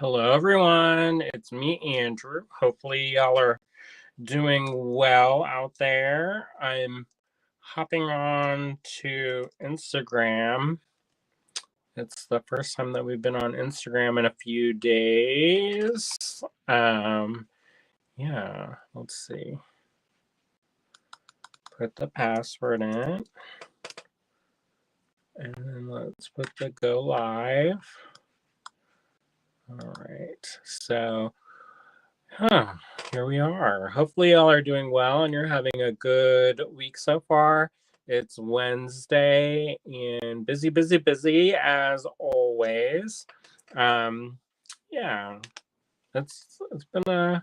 Hello, everyone. It's me, Andrew. Hopefully, y'all are doing well out there. I'm hopping on to Instagram. It's the first time that we've been on Instagram in a few days. Yeah, let's see. Put the password in. And then let's put the go live. All right. So, here we are. Hopefully, y'all are doing well and you're having a good week so far. It's Wednesday and busy, busy, busy as always. Yeah, it's been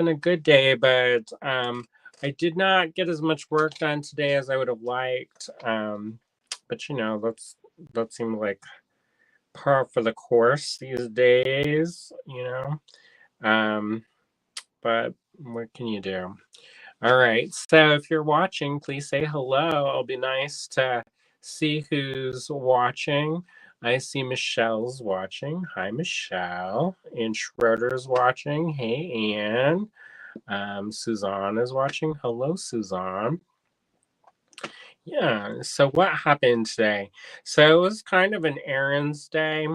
a good day, but I did not get as much work done today as I would have liked. But that seemed like par for the course these days. But what can you do? All right. So if you're watching, please say hello. It'll be nice to see who's watching. I see Michelle's watching. Hi, Michelle. And Schroeder's watching. Hey, Anne. Suzanne is watching. Hello, Suzanne. Yeah. So what happened today? So it was kind of an errands day.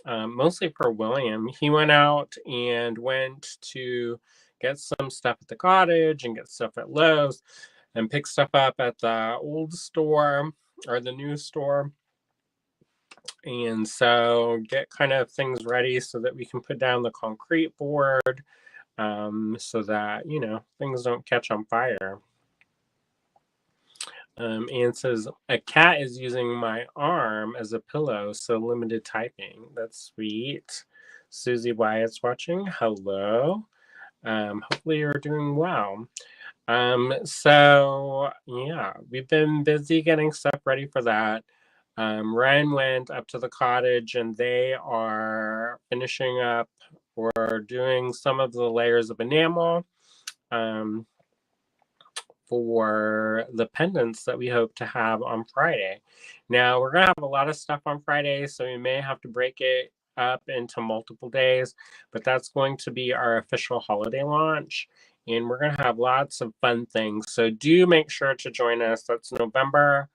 Mostly for William. He went out and went to get some stuff at the cottage and get stuff at Lowe's and pick stuff up at the old store or the new store. And so get kind of things ready so that we can put down the concrete board so that, things don't catch on fire. And says, a cat is using my arm as a pillow, so limited typing. That's sweet. Susie Wyatt's watching. Hello. Hopefully you're doing well. So yeah, we've been busy getting stuff ready for that. Ryan went up to the cottage and they are finishing up or doing some of the layers of enamel. For the pendants that we hope to have on Friday. Now, we're going to have a lot of stuff on Friday, so we may have to break it up into multiple days, but that's going to be our official holiday launch, and we're going to have lots of fun things. So do make sure to join us. That's November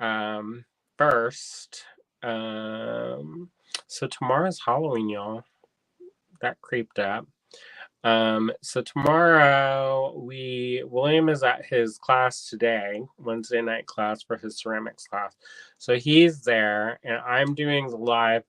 1st. So tomorrow's Halloween, y'all. That creeped up. So tomorrow William is at his class today, Wednesday night class for his ceramics class. So he's there and I'm doing the live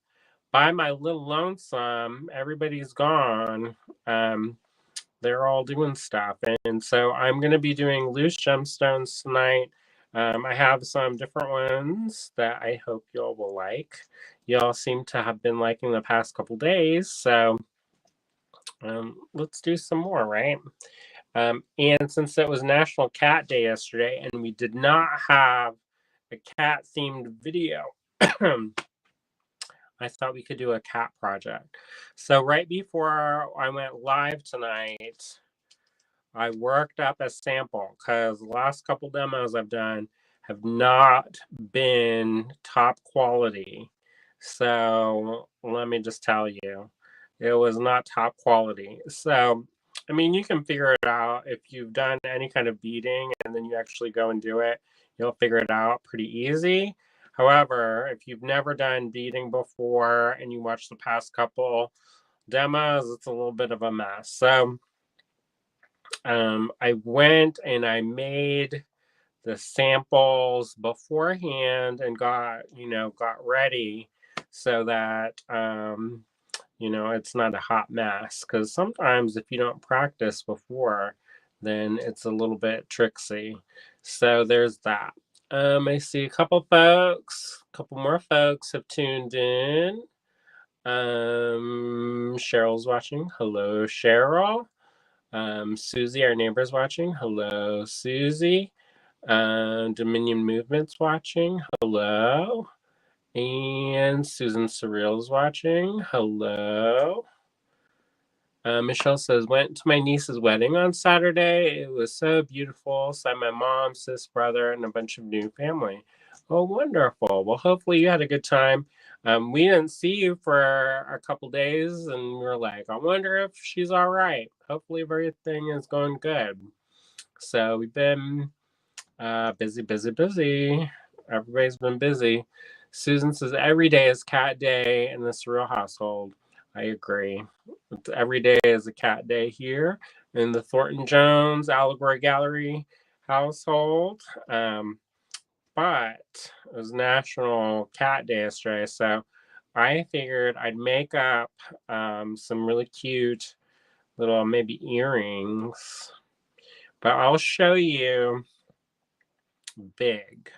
by my little lonesome. Everybody's gone. They're all doing stuff. And so I'm going to be doing loose gemstones tonight. I have some different ones that I hope y'all will like. Y'all seem to have been liking the past couple days. So let's do some more, right? And since it was National Cat Day yesterday and we did not have a cat themed video, I thought we could do a cat project. So right before I went live tonight, I worked up a sample because the last couple demos I've done have not been top quality. So let me just tell you, it was not top quality. So, I mean, you can figure it out if you've done any kind of beading and then you actually go and do it, you'll figure it out pretty easy. However, if you've never done beading before and you watch the past couple demos, it's a little bit of a mess. So, I went and I made the samples beforehand and got ready so that it's not a hot mess, because sometimes if you don't practice before, then it's a little bit tricksy. So there's that. I see a couple more folks have tuned in. Cheryl's watching. Hello, Cheryl. Susie, our neighbor's watching. Hello, Susie. Dominion Movement's watching. Hello. And Susan Surreal's watching. Hello. Michelle says, went to my niece's wedding on Saturday. It was so beautiful. Saw my mom, sis, brother, and a bunch of new family. Oh, wonderful. Well, hopefully you had a good time. We didn't see you for a couple days, and we were like, I wonder if she's all right. Hopefully, everything is going good. So we've been busy, busy, busy. Everybody's been busy. Susan says every day is cat day in this real household. I agree. Every day is a cat day here in the Thornton Jones Allegory Gallery household. But it was National Cat Day yesterday, so I figured I'd make up some really cute little maybe earrings. But I'll show you big.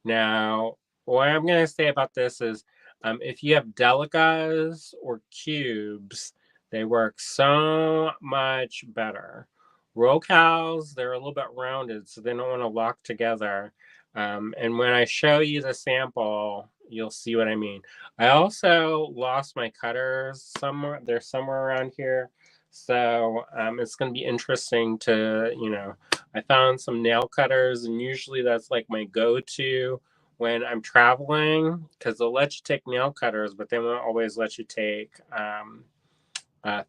Now, what I'm going to say about this is if you have delicas or cubes, they work so much better. Roll cows, they're a little bit rounded, so they don't want to lock together. And when I show you the sample, you'll see what I mean. I also lost my cutters somewhere. They're somewhere around here. So it's going to be interesting to, I found some nail cutters, and usually that's like my go-to when I'm traveling, because they'll let you take nail cutters, but they won't always let you take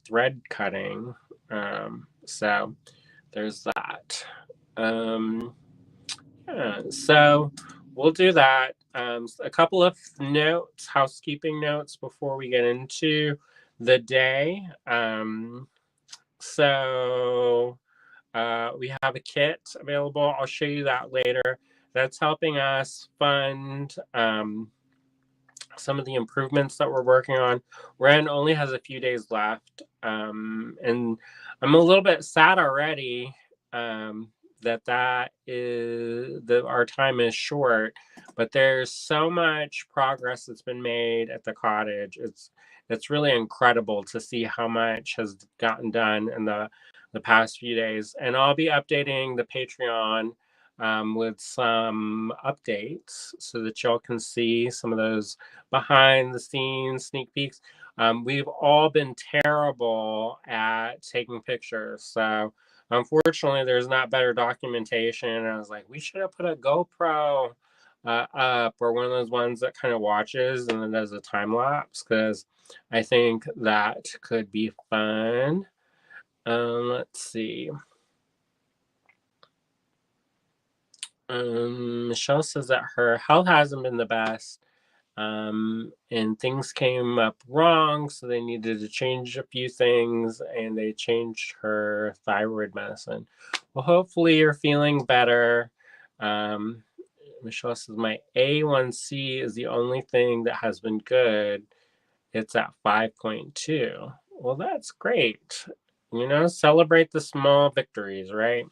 thread cutting. So there's that. Yeah, so we'll do that. A couple of notes, housekeeping notes before we get into the day. So we have a kit available. I'll show you that later. That's helping us fund some of the improvements that we're working on. Ren only has a few days left. And I'm a little bit sad already that our time is short, but there's so much progress that's been made at the cottage. It's really incredible to see how much has gotten done in the past few days. And I'll be updating the Patreon with some updates so that y'all can see some of those behind the scenes sneak peeks. We've all been terrible at taking pictures. So unfortunately, there's not better documentation. And I was like, we should have put a GoPro up, or one of those ones that kind of watches and then does a time lapse, because I think that could be fun. Let's see. Michelle says that her health hasn't been the best, and things came up wrong, so they needed to change a few things, and they changed her thyroid medicine. Well, hopefully you're feeling better. Michelle says my A1C is the only thing that has been good. It's at 5.2. Well, that's great. Celebrate the small victories, right?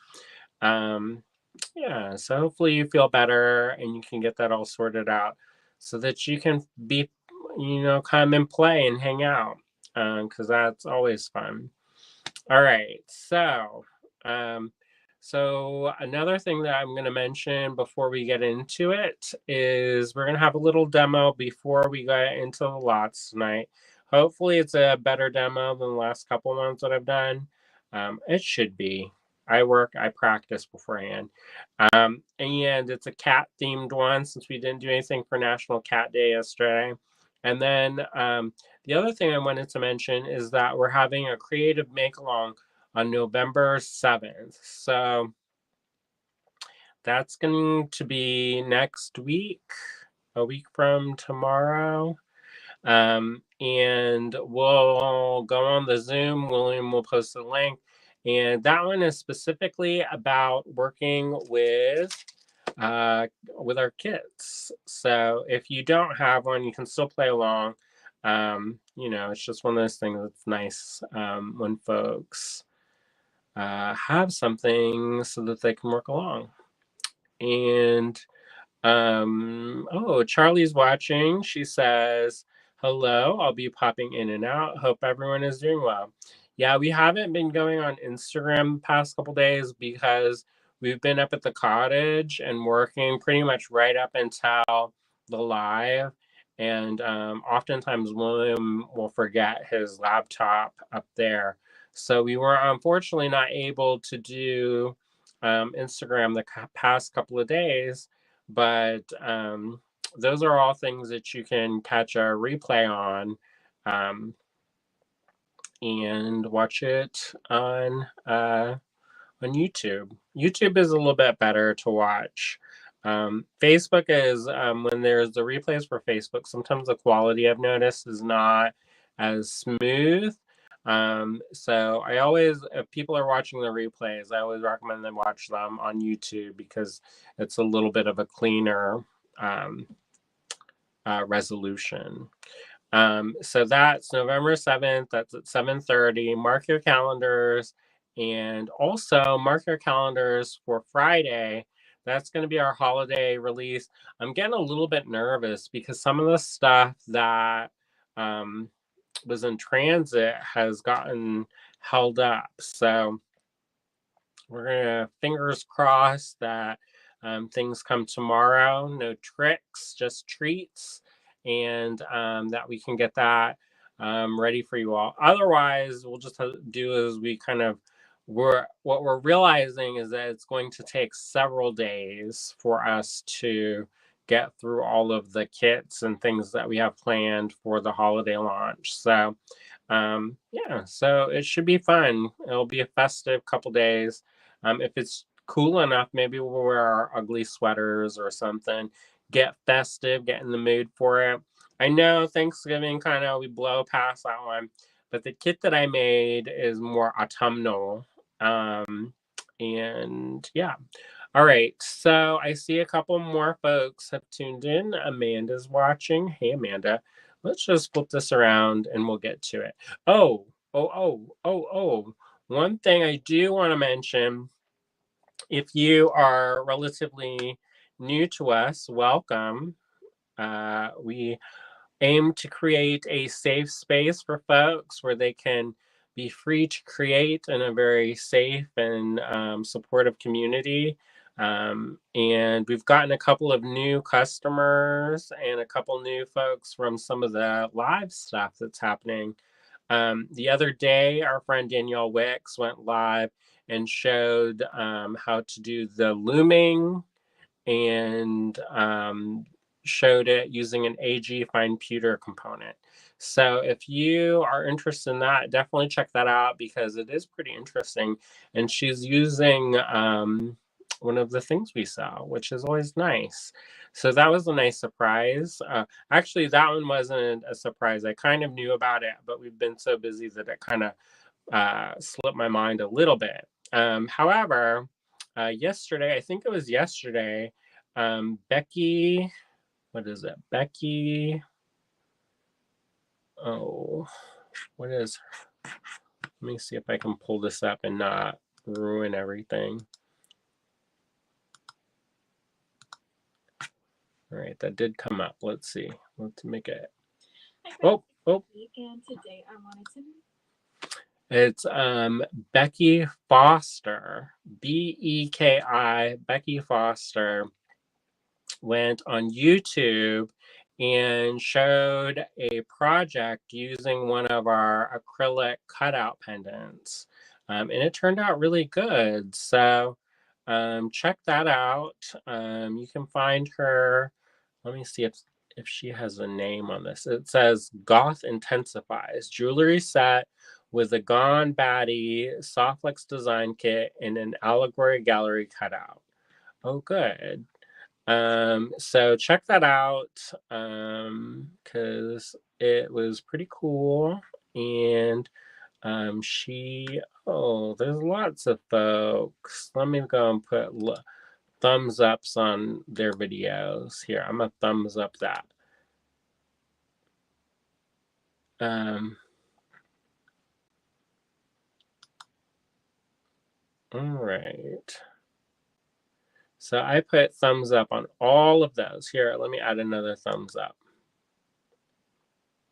Yeah, so hopefully you feel better and you can get that all sorted out so that you can be, come and play and hang out, because that's always fun. All right, so another thing that I'm going to mention before we get into it is we're going to have a little demo before we get into the lots tonight. Hopefully it's a better demo than the last couple ones that I've done. It should be. I practice beforehand. And it's a cat themed one, since we didn't do anything for National Cat Day yesterday. And then the other thing I wanted to mention is that we're having a creative make along on November 7th. So that's going to be next week, a week from tomorrow. And we'll go on the Zoom. William will post a link. And that one is specifically about working with our kids. So if you don't have one, you can still play along. It's just one of those things that's nice when folks have something so that they can work along. And Charlie's watching. She says, hello, I'll be popping in and out. Hope everyone is doing well. Yeah, we haven't been going on Instagram the past couple days because we've been up at the cottage and working pretty much right up until the live. And oftentimes William will forget his laptop up there. So we were unfortunately not able to do Instagram the past couple of days, but those are all things that you can catch a replay on, and watch it on YouTube. YouTube is a little bit better to watch. Facebook is, when there's the replays for Facebook, sometimes the quality I've noticed is not as smooth. So I always, if people are watching the replays, I always recommend them watch them on YouTube because it's a little bit of a cleaner resolution. So that's November 7th. That's at 7:30. Mark your calendars. And also mark your calendars for Friday. That's going to be our holiday release. I'm getting a little bit nervous because some of the stuff that was in transit has gotten held up. So we're going to fingers crossed that things come tomorrow. No tricks, just treats. And that we can get that ready for you all. Otherwise, we'll just do as we kind of what we're realizing is that it's going to take several days for us to get through all of the kits and things that we have planned for the holiday launch. So yeah, so it should be fun. It'll be a festive couple days. If it's cool enough, maybe we'll wear our ugly sweaters or something. Get festive, get in the mood for it. I know Thanksgiving kind of we blow past that one, but the kit that I made is more autumnal. And yeah. All right. So I see a couple more folks have tuned in. Amanda's watching. Hey, Amanda. Let's just flip this around and we'll get to it. Oh. One thing I do want to mention, if you are relatively new to us, welcome. We aim to create a safe space for folks where they can be free to create in a very safe and supportive community. And we've gotten a couple of new customers and a couple new folks from some of the live stuff that's happening. The other day, our friend Danielle Wicks went live and showed how to do the looming and showed it using an AG Fine Pewter component. So if you are interested in that, definitely check that out because it is pretty interesting. And she's using one of the things we sell, which is always nice. So that was a nice surprise. Actually, that one wasn't a surprise. I kind of knew about it, but we've been so busy that it kind of slipped my mind a little bit. However, yesterday, I think it was yesterday, Becky, what is it? Becky, oh, what is, let me see if I can pull this up and not ruin everything. All right, that did come up. Let's see. Let's make it. Oh. And today I wanted to. It's Becky Foster, Beki, Becky Foster went on YouTube and showed a project using one of our acrylic cutout pendants. And it turned out really good. So check that out. You can find her. Let me see if she has a name on this. It says Goth Intensifies Jewelry Set with a Gone Baddie Softlex design kit and an Allegory Gallery cutout. Oh, good. So check that out because it was pretty cool. And there's lots of folks. Let me go and put thumbs ups on their videos. Here, I'm gonna thumbs up that. All right. So I put thumbs up on all of those. Here, let me add another thumbs up.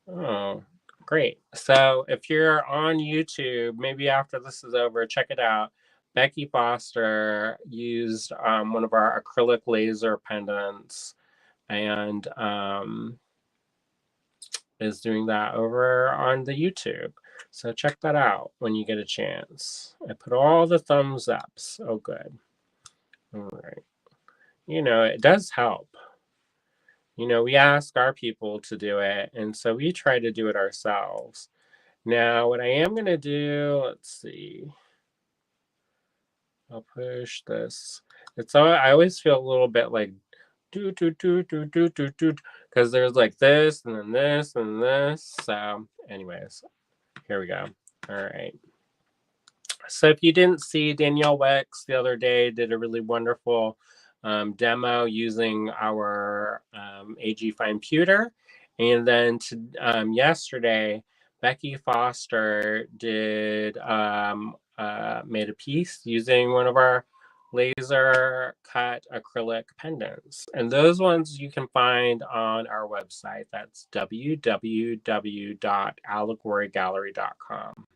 Oh, great. So if you're on YouTube, maybe after this is over, check it out. Becky Foster used one of our acrylic laser pendants and is doing that over on the YouTube. So check that out when you get a chance. I put all the thumbs ups. Oh, good. All right. You know, it does help. we ask our people to do it, and so we try to do it ourselves. Now, what I am going to do, let's see. I'll push this. I always feel a little bit like do do do do do do do because there's like this and then this and this. So, anyways, here we go. All right. So if you didn't see, Danielle Wex the other day did a really wonderful demo using our AG Fine Pewter. And then yesterday, Becky Foster made a piece using one of our laser cut acrylic pendants. And those ones you can find on our website. That's www.allegorygallery.com.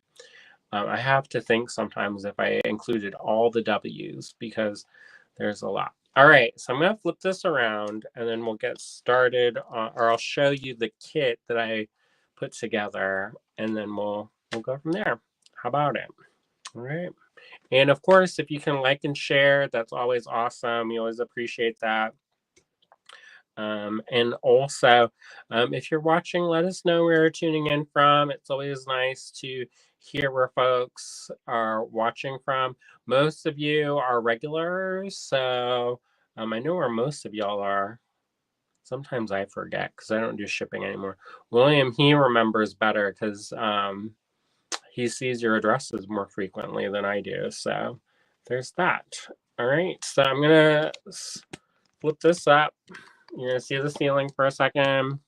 I have to think sometimes if I included all the W's because there's a lot. All right, so I'm going to flip this around and then we'll get started, or I'll show you the kit that I put together and then we'll go from there. How about it? All right. And of course, if you can like and share, that's always awesome. We always appreciate that. And also, if you're watching, let us know where you're tuning in from. It's always nice to hear where folks are watching from. Most of you are regulars, so I know where most of y'all are. Sometimes I forget because I don't do shipping anymore. William, he remembers better because he sees your addresses more frequently than I do. So there's that. All right, so I'm going to flip this up. You're going to see the ceiling for a second.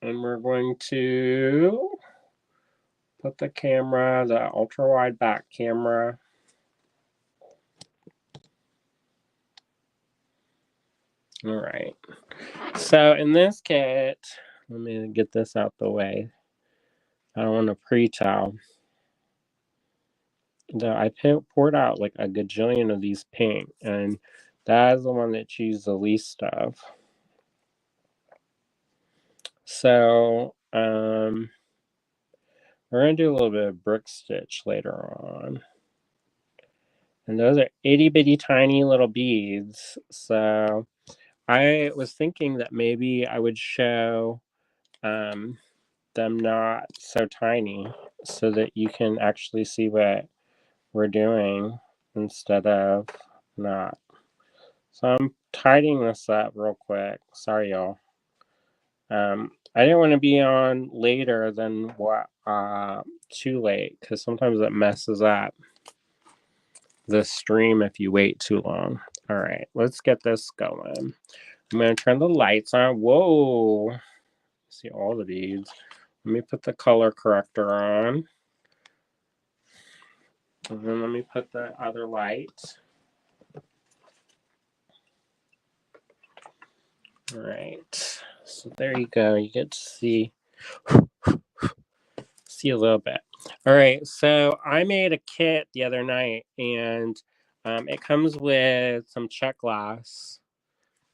And we're going to put the camera, the ultra wide back camera. All right. So in this kit, let me get this out the way. I don't want to pre-tell. I poured out like a gajillion of these pink, and that is the one that you use the least of. So we're going to do a little bit of brick stitch later on. And those are itty bitty tiny little beads. So I was thinking that maybe I would show them not so tiny so that you can actually see what we're doing instead of not. So I'm tidying this up real quick. Sorry, y'all. I didn't want to be on later than what too late because sometimes it messes up the stream if you wait too long. All right, let's get this going. I'm going to turn the lights on. Whoa. See all the beads. Let me put the color corrector on. And then let me put the other light. All right. So there you go. You get to see a little bit. All right. So I made a kit the other night, and it comes with some check glass.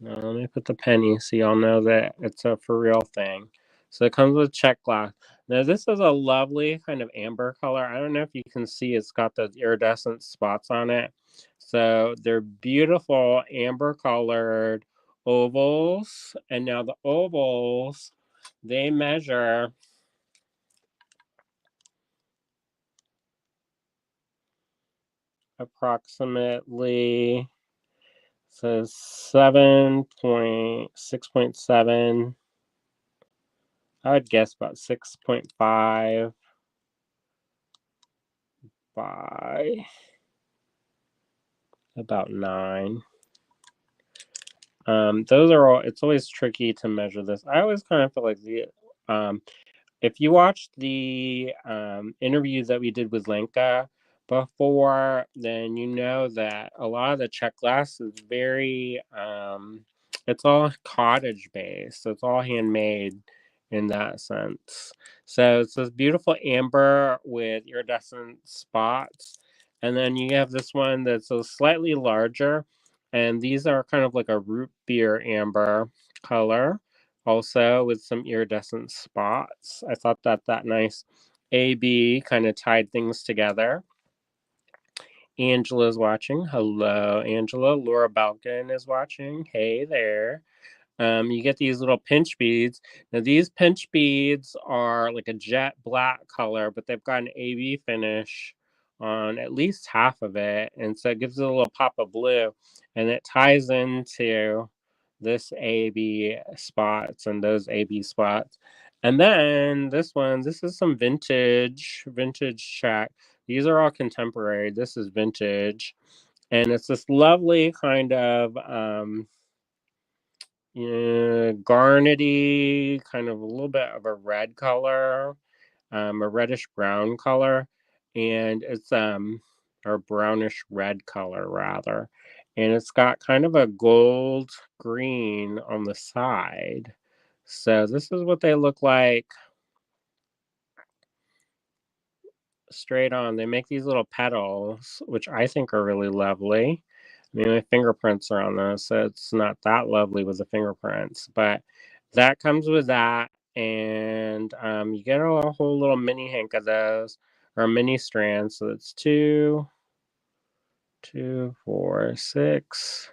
Now, let me put the penny so y'all know that it's a for real thing. So it comes with check glass. Now this is a lovely kind of amber color. I don't know if you can see it's got those iridescent spots on it. So they're beautiful amber colored ovals. And now the ovals, they measure approximately, says 6.7. I would guess about 6.5 by about 9. Those are all, it's always tricky to measure this. I always kind of feel like if you watch the interview that we did with Lenka before, then you know that a lot of the check glass is very, it's all cottage based. So it's all handmade in that sense. So it's this beautiful amber with iridescent spots. And then you have this one that's a slightly larger. And these are kind of like a root beer amber color, also with some iridescent spots. I thought that nice AB kind of tied things together. Angela's watching. Hello, Angela. Laura Balkin is watching. Hey there. You get these little pinch beads. Now, these pinch beads are like a jet black color, but they've got an AB finish on at least half of it. And so it gives it a little pop of blue. And it ties into this AB spots and those AB spots. And then this is some vintage check. These are all contemporary. This is vintage. And it's this lovely kind of garnety, kind of a little bit of a red color, a reddish brown color, and it's or brownish red color rather, and it's got kind of a gold green on the side. So this is what they look like straight on. They make these little petals, which I think are really lovely. I mean, my fingerprints are on this, so it's not that lovely with the fingerprints, but that comes with that. And you get a whole little mini hank of those, or a mini strand. So it's 4, 6,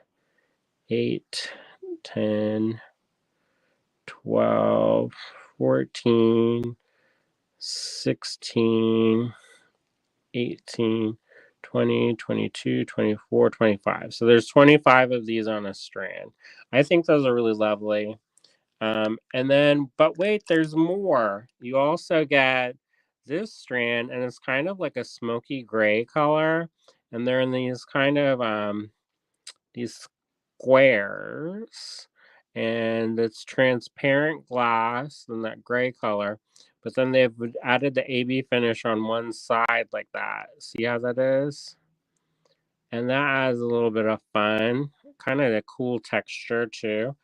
8, 10, 12, 14, 16, 18, 20, 22, 24, 25. So there's 25 of these on a strand. I think those are really lovely. And then, but wait, there's more. You also get this strand, and it's kind of like a smoky gray color. And they're in these kind of these squares, and it's transparent glass in that gray color. But then they've added the AB finish on one side like that. See how that is? And that adds a little bit of fun, kind of a cool texture too.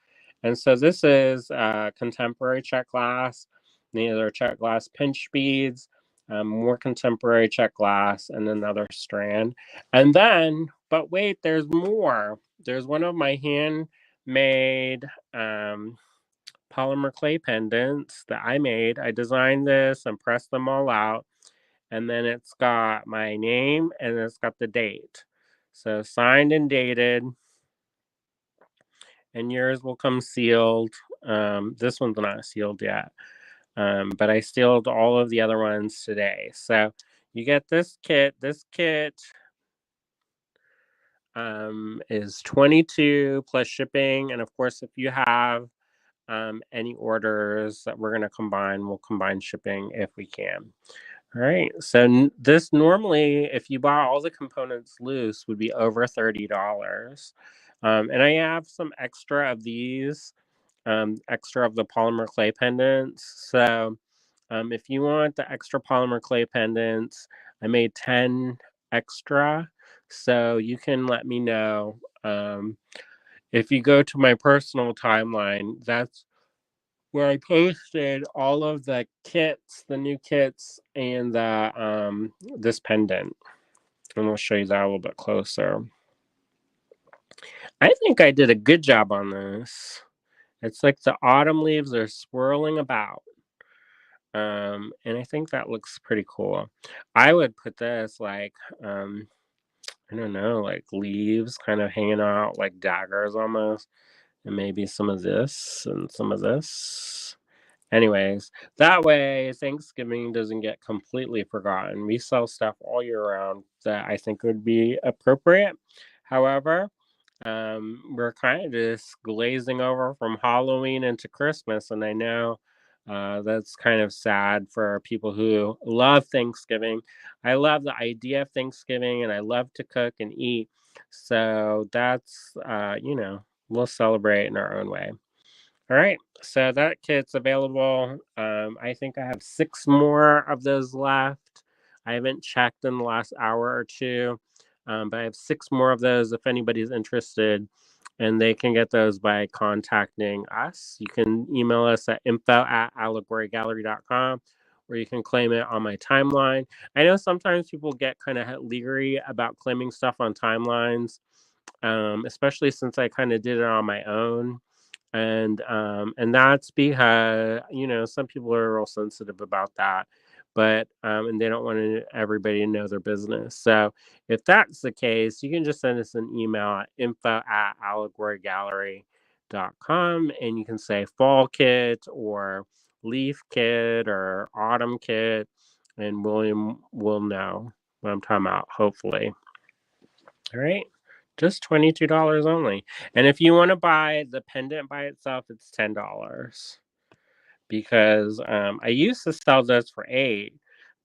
And so this is contemporary check glass. These are check glass pinch beads, more contemporary check glass, and another strand. And then, but wait, there's more. There's one of my handmade polymer clay pendants that I made. I designed this and pressed them all out. And then it's got my name and it's got the date. So signed and dated. And yours will come sealed. This one's not sealed yet. But I sealed all of the other ones today. So you get this kit. This kit is 22 plus shipping. And of course, if you have any orders that we're going to combine, we'll combine shipping if we can. All right. So this normally, if you buy all the components loose, would be over $30. And I have some extra of these, extra of the polymer clay pendants. So if you want the extra polymer clay pendants, I made 10 extra. So you can let me know. If you go to my personal timeline, that's where I posted all of the kits, the new kits, and the this pendant. And we'll show you that a little bit closer. I think I did a good job on this. It's like the autumn leaves are swirling about. And I think that looks pretty cool. I would put this like I don't know, like leaves kind of hanging out like daggers almost. And maybe some of this and some of this. Anyways, that way Thanksgiving doesn't get completely forgotten. We sell stuff all year round that I think would be appropriate. However, we're kind of just glazing over from Halloween into Christmas, and I know that's kind of sad for people who love Thanksgiving. I love the idea of Thanksgiving, and I love to cook and eat. So that's, we'll celebrate in our own way. All right, so that kit's available. I think I have 6 more of those left. I haven't checked in the last hour or two, but I have 6 more of those if anybody's interested, and they can get those by contacting us. You can email us at info@allegorygallery.com, or you can claim it on my timeline. I know sometimes people get kind of leery about claiming stuff on timelines, especially since I kind of did it on my own. And that's because some people are real sensitive about that. but and they don't want everybody to know their business. So if that's the case, you can just send us an email at info@allegorygallery.com, and you can say fall kit or leaf kit or autumn kit, and William will know what I'm talking about, hopefully. All right. Just $22 only. And if you want to buy the pendant by itself, it's $10. Because I used to sell this for 8,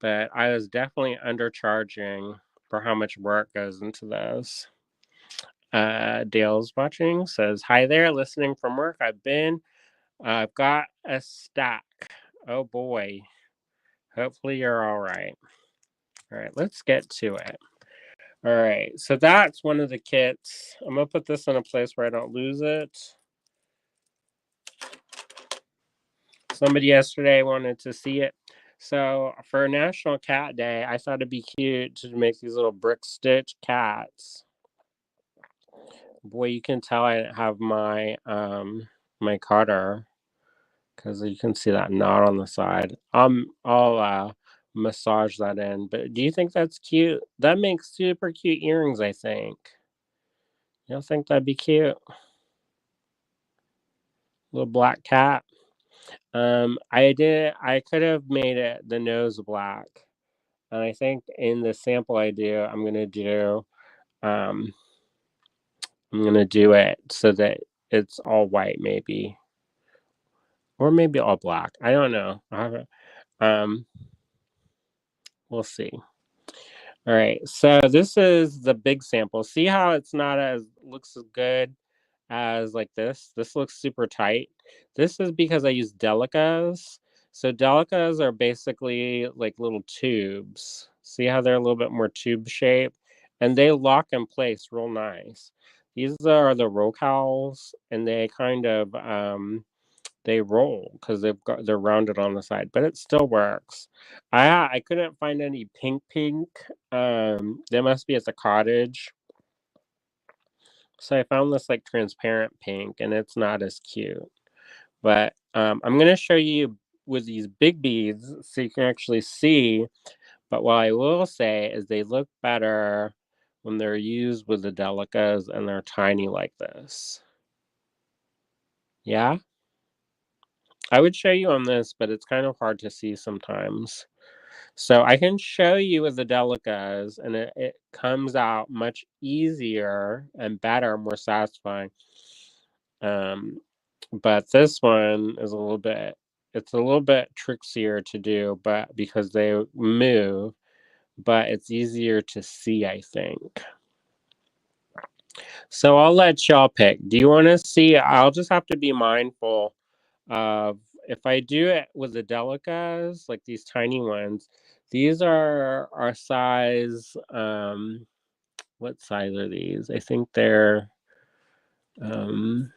but I was definitely undercharging for how much work goes into this. Dale's watching, says, "Hi there, listening from work. I've got a stack. Oh boy. Hopefully you're all right. All right, let's get to it. All right, so that's one of the kits. I'm going to put this in a place where I don't lose it. Somebody yesterday wanted to see it. So for National Cat Day, I thought it'd be cute to make these little brick stitch cats. Boy, you can tell I didn't have my my cutter, because you can see that knot on the side. I'll massage that in. But do you think that's cute? That makes super cute earrings, I think. You don't think that'd be cute? Little black cat. I could have made it the nose black. And I think in the sample I do, um I'm gonna do it so that it's all white, maybe. Or maybe all black. I don't know. Um we'll see. All right, so this is the big sample. See how it's not as looks as good as like this? This looks super tight. This is because I use delicas. So delicas are basically like little tubes. See how they're a little bit more tube shaped? And they lock in place real nice. These are the rocals, and they kind of they roll because they're rounded on the side, but it still works. I couldn't find any pink. They must be at the cottage. So I found this like transparent pink, and it's not as cute. But I'm gonna show you with these big beads so you can actually see. But what I will say is they look better when they're used with the delicas and they're tiny like this. Yeah, I would show you on this, but it's kind of hard to see sometimes. So I can show you with the delicas, and it comes out much easier and better, more satisfying. But this one is it's a little bit trickier to do, but because they move, but it's easier to see, I think. So I'll let y'all pick. Do you want to see? I'll just have to be mindful of if I do it with the delicas, like these tiny ones. These are our size. What size are these? I think um,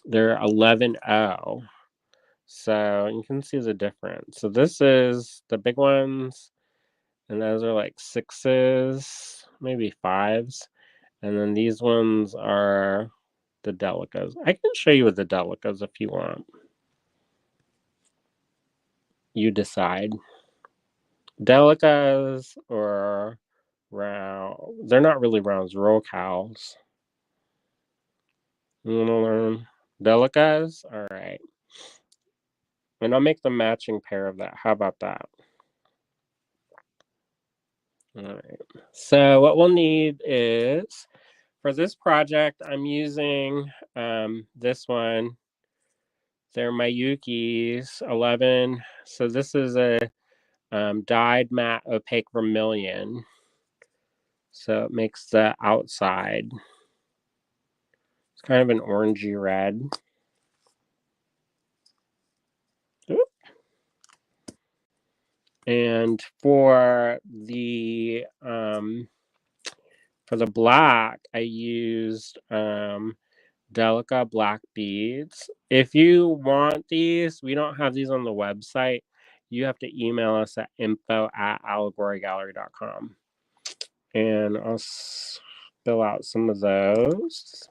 they're 11O. So you can see the difference. So this is the big ones, and those are like 6s, maybe 5s. And then these ones are the delicas. I can show you with the delicas if you want. You decide. Delicas or round. They're not really rounds, roll cows. You want to learn delicas? All right. And I'll make the matching pair of that. How about that? All right. So what we'll need is, for this project, I'm using this one. They're Mayuki's 11. So this is a dyed matte opaque vermilion. So it makes the outside. It's kind of an orangey red. Oop. And for the black, I used Delica black beads. If you want these, we don't have these on the website. You have to email us at info@allegorygallery.com. And I'll fill out some of those.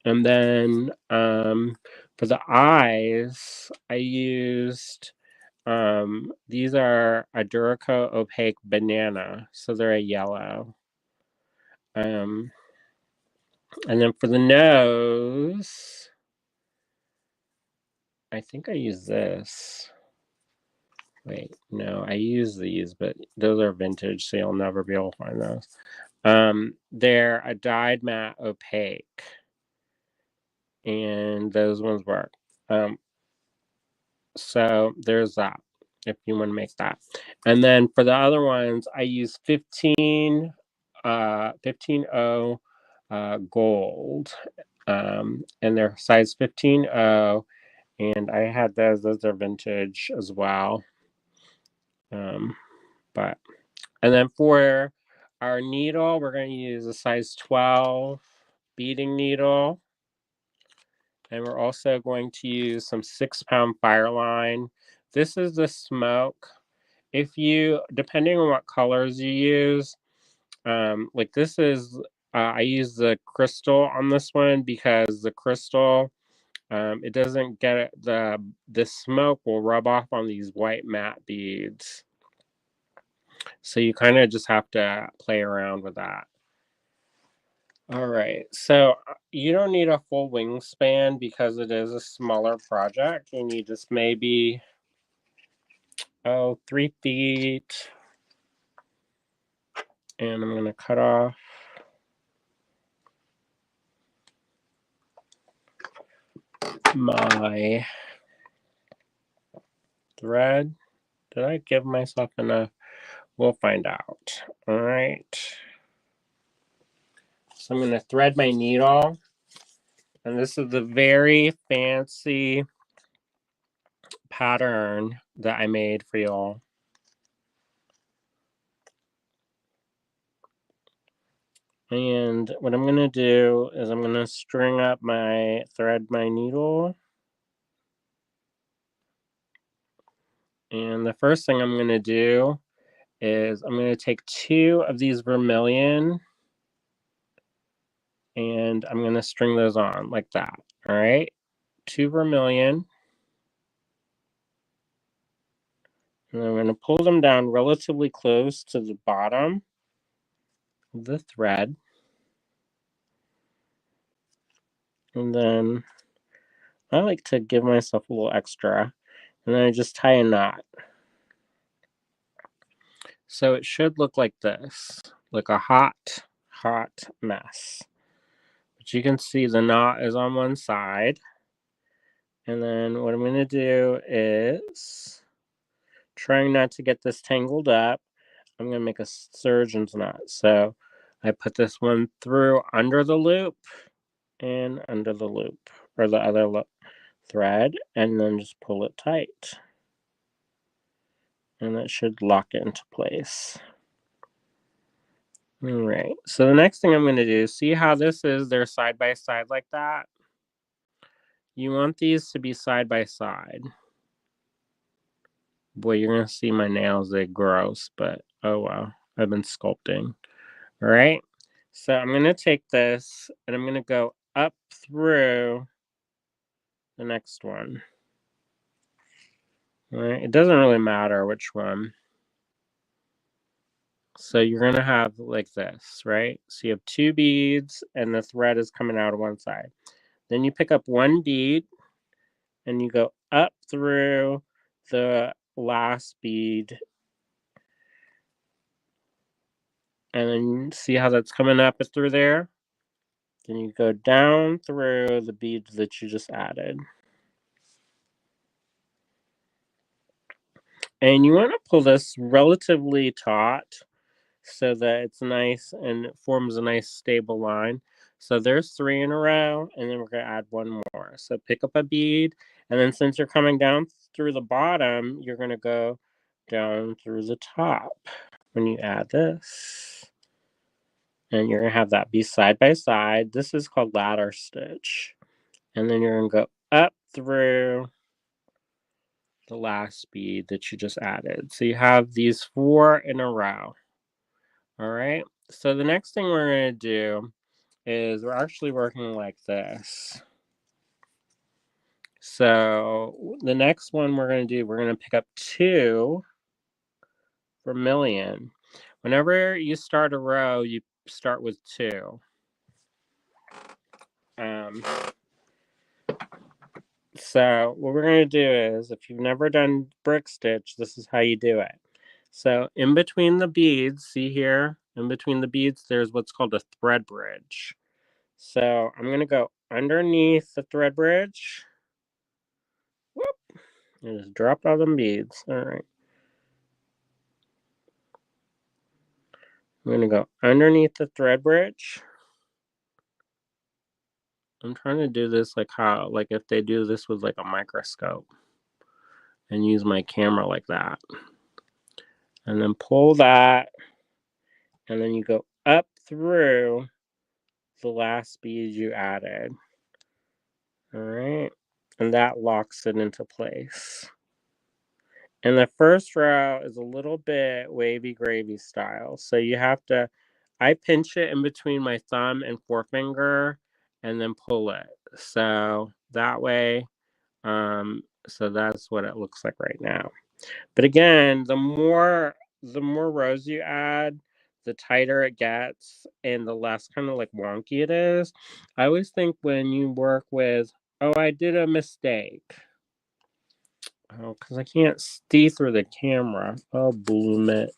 And then for the eyes, I used these are a Duraco Opaque Banana, so they're a yellow. And then for the nose, I think I use this. Wait, no, I use these, but those are vintage, so you'll never be able to find those. They're a dyed matte opaque, and those ones work. So there's that, if you want to make that. And then for the other ones, I use 15O gold, and they're size 15O, and I had those are vintage as well. But and then for our needle, we're going to use a size 12 beading needle. And we're also going to use some 6-pound Fireline. This is the smoke. If you, depending on what colors you use, like this is, I use the crystal on this one because the crystal, it doesn't get it, the smoke will rub off on these white matte beads. So you kind of just have to play around with that. All right, so you don't need a full wingspan because it is a smaller project. You need just maybe, 3 feet. And I'm going to cut off my thread. Did I give myself enough? We'll find out. All right. So I'm going to thread my needle. And this is the very fancy pattern that I made for y'all. And what I'm going to do is I'm going to string up thread my needle. And the first thing I'm going to do is I'm going to take 2 of these vermilion and I'm going to string those on like that. All right. 2 vermilion. And I'm going to pull them down relatively close to the bottom of the thread. And then I like to give myself a little extra. And then I just tie a knot. So it should look like this, like a hot, hot mess. But you can see the knot is on one side. And then what I'm going to do is, trying not to get this tangled up, I'm going to make a surgeon's knot. So I put this one through under the loop and under the loop, or the other thread, and then just pull it tight. And that should lock it into place. All right, so the next thing I'm going to do, see how this is, they're side by side like that? You want these to be side by side. Boy, you're going to see my nails, they're gross, but oh well, I've been sculpting. All right, so I'm going to take this and I'm going to go up through the next one. All right, it doesn't really matter which one. So you're going to have like this, right? So you have 2 beads and the thread is coming out of one side. Then you pick up 1 bead and you go up through the last bead. And then see how that's coming up through there? Then you go down through the beads that you just added. And you want to pull this relatively taut so that it's nice and it forms a nice stable line. So there's 3 in a row, and then we're going to add 1 more. So pick up a bead, and then since you're coming down through the bottom, you're going to go down through the top when you add this. And you're going to have that be side by side. This is called ladder stitch. And then you're going to go up through the last bead that you just added. So you have these 4 in a row. All right. So the next thing we're going to do is we're actually working like this. So the next one we're going to do, we're going to pick up 2 vermilion. Whenever you start a row, you start with 2. So what we're going to do is, if you've never done brick stitch, this is how you do it. So in between the beads, see here, in between the beads, there's what's called a thread bridge. So I'm going to go underneath the thread bridge. Whoop. And just drop all them beads. All right. I'm going to go underneath the thread bridge. I'm trying to do this like if they do this with like a microscope and use my camera like that. And then pull that, and then you go up through the last bead you added. All right. And that locks it into place. And the first row is a little bit wavy gravy style. So you have to, I pinch it in between my thumb and forefinger and then pull it. So that way, so that's what it looks like right now. But again, the more rows you add, the tighter it gets and the less kind of like wonky it is. I always think when you work with, oh, I did a mistake. Oh, because I can't see through the camera. Oh, bloom it.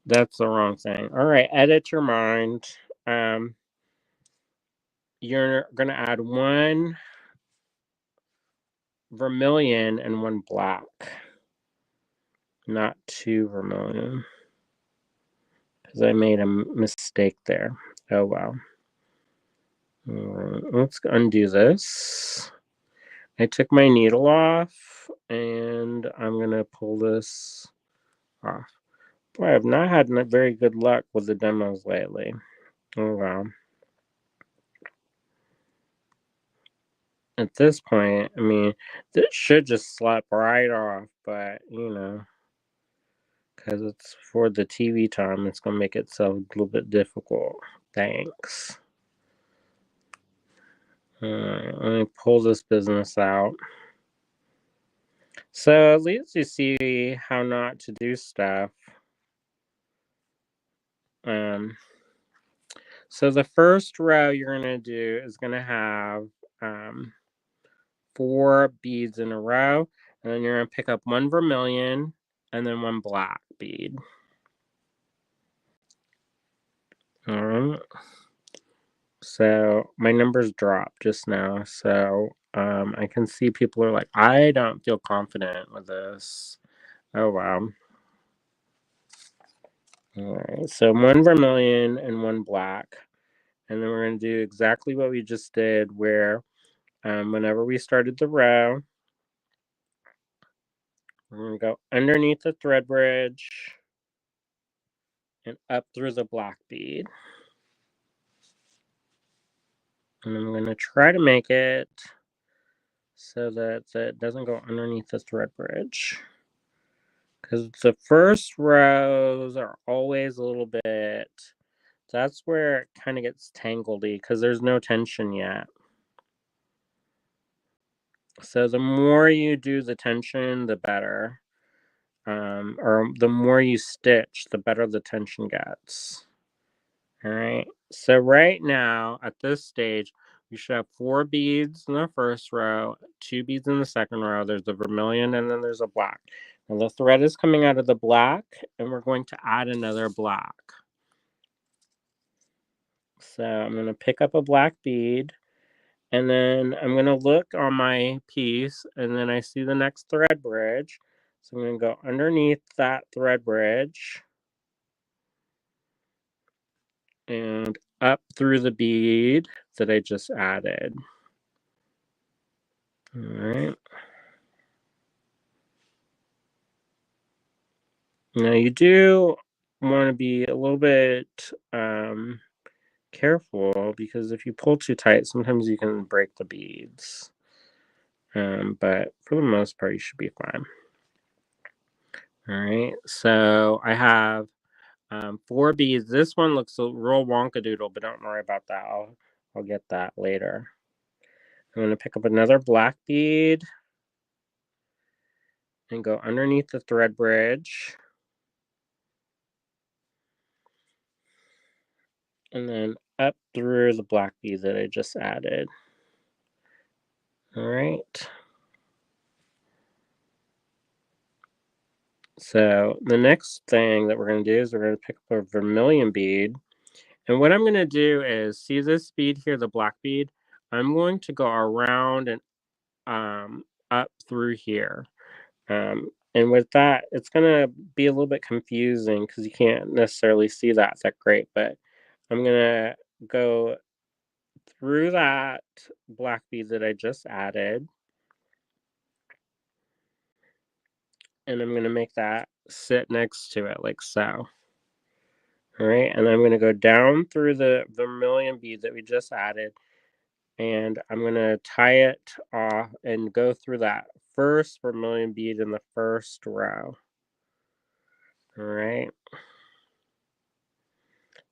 That's the wrong thing. All right, edit your mind. You're going to add 1 vermilion and 1 black. Not 2 vermilion. Because I made a mistake there. Oh, well. All right, let's undo this. I took my needle off, and I'm going to pull this off. Boy, I've not had very good luck with the demos lately. Oh, wow. At this point, I mean, this should just slap right off, but, you know, because it's for the TV time, it's going to make itself a little bit difficult. Thanks. Alright, let me pull this business out. So at least you see how not to do stuff. So the first row you're going to do is going to have 4 beads in a row, and then you're going to pick up 1 vermilion and then 1 black bead. All right. So my numbers dropped just now, so I can see people are like, I don't feel confident with this. Oh, wow. All right, so 1 vermilion and 1 black. And then we're going to do exactly what we just did, where whenever we started the row, we're going to go underneath the thread bridge and up through the black bead. And I'm going to try to make it so that it doesn't go underneath the thread bridge. Because the first rows are always a little bit, that's where it kind of gets tangledy because there's no tension yet. So the more you do the tension, the better. Or the more you stitch, the better the tension gets. All right. So right now, at this stage, we should have 4 beads in the first row, 2 beads in the second row. There's a vermilion and then there's a black. Now the thread is coming out of the black, and we're going to add another black. So I'm going to pick up a black bead, and then I'm going to look on my piece, and then I see the next thread bridge. So I'm going to go underneath that thread bridge and up through the bead that I just added. All right. Now you do want to be a little bit careful, because if you pull too tight, sometimes you can break the beads. But for the most part, you should be fine. All right. So I have 4 beads. This one looks a real wonkadoodle, but don't worry about that. I'll get that later. I'm going to pick up another black bead and go underneath the thread bridge. And then up through the black bead that I just added. All right. So the next thing that we're going to do is we're going to pick up a vermilion bead. And what I'm going to do is, see this bead here, the black bead? I'm going to go around and up through here. And with that, it's going to be a little bit confusing because you can't necessarily see that great. But I'm going to go through that black bead that I just added. And I'm going to make that sit next to it like so. All right, and I'm going to go down through the vermilion bead that we just added, and I'm going to tie it off and go through that first vermilion bead in the first row. All right.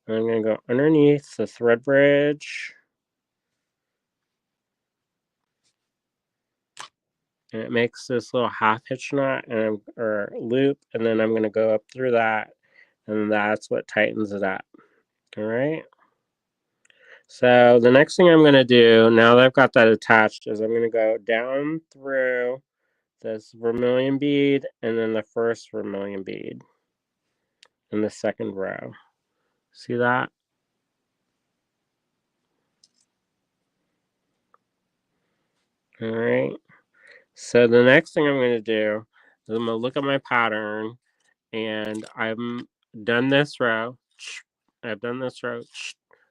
And I'm going to go underneath the thread bridge. And it makes this little half hitch knot or loop, and then I'm going to go up through that, and that's what tightens it up. All right. So the next thing I'm going to do, now that I've got that attached, is I'm going to go down through this vermilion bead and then the first vermilion bead in the second row. See that? All right. So the next thing I'm going to do is I'm going to look at my pattern, and I've done this row. I've done this row.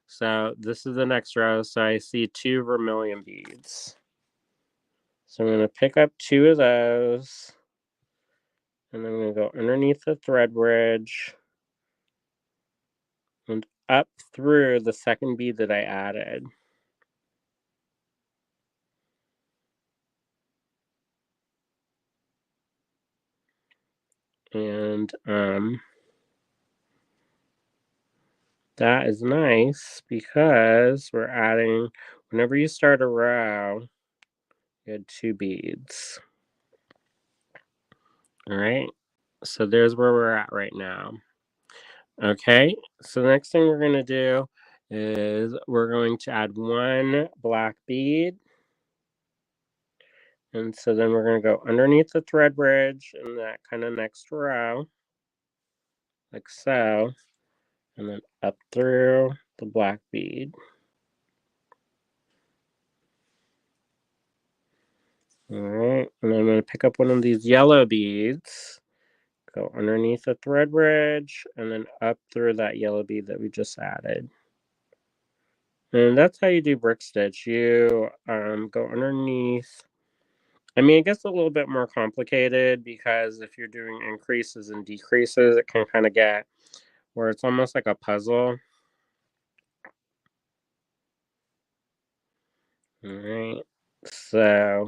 So this is the next row. So I see 2 vermilion beads. So I'm going to pick up 2 of those, and I'm going to go underneath the thread bridge and up through the second bead that I added. And that is nice because we're adding, whenever you start a row, you add 2 beads. All right, so there's where we're at right now. Okay, so the next thing we're going to do is we're going to add 1 black bead. And so then we're going to go underneath the thread bridge in that kind of next row, like so, and then up through the black bead. All right, and I'm going to pick up one of these yellow beads, go underneath the thread bridge, and then up through that yellow bead that we just added. And that's how you do brick stitch. You go underneath. I mean, it gets a little bit more complicated because if you're doing increases and decreases, it can kind of get where it's almost like a puzzle. All right, so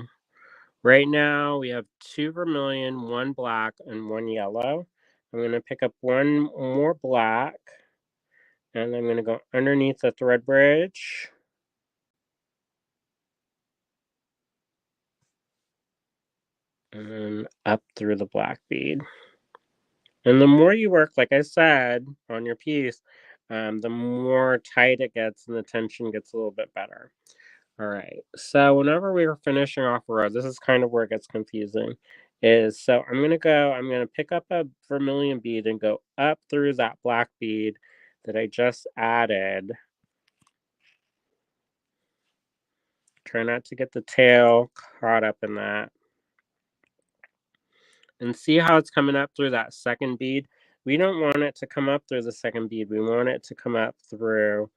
right now we have 2 vermilion, 1 black, and 1 yellow. I'm going to pick up 1 more black, and I'm going to go underneath the thread bridge. And then up through the black bead. And the more you work, like I said, on your piece, the more tight it gets and the tension gets a little bit better. All right, so whenever we were finishing off a row, this is kind of where it gets confusing, so I'm going to pick up a vermilion bead and go up through that black bead that I just added. Try not to get the tail caught up in that. And see how it's coming up through that second bead? We don't want it to come up through the second bead. We want it to come up through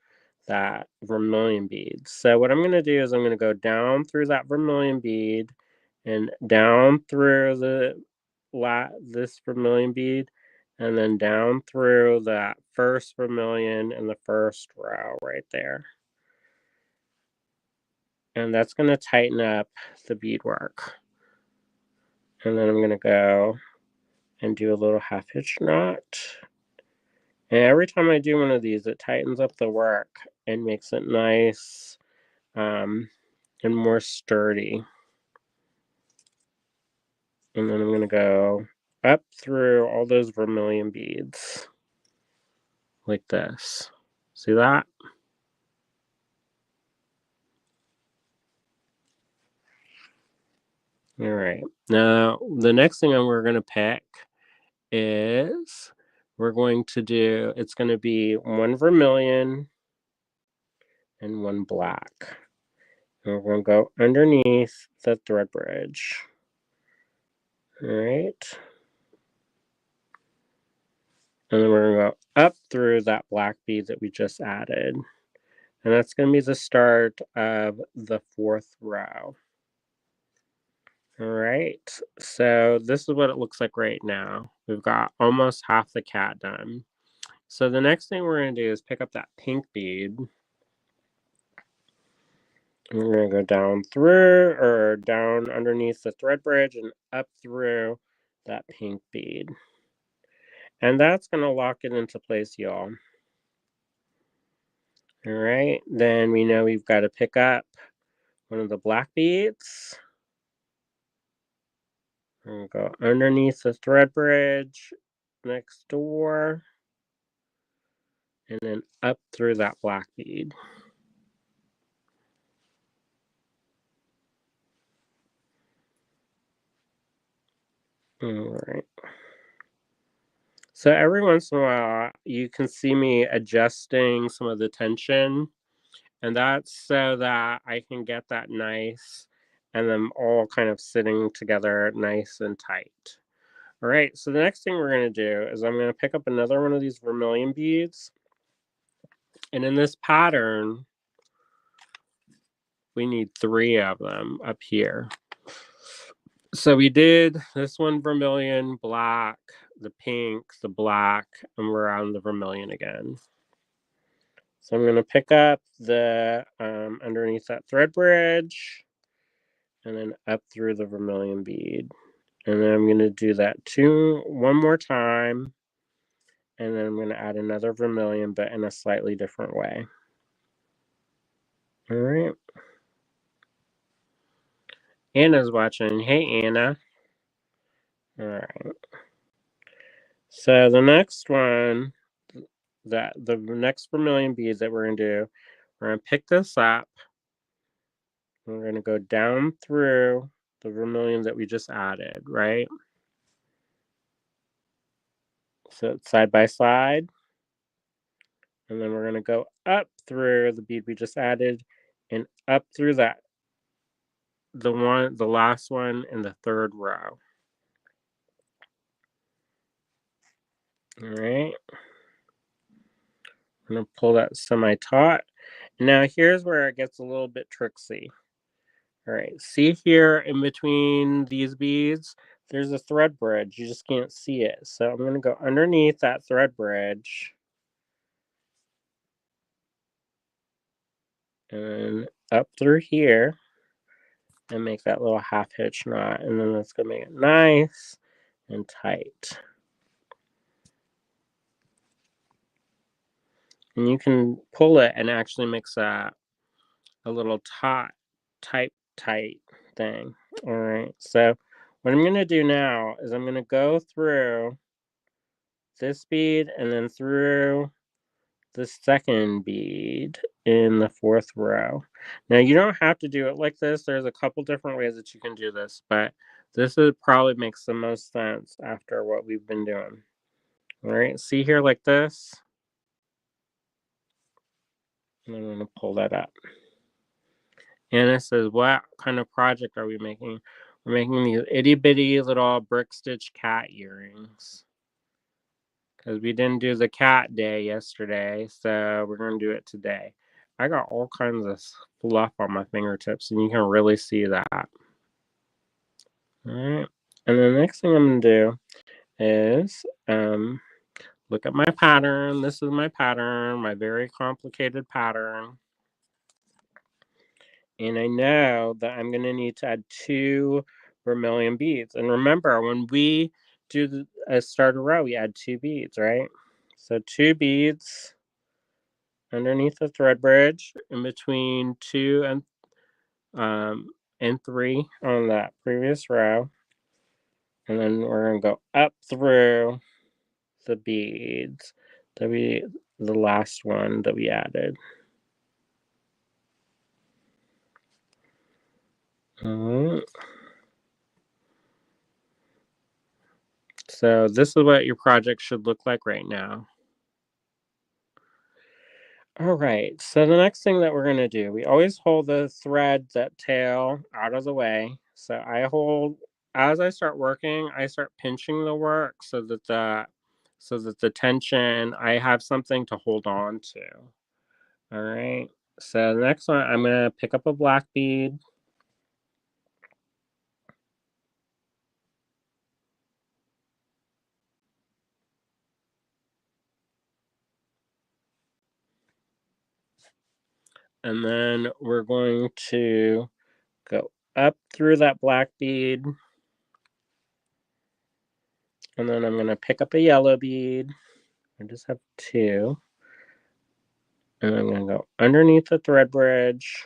that vermilion bead. So what I'm going to do is I'm going to go down through that vermilion bead and down through this vermilion bead, and then down through that first vermilion in the first row right there. And that's going to tighten up the beadwork. And then I'm going to go and do a little half hitch knot And every time I do one of these, it tightens up the work and makes it nice and more sturdy. And then I'm going to go up through all those vermilion beads like this. See that? All right. Now, the next thing we're going to pick is we're going to do, it's going to be one vermilion and one black. And we're going to go underneath the thread bridge. All right. And then we're going to go up through that black bead that we just added. And that's going to be the start of the 4th row. All right, so this is what it looks like right now. We've got almost half the cat done. So the next thing we're going to do is pick up that pink bead. And we're going to go down through or down underneath the thread bridge and up through that pink bead. And that's going to lock it into place, y'all. All right, then we know we've got to pick up one of the black beads. And go underneath the thread bridge next door. And then up through that black bead. All right. So every once in a while, you can see me adjusting some of the tension, and that's so that I can get that nice and them all kind of sitting together nice and tight. All right, so the next thing we're going to do is I'm going to pick up another one of these vermilion beads, and in this pattern, we need 3 of them up here. So we did this one vermilion, black, the pink, the black, and we're on the vermilion again. So I'm going to pick up the underneath that thread bridge and then up through the vermilion bead. And then I'm going to do that one more time. And then I'm going to add another vermilion, but in a slightly different way. All right. Anna's watching. Hey, Anna. All right. So the next one, the next vermilion bead that we're going to do, we're going to pick this up. We're going to go down through the vermilion that we just added, right? So it's side by side. And then we're going to go up through the bead we just added and up through that, the last one in the 3rd row. All right. I'm going to pull that semi-taut. Now here's where it gets a little bit tricksy. All right, see here in between these beads, there's a thread bridge. You just can't see it. So I'm going to go underneath that thread bridge and up through here and make that little half hitch knot. And then that's going to make it nice and tight. And you can pull it and actually makes a little tight thing. All right, so what I'm going to do now is I'm going to go through this bead and then through the second bead in the 4th row. Now you don't have to do it like this. There's a couple different ways that you can do this, but this probably makes the most sense after what we've been doing. All right, see here like this? And I'm going to pull that up. Anna says, what kind of project are we making? We're making these itty bitty little brick stitch cat earrings. Because we didn't do the cat day yesterday, so we're going to do it today. I got all kinds of fluff on my fingertips, and you can really see that. All right. And the next thing I'm going to do is look at my pattern. This is my pattern, my very complicated pattern. And I know that I'm going to need to add 2 vermilion beads. And remember, when we do a starter row, we add 2 beads, right? So 2 beads underneath the thread bridge in between 2 and 3 on that previous row. And then we're going to go up through the beads the last one that we added. So this is what your project should look like right now. All right, so the next thing that we're going to do, we always hold the thread, that tail, out of the way. So as I start working, I start pinching the work so that the tension, I have something to hold on to. All right, so the next one, I'm going to pick up a black bead. And then we're going to go up through that black bead. And then I'm going to pick up a yellow bead. I just have 2. And I'm going to go underneath the thread bridge.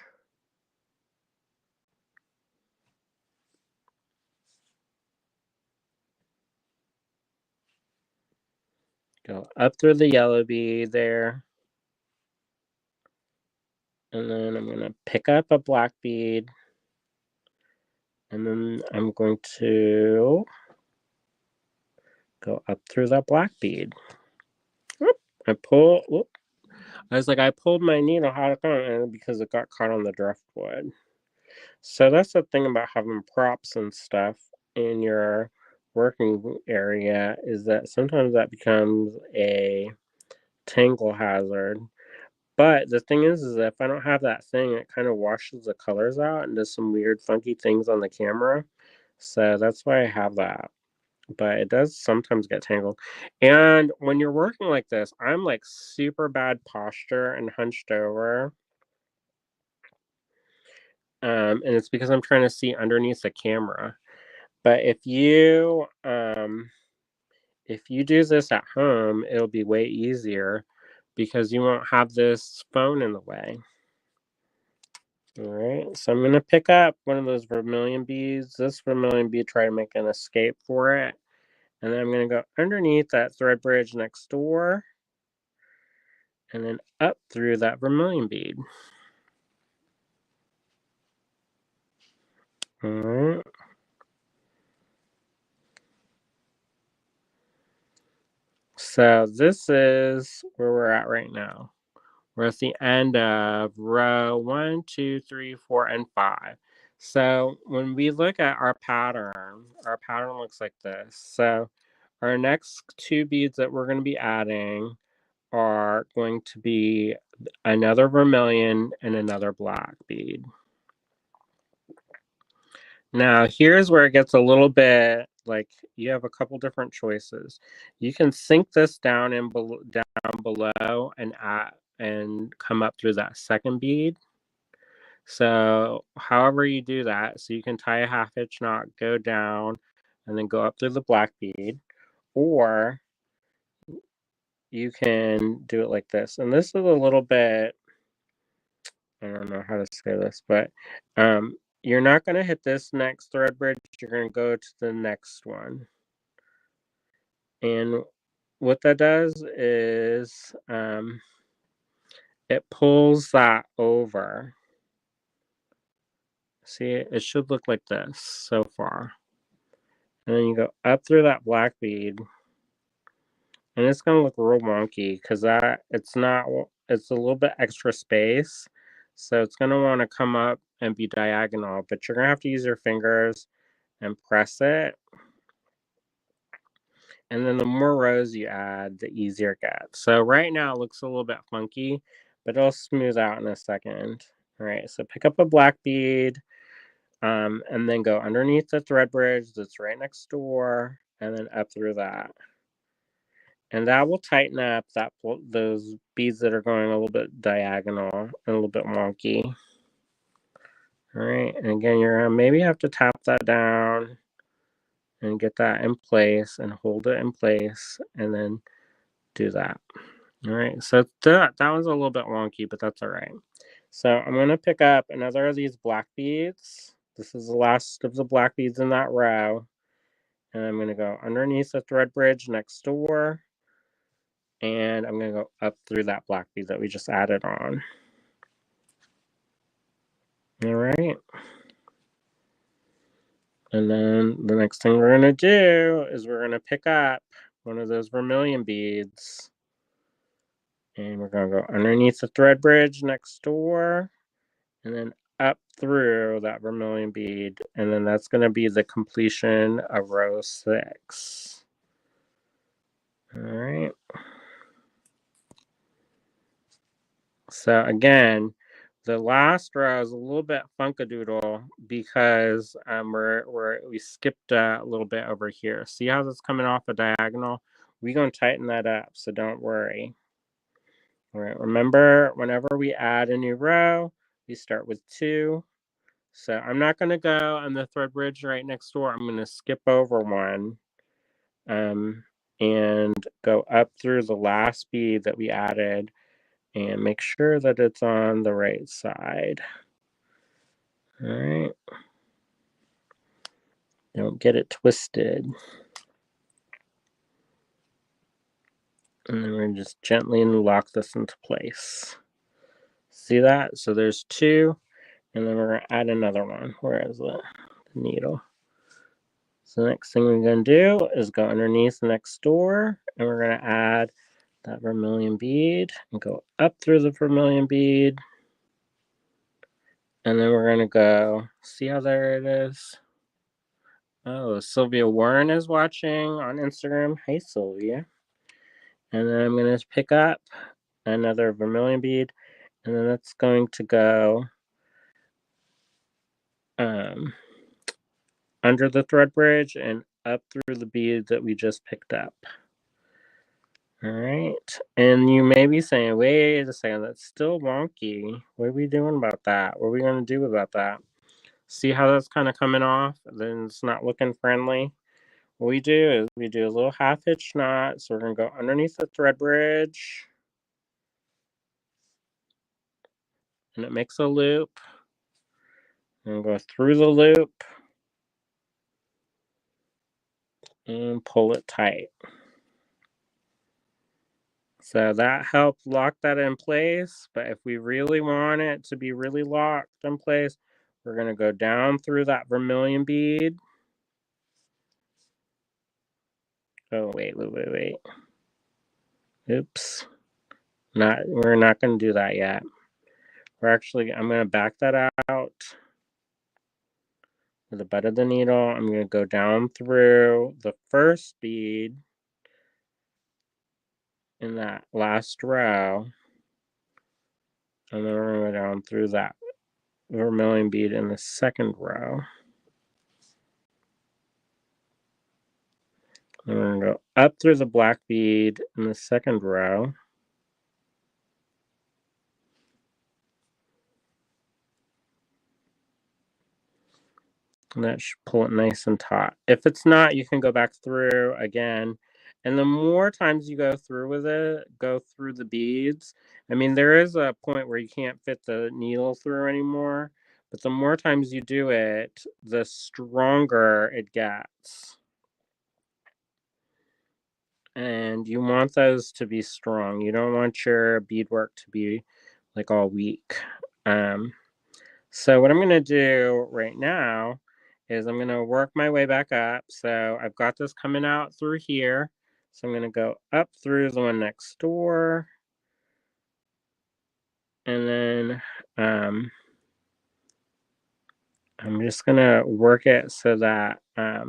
Go up through the yellow bead there. And then I'm going to pick up a black bead. And then I'm going to go up through that black bead. I pulled my needle out of it because it got caught on the driftwood. So that's the thing about having props and stuff in your working area, is that sometimes that becomes a tangle hazard. But the thing is that if I don't have that thing, it kind of washes the colors out and does some weird funky things on the camera. So that's why I have that. But it does sometimes get tangled. And when you're working like this, I'm like super bad posture and hunched over. And it's because I'm trying to see underneath the camera. But if you do this at home, it'll be way easier because you won't have this phone in the way. All right, so I'm going to pick up one of those vermilion beads. This vermilion bead, try to make an escape for it. And then I'm going to go underneath that thread bridge next door. And then up through that vermilion bead. All right. So this is where we're at right now. We're at the end of row 1, 2, 3, 4, and 5. So when we look at our pattern looks like this. So our next 2 beads that we're going to be adding are going to be another vermilion and another black bead. Now, here's where it gets a little bit like you have a couple different choices. You can sink this down below and come up through that second bead. So, however you do that, so you can tie a 1/2 inch knot, go down, and then go up through the black bead, or you can do it like this. And this is a little bit, I don't know how to say this, but you're not going to hit this next thread bridge. You're going to go to the next one. And what that does is it pulls that over. See, it should look like this so far. And then you go up through that black bead. And it's going to look real wonky because it's a little bit extra space. So it's going to want to come up and be diagonal, but you're going to have to use your fingers and press it. And then the more rows you add, the easier it gets. So right now it looks a little bit funky, but it'll smooth out in a second. All right, so pick up a black bead, and then go underneath the thread bridge that's right next door, and then up through that. And that will tighten up those beads that are going a little bit diagonal and a little bit wonky. All right, and again, you're going to maybe have to tap that down and get that in place and hold it in place, and then do that. All right, so that was a little bit wonky, but that's all right. So I'm going to pick up another of these black beads. This is the last of the black beads in that row. And I'm going to go underneath the thread bridge next door. And I'm going to go up through that black bead that we just added on. All right. And then the next thing we're going to do is we're going to pick up one of those vermilion beads. And we're going to go underneath the thread bridge next door. And then up through that vermilion bead. And then that's going to be the completion of row 6. All right. So again, the last row is a little bit funkadoodle because we skipped a little bit over here. See how that's coming off a diagonal? We're going to tighten that up, so don't worry. All right, remember, whenever we add a new row, we start with 2. So I'm not going to go on the thread bridge right next door. I'm going to skip over one and go up through the last bead that we added and make sure that it's on the right side. All right. Don't get it twisted. And then we're going to just gently lock this into place. See that? So there's 2, and then we're going to add another one. Where is the needle? So the next thing we're going to do is go underneath the next door, and we're going to add that vermilion bead and go up through the vermilion bead. And then we're going to go, see how there it is? Oh, Sylvia Warren is watching on Instagram. Hey, Sylvia. And then I'm going to pick up another vermilion bead, and then that's going to go under the thread bridge and up through the bead that we just picked up. All right. And you may be saying, wait a second, that's still wonky. What are we doing about that? What are we going to do about that? See how that's kind of coming off? Then it's not looking friendly. What we do is we do a little half hitch knot. So we're going to go underneath the thread bridge. And it makes a loop. And go through the loop. And pull it tight. So that helped lock that in place. But if we really want it to be really locked in place, we're going to go down through that vermilion bead. Oh, wait. Oops. We're not going to do that yet. I'm going to back that out with the butt of the needle. I'm going to go down through the first bead in that last row. And then we're going to go down through that vermilion bead in the second row. And we're going to go up through the black bead in the second row. And that should pull it nice and taut. If it's not, you can go back through again. And the more times you go through with it, go through the beads. I mean, there is a point where you can't fit the needle through anymore. But the more times you do it, the stronger it gets. And you want those to be strong. You don't want your beadwork to be like all weak. So what I'm going to do right now is I'm going to work my way back up. So I've got this coming out through here. So I'm going to go up through the one next door. And then I'm just going to work it so that I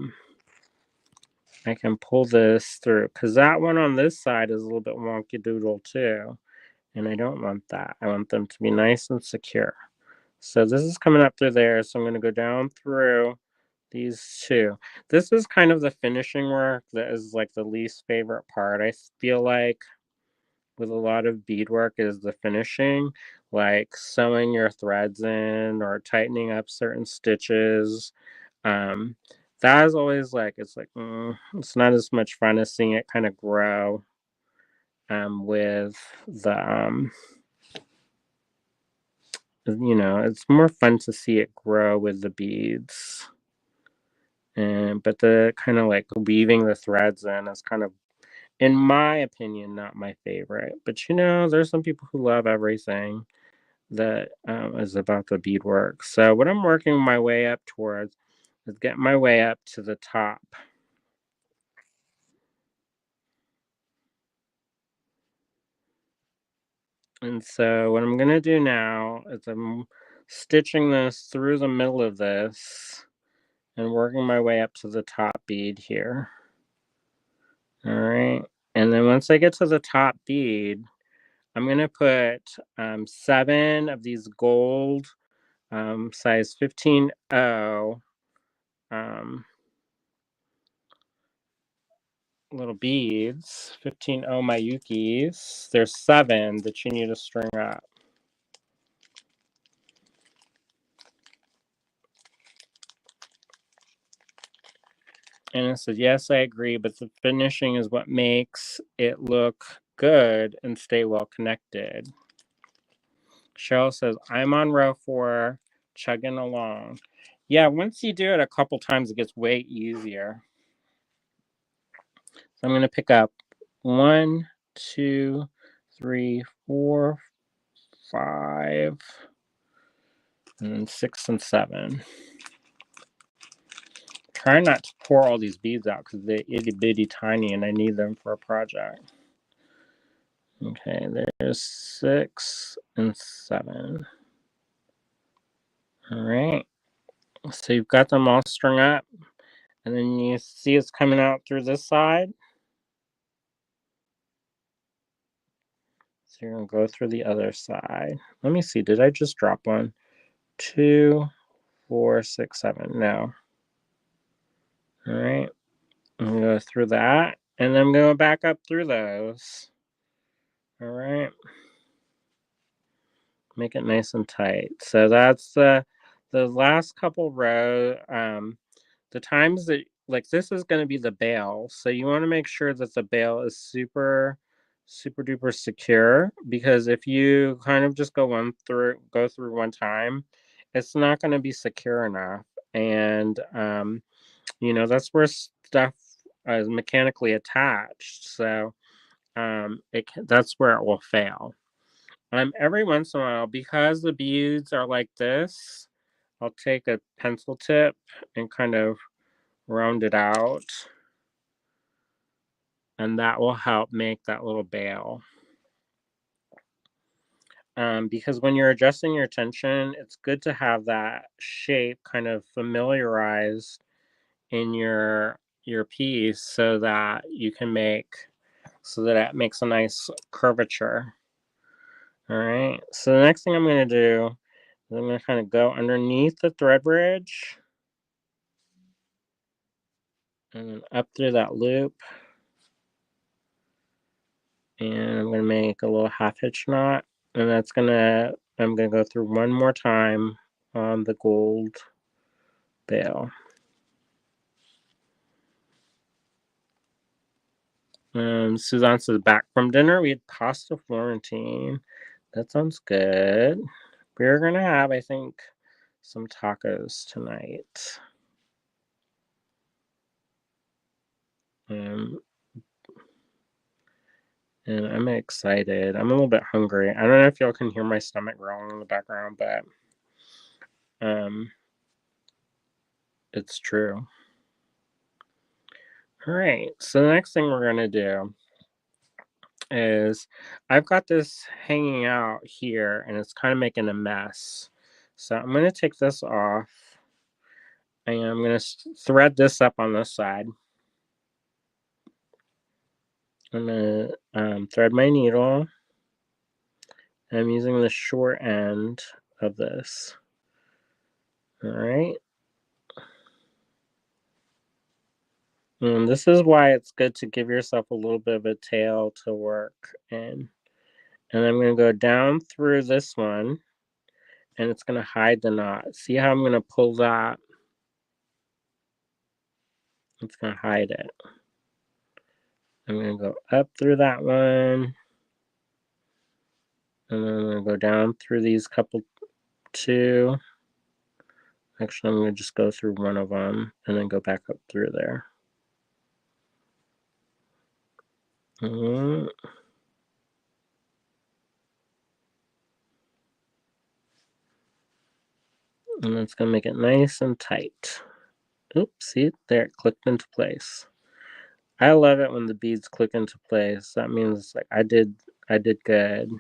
can pull this through. Because that one on this side is a little bit wonky doodle too. And I don't want that. I want them to be nice and secure. So this is coming up through there. So I'm going to go down through these 2. This is kind of the finishing work that is like the least favorite part. I feel like with a lot of beadwork is the finishing, like sewing your threads in or tightening up certain stitches. That is always like, it's not as much fun as seeing it kind of grow with the it's more fun to see it grow with the beads. But the kind of like weaving the threads in is kind of, in my opinion, not my favorite. But there's some people who love everything that is about the beadwork. So what I'm working my way up towards is getting my way up to the top. And so what I'm going to do now is I'm stitching this through the middle of this and working my way up to the top bead here. All right. And then once I get to the top bead, I'm going to put 7 of these gold size 15O little beads, 15O Mayukis. There's 7 that you need to string up. And it said, yes, I agree, but the finishing is what makes it look good and stay well connected. Cheryl says, I'm on row 4, chugging along. Yeah, once you do it a couple times, it gets way easier. So I'm going to pick up 1, 2, 3, 4, 5, and then 6 and 7. Try not to pour all these beads out because they're itty bitty tiny and I need them for a project. Okay, there's 6 and 7. All right, so you've got them all strung up, and then you see it's coming out through this side. So you're gonna go through the other side. Let me see, did I just drop one? 2, 4, 6, 7. No. All right, I'm gonna go through that, and then I'm going back up through those. All right. Make it nice and tight. So that's the last couple row. The times that, like, this is going to be the bail, so you want to make sure that the bail is super duper secure, because if you kind of just go through one time, it's not going to be secure enough, and that's where stuff is mechanically attached, so that's where it will fail. Every once in a while, because the beads are like this, I'll take a pencil tip and kind of round it out, and that will help make that little bail. Because when you're adjusting your tension, it's good to have that shape kind of familiarized in your piece so that it makes a nice curvature. All right, so the next thing I'm going to do is I'm going to kind of go underneath the thread bridge and then up through that loop, and I'm going to make a little half hitch knot, and I'm going to go through one more time on the gold bail. Suzanne says, back from dinner, we had pasta Florentine. That sounds good. We're going to have, I think, some tacos tonight. And I'm excited. I'm a little bit hungry. I don't know if y'all can hear my stomach growling in the background, but it's true. All right, so the next thing we're going to do is, I've got this hanging out here and it's kind of making a mess. So I'm going to take this off and I'm going to thread this up on this side. I'm going to thread my needle. I'm using the short end of this. All right. And this is why it's good to give yourself a little bit of a tail to work in. And I'm going to go down through this one, and it's going to hide the knot. See how I'm going to pull that? It's going to hide it. I'm going to go up through that one, And then I'm going to go down through these couple two. Actually, I'm going to just go through one of them and then go back up through there. And that's going to make it nice and tight. Oops, see, there it clicked into place. I love it when the beads click into place. That means like I did good.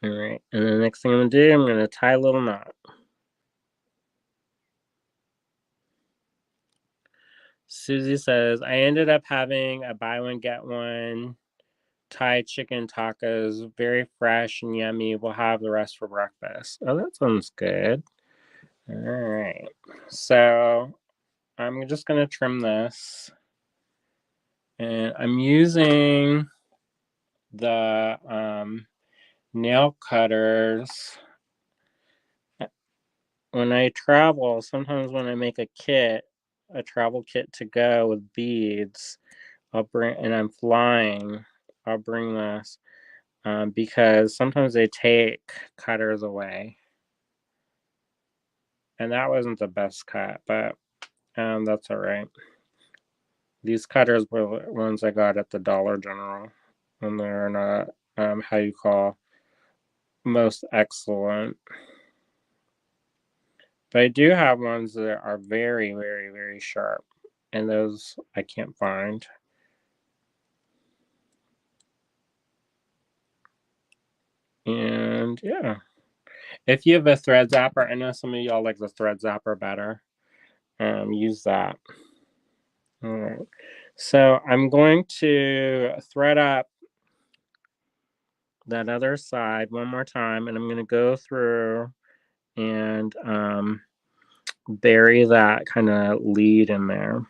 All right, and the next thing I'm going to do, I'm going to tie a little knot. Susie says, I ended up having a buy one, get one Thai chicken tacos. Very fresh and yummy. We'll have the rest for breakfast. Oh, that sounds good. All right. So I'm just going to trim this. And I'm using the nail cutters. When I travel, sometimes when I make a travel kit to go with beads, and I'm flying, I'll bring this because sometimes they take cutters away. And that wasn't the best cut, but that's all right. These cutters were the ones I got at the Dollar General, and they're not how you call most excellent. But I do have ones that are very, very, very sharp, and those I can't find. And yeah, if you have a thread zapper, I know some of y'all like the thread zapper better. Use that. All right. So I'm going to thread up that other side one more time, and I'm going to go through and bury that kind of lead in there.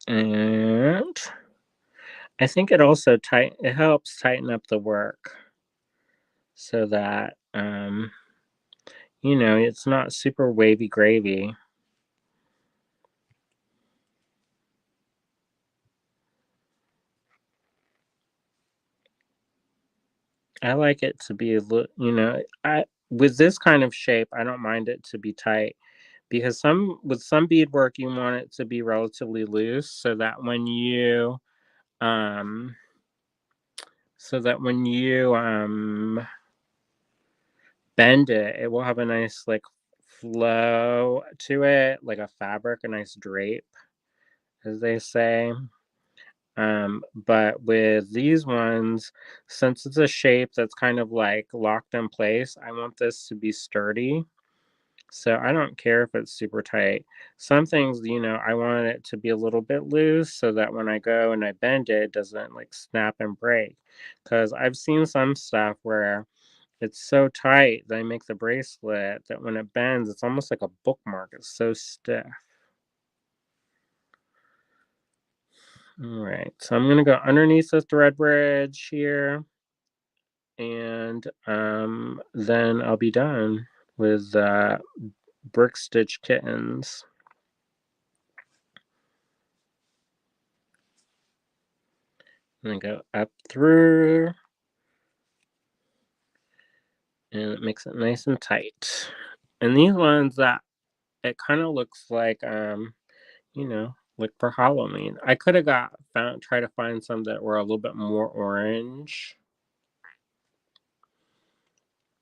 And I think it also helps tighten up the work so that it's not super wavy gravy. I like it to be with this kind of shape, I don't mind it to be tight because with some beadwork you want it to be relatively loose so that when you bend it, it will have a nice like flow to it, like a fabric, a nice drape, as they say. But with these ones, since it's a shape that's kind of like locked in place, I want this to be sturdy. So I don't care if it's super tight. Some things, I want it to be a little bit loose so that when I go and I bend it, it doesn't like snap and break. Because I've seen some stuff where it's so tight that I make the bracelet that when it bends, it's almost like a bookmark. It's so stiff. All right, so I'm going to go underneath the thread bridge here. And then I'll be done with brick stitch kittens. And then go up through. And it makes it nice and tight. And these ones that it kind of looks like like for Halloween. I could have try to find some that were a little bit more orange.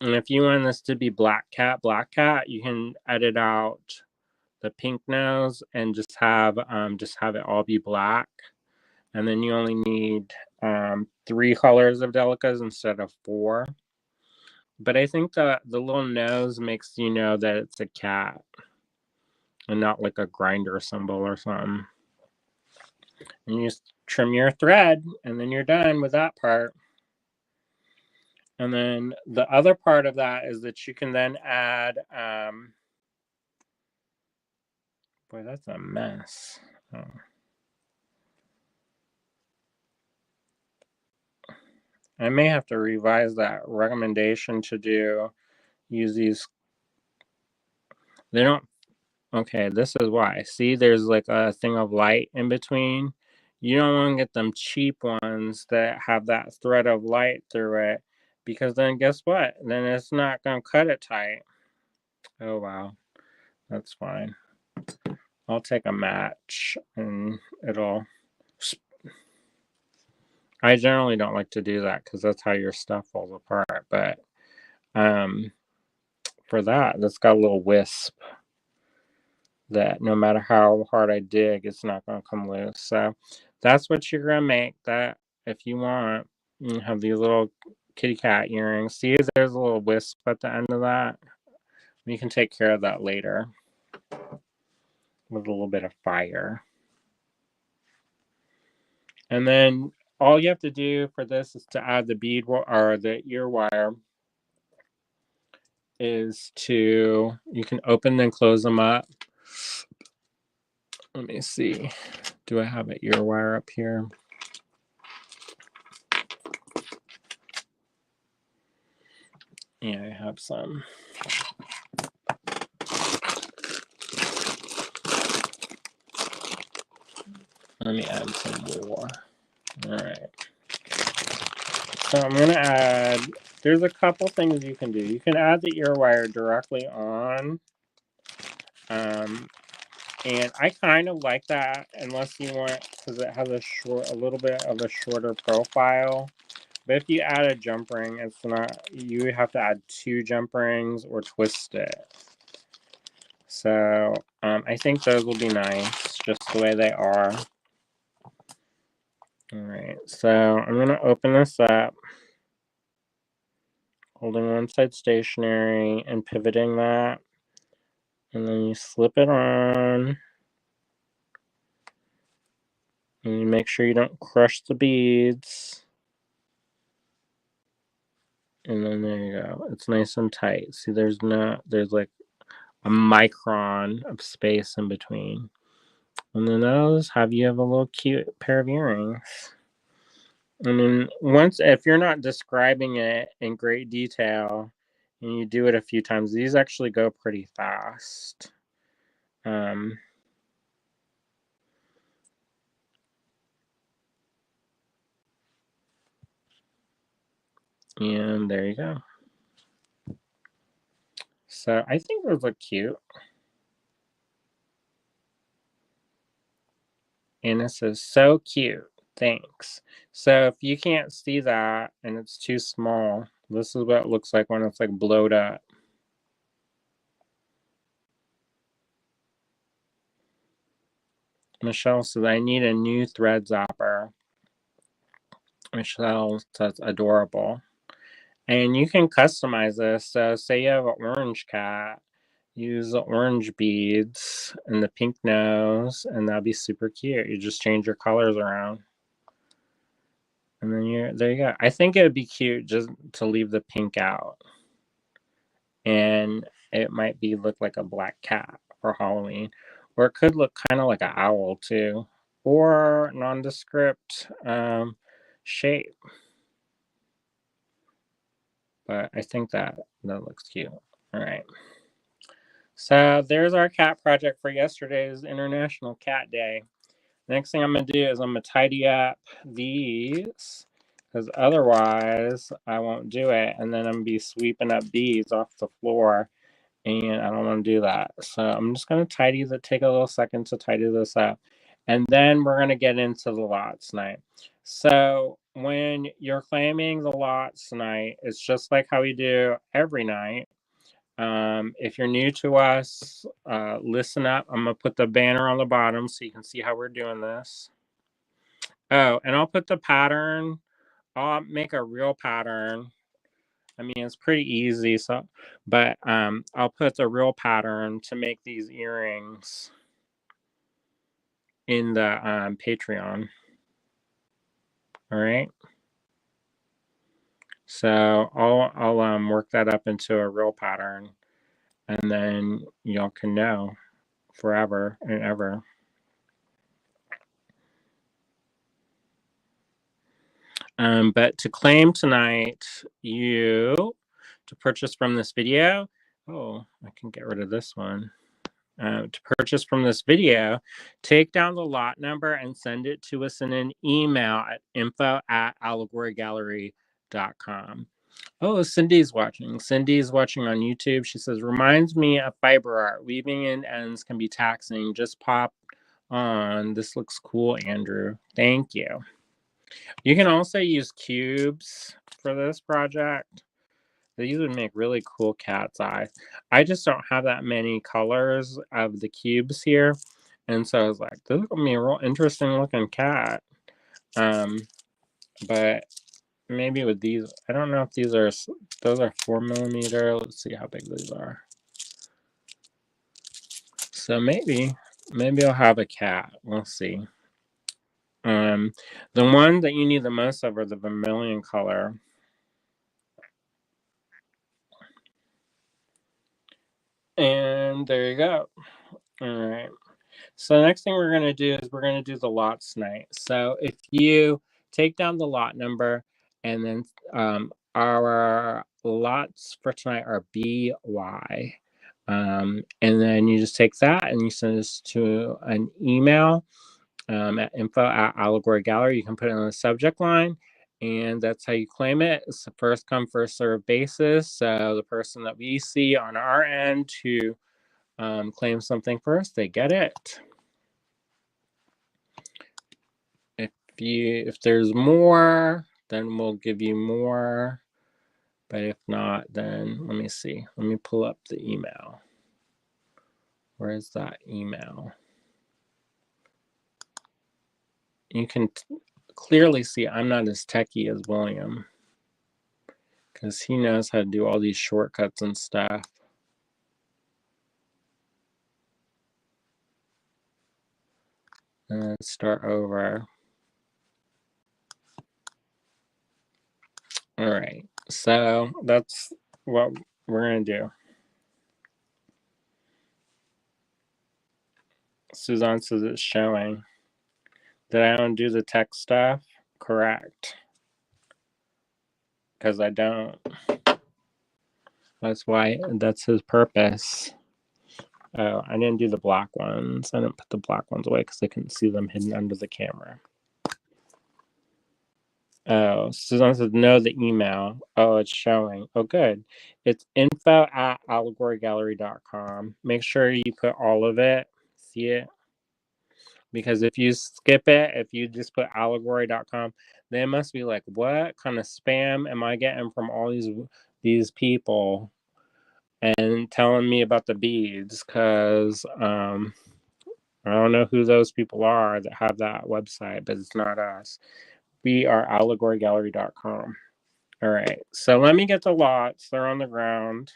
And if you want this to be black cat, you can edit out the pink nose and just have it all be black. And then you only need 3 colors of delicas instead of 4. But I think the little nose makes you know that it's a cat and not like a grinder symbol or something. And you just trim your thread and then you're done with that part. And then the other part of that is that you can then add boy, that's a mess. Oh. I may have to revise that recommendation to use these. They don't. Okay, this is why. See, there's like a thing of light in between. You don't want to get them cheap ones that have that thread of light through it, because then guess what? Then it's not going to cut it tight. Oh, wow. That's fine. I'll take a match and it'll... I generally don't like to do that because that's how your stuff falls apart. But for that's got a little wisp that no matter how hard I dig, it's not going to come loose. So that's what you're going to make. That, if you want, you have these little kitty cat earrings. See, there's a little wisp at the end of that. You can take care of that later with a little bit of fire. And then all you have to do for this is to add the bead or the ear wire. Is to, you can open and close them up. Let me see. Do I have an ear wire up here? Yeah, I have some. Let me add some more. All right. So I'm going to add, there's a couple things you can do. You can add the ear wire directly on. And I kind of like that, unless you want, because it has a little bit of a shorter profile. But if you add a jump ring, it's not, you have to add 2 jump rings or twist it. So I think those will be nice, just the way they are. All right, so I'm going to open this up, holding one side stationary and pivoting that. And then you slip it on. And you make sure you don't crush the beads. And then there you go. It's nice and tight. See, there's like a micron of space in between. And then those you have a little cute pair of earrings. And then if you're not describing it in great detail and you do it a few times, these actually go pretty fast. And there you go. So I think those look cute. And it says, so cute. Thanks. So if you can't see that and it's too small, this is what it looks like when it's like blowed up. Michelle says, I need a new thread zapper. Michelle says, adorable. And you can customize this. So say you have an orange cat, use the orange beads and the pink nose, and that'll be super cute. You just change your colors around. And then there you go. I think it would be cute just to leave the pink out. And it might look like a black cat for Halloween. Or it could look kind of like an owl too. Or nondescript shape. But I think that looks cute. All right. So there's our cat project for yesterday's International Cat Day. Next thing I'm going to do is I'm going to tidy up these, because otherwise I won't do it. And then I'm going to be sweeping up beads off the floor, and I don't want to do that. So I'm just going to take a little second to tidy this up. And then we're going to get into the lots night. So when you're claiming the lots night, it's just like how we do every night. If you're new to us, listen up. I'm going to put the banner on the bottom so you can see how we're doing this. Oh, and I'll put the pattern. I'll make a real pattern. I mean, it's pretty easy. But I'll put the real pattern to make these earrings in the Patreon. All right. So I'll work that up into a real pattern, and then y'all can know forever and ever. But to claim tonight, to purchase from this video, I can get rid of this one. to purchase from this video, take down the lot number and send it to us in an email at info@allegorygallery.com. Oh, Cindy's watching. Cindy's watching on YouTube. She says, reminds me of fiber art. Weaving in ends can be taxing. Just pop on. This looks cool, Andrew. Thank you. You can also use cubes for this project. These would make really cool cat's eyes. I just don't have that many colors of the cubes here. And so I was like, this is going to be a real interesting looking cat. But maybe with these, I don't know if these are, those are 4mm. Let's see how big these are. So maybe I'll have a cat. We'll see. The one that you need the most of are the vermilion color. And there you go. All right. So the next thing we're going to do is we're going to do the lots tonight. So if you take down the lot number, and then our lots for tonight are BY. And then you just take that and you send this to an email at info@allegorygallery. You can put it on the subject line, and that's how you claim it. It's a first come, first serve basis. So the person that we see on our end who claims something first, they get it. If there's more, then we'll give you more. But if not, then let me see. Let me pull up the email. Where is that email? You can clearly see I'm not as techie as William, because he knows how to do all these shortcuts and stuff. And then start over. All right, so that's what we're going to do. Suzanne says it's showing. Did I undo the text stuff? Correct. Because I don't. That's why, that's his purpose. Oh, I didn't do the black ones. I didn't put the black ones away because I couldn't see them hidden under the camera. Oh, Suzanne says no, the email. Oh, it's showing. Oh, good. It's info@allegorygallery.com. Make sure you put all of it. See it? Because if you skip it, if you just put allegory.com, they must be like, what kind of spam am I getting from all these people and telling me about the beads? Because I don't know who those people are that have that website, but it's not us. We are allegorygallery.com. All right, so let me get the lots. They're on the ground.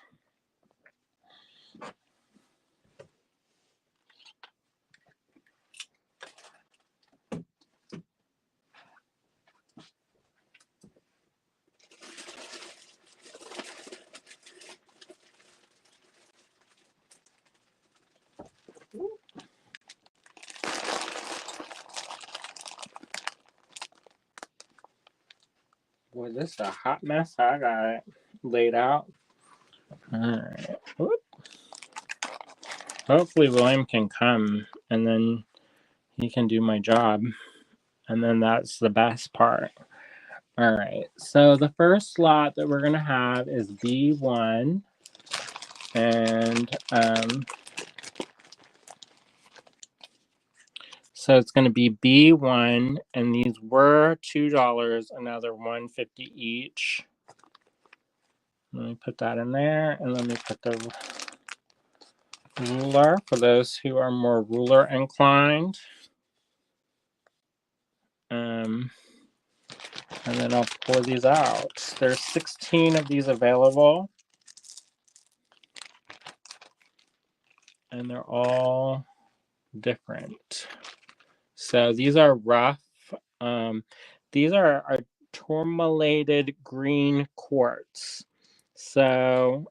Boy, this is a hot mess. I got it laid out. All right. Whoop. Hopefully William can come and then he can do my job. And then that's the best part. All right. So the first slot that we're going to have is B1. And so it's going to be B1. And these were $2, another $1.50 each. Let me put that in there. And let me put the ruler for those who are more ruler inclined. And then I'll pour these out. There's 16 of these available. And they're all different. So these are rough. These are tourmalated green quartz. So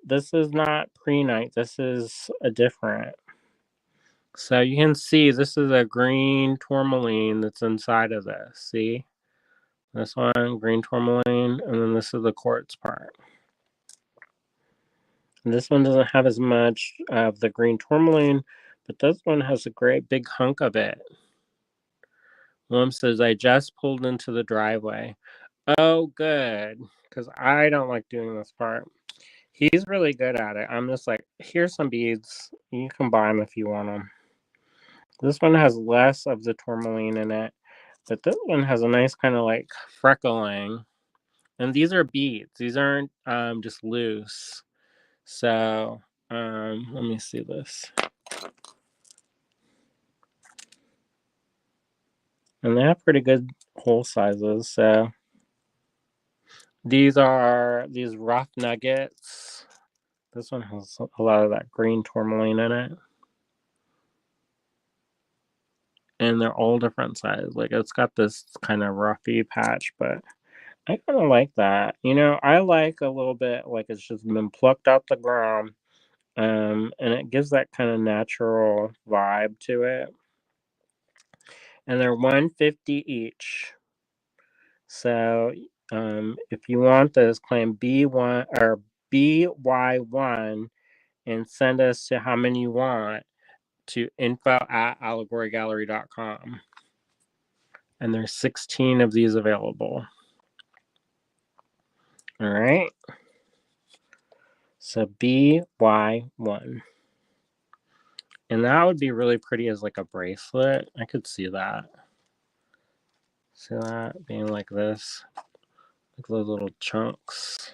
this is not prehnite. This is a different. So you can see this is a green tourmaline that's inside of this. See? This one, green tourmaline, and then this is the quartz part. This one doesn't have as much of the green tourmaline, but this one has a great big hunk of it. William says, I just pulled into the driveway. Oh, good, because I don't like doing this part. He's really good at it. I'm just like, here's some beads. You can buy them if you want them. This one has less of the tourmaline in it, but this one has a nice kind of like freckling. And these are beads. These aren't just loose. So let me see this. And they have pretty good hole sizes. So these are these rough nuggets. This one has a lot of that green tourmaline in it. And they're all different sizes. Like it's got this kind of roughy patch, but I kind of like that. I like a little bit like it's just been plucked out the ground. And it gives that kind of natural vibe to it. And they're $150 each. So if you want this, claim B1 or BY1 and send us to how many you want to info@allegorygallery.com. And there's 16 of these available. All right. So BY1. And that would be really pretty as like a bracelet. I could see that. See that being like this. Like those little chunks.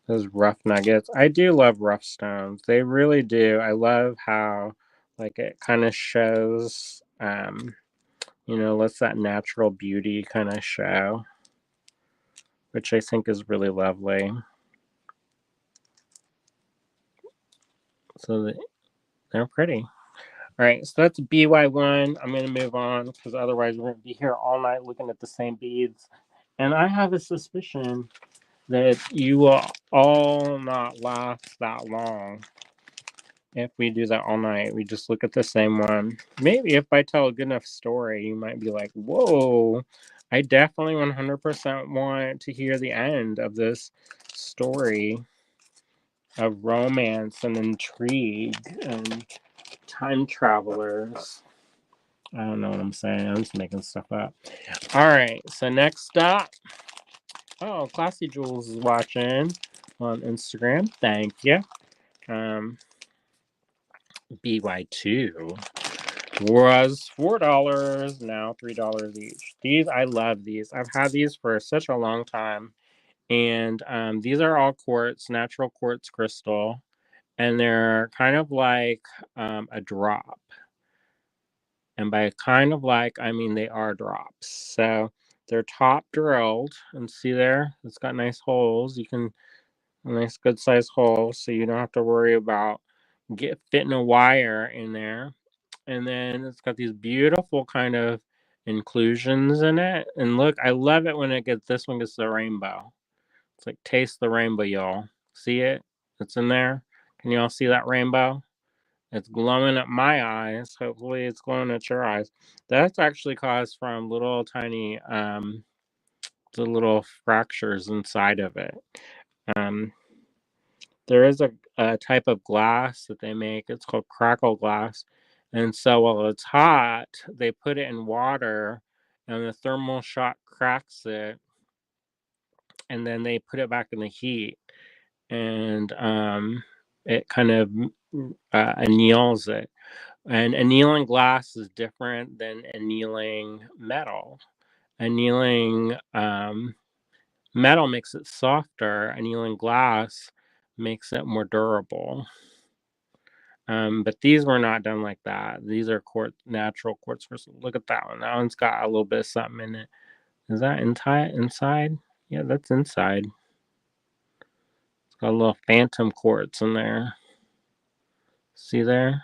Those rough nuggets. I do love rough stones. They really do. I love how like it kind of shows lets that natural beauty kind of show, which I think is really lovely. So they're pretty. All right, so that's BY1. I'm going to move on because otherwise we're going to be here all night looking at the same beads. And I have a suspicion that you will all not last that long if we do that all night. We just look at the same one. Maybe if I tell a good enough story, you might be like, whoa, I definitely 100% want to hear the end of this story of romance and intrigue and time travelers. I don't know what I'm saying. I'm just making stuff up. All right. So next up. Oh, Classy Jules is watching on Instagram. Thank you. BY2 was $4, now $3 each. I love these. I've had these for such a long time. And these are all quartz, natural quartz crystal. And they're kind of like a drop. And by kind of like, I mean they are drops. So they're top drilled. And see there? It's got nice holes. You can, a nice good size hole. So you don't have to worry about fitting a wire in there. And then it's got these beautiful kind of inclusions in it. And look, I love it when this one gets the rainbow. It's like taste the rainbow, y'all. See it? It's in there. Can y'all see that rainbow? It's glowing at my eyes. Hopefully it's glowing at your eyes. That's actually caused from little tiny the little fractures inside of it. There is a type of glass that they make. It's called crackle glass. And so while it's hot, they put it in water and the thermal shock cracks it. And then they put it back in the heat. And it kind of anneals it. And annealing glass is different than annealing metal. Annealing metal makes it softer. Annealing glass makes it more durable. But these were not done like that. These are natural quartz crystal. Look at that one. That one's got a little bit of something in it. Is that inside? Yeah, that's inside. It's got a little phantom quartz in there. See there?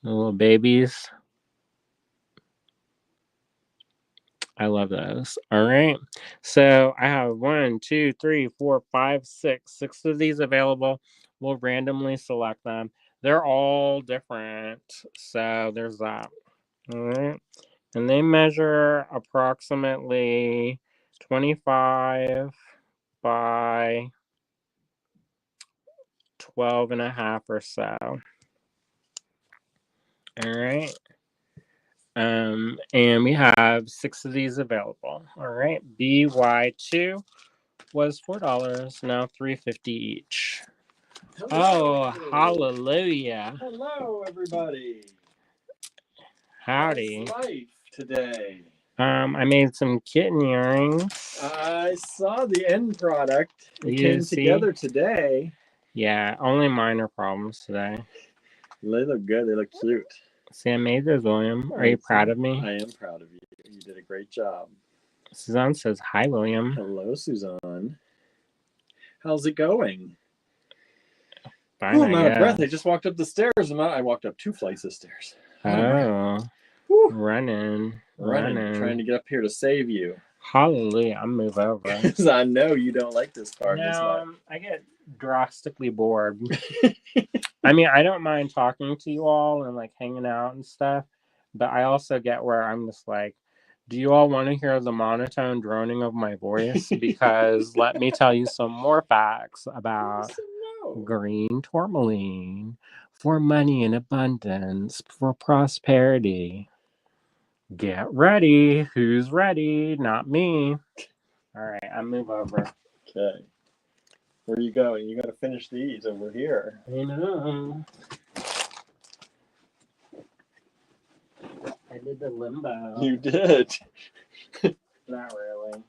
The little babies. I love those. All right. So I have 1, 2, 3, 4, 5, 6. 6 of these available. We'll randomly select them. They're all different. So there's that. All right. And they measure approximately 25 by 12.5 or so. All right. And we have 6 of these available. All right. BY2 was $4, now $3.50 each. Hello. Oh, hallelujah. Hello, everybody. Howdy. How's life today? I made some kitten earrings. I saw the end product. It You came see? together today. Yeah, only minor problems today. They look good. They look cute. See, I made those, William. Are you proud of me? I am proud of you. You did a great job. Suzanne says, hi, William. Hello, Suzanne. How's it going? Fine, I'm out of breath. I guess. just walked up the stairs. I walked up 2 flights of stairs. Oh, Whew. running, Trying to get up here to save you. Hallelujah, I'm move over. Because I know you don't like this part as much. I get drastically bored. I mean, I don't mind talking to you all and like hanging out and stuff, but I also get where I'm just like, do you all want to hear the monotone droning of my voice? Because let me tell you some more facts about green tourmaline for money in abundance, for prosperity. Get ready. Who's ready? Not me. All right, I move over. Okay. Where are you going? You got to finish these over here. I know. I did the limbo. You did. Not really.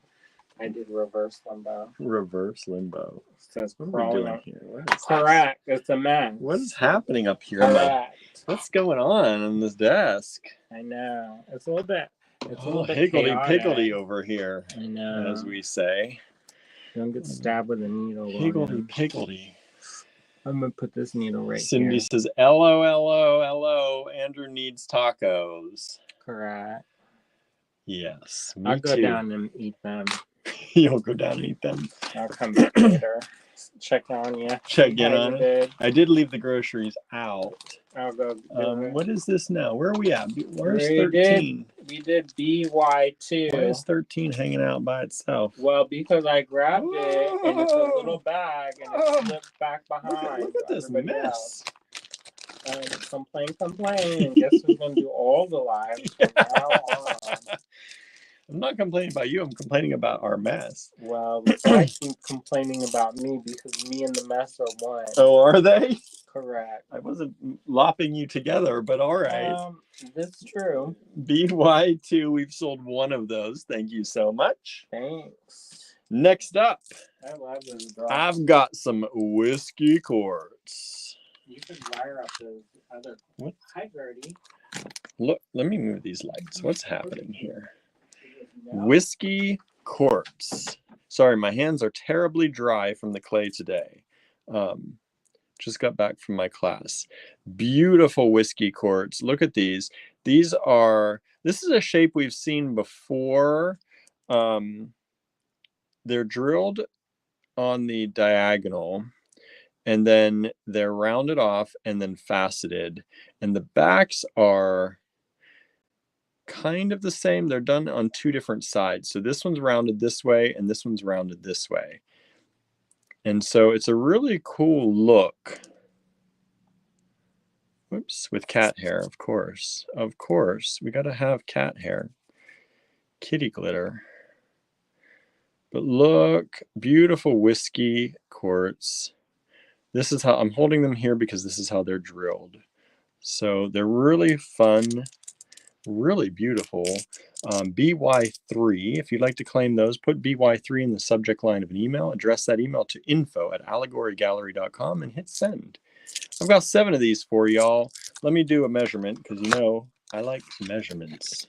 I did reverse limbo. Reverse limbo. It says what are we doing here? What is correct. This? It's a mess. What is happening up here? Correct. What's going on this desk? I know. It's a little bit. It's a little bit higgledy-piggledy over here. I know. As we say. Don't get stabbed with a needle. Higgledy-piggledy. I'm going to put this needle right Cindy here. says, LO. Andrew needs tacos. Correct. Yes, I'll go down and eat them. You'll go down and eat them. I'll come back later. Check on you. Check in on it. I did leave the groceries out. I'll go. What is this now? Where are we at? Where's 13? We did BY2. Why is 13 hanging out by itself? Well, because I grabbed it and it's a little bag and it slipped back behind. Look at this mess. Complain. And guess who's going to do all the lives from now on? I'm not complaining about you. I'm complaining about our mess. Well, I keep complaining about me because me and the mess are one. Oh, are they? Correct. I wasn't lopping you together, but all right. That's true. BY2, we've sold 1 of those. Thank you so much. Thanks. Next up, I love this drop. I've got some whiskey quartz. You could wire up those other. What? Hi, Gertie. Look, let me move these lights. What's happening here? Whiskey quartz. Sorry, my hands are terribly dry from the clay today. Just got back from my class. Beautiful whiskey quartz. Look at these. This is a shape we've seen before. They're drilled on the diagonal and then they're rounded off and then faceted. And the backs are kind of the same. They're done on 2 different sides. So this one's rounded this way and this one's rounded this way. And so it's a really cool look. Whoops, with cat hair, of course. Of course, we got to have cat hair. Kitty glitter. But look, beautiful whiskey quartz. This is how I'm holding them here because this is how they're drilled. So they're really fun. Really beautiful. BY3, if you'd like to claim those, put BY3 in the subject line of an email. Address that email to info@allegorygallery.com and hit send. I've got 7 of these for y'all. Let me do a measurement because you know I like measurements.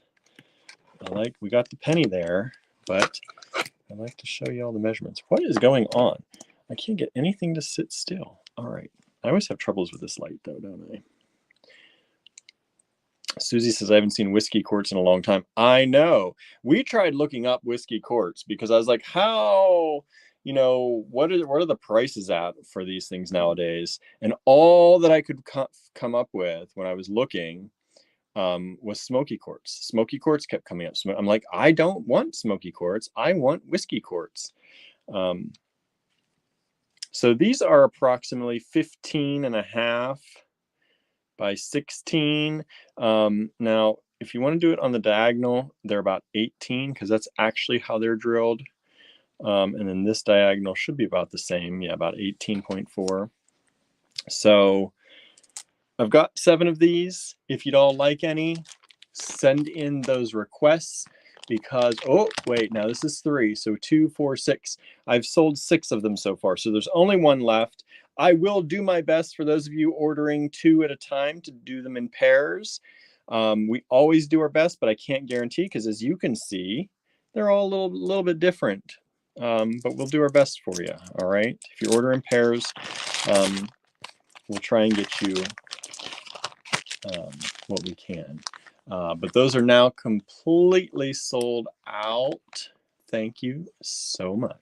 We got the penny there, but I like to show you all the measurements. What is going on? I can't get anything to sit still. All right. I always have troubles with this light though, don't I? Susie says, I haven't seen whiskey quartz in a long time. I know. We tried looking up whiskey quartz because I was like, how, what are the prices at for these things nowadays? And all that I could come up with when I was looking was smoky quartz. Smoky quartz kept coming up. I'm like, I don't want smoky quartz. I want whiskey quartz. So these are approximately 15.5 by 16. Now, if you want to do it on the diagonal, they're about 18 because that's actually how they're drilled. And then this diagonal should be about the same. Yeah, about 18.4. So I've got 7 of these. If you'd all like any, send in those requests because, oh, wait, now this is 3. So 2, 4, 6. I've sold 6 of them so far. So there's only 1 left. I will do my best for those of you ordering 2 at a time to do them in pairs. We always do our best, but I can't guarantee because as you can see, they're all a little bit different. But we'll do our best for you. All right. If you order in pairs, we'll try and get you what we can. But those are now completely sold out. Thank you so much.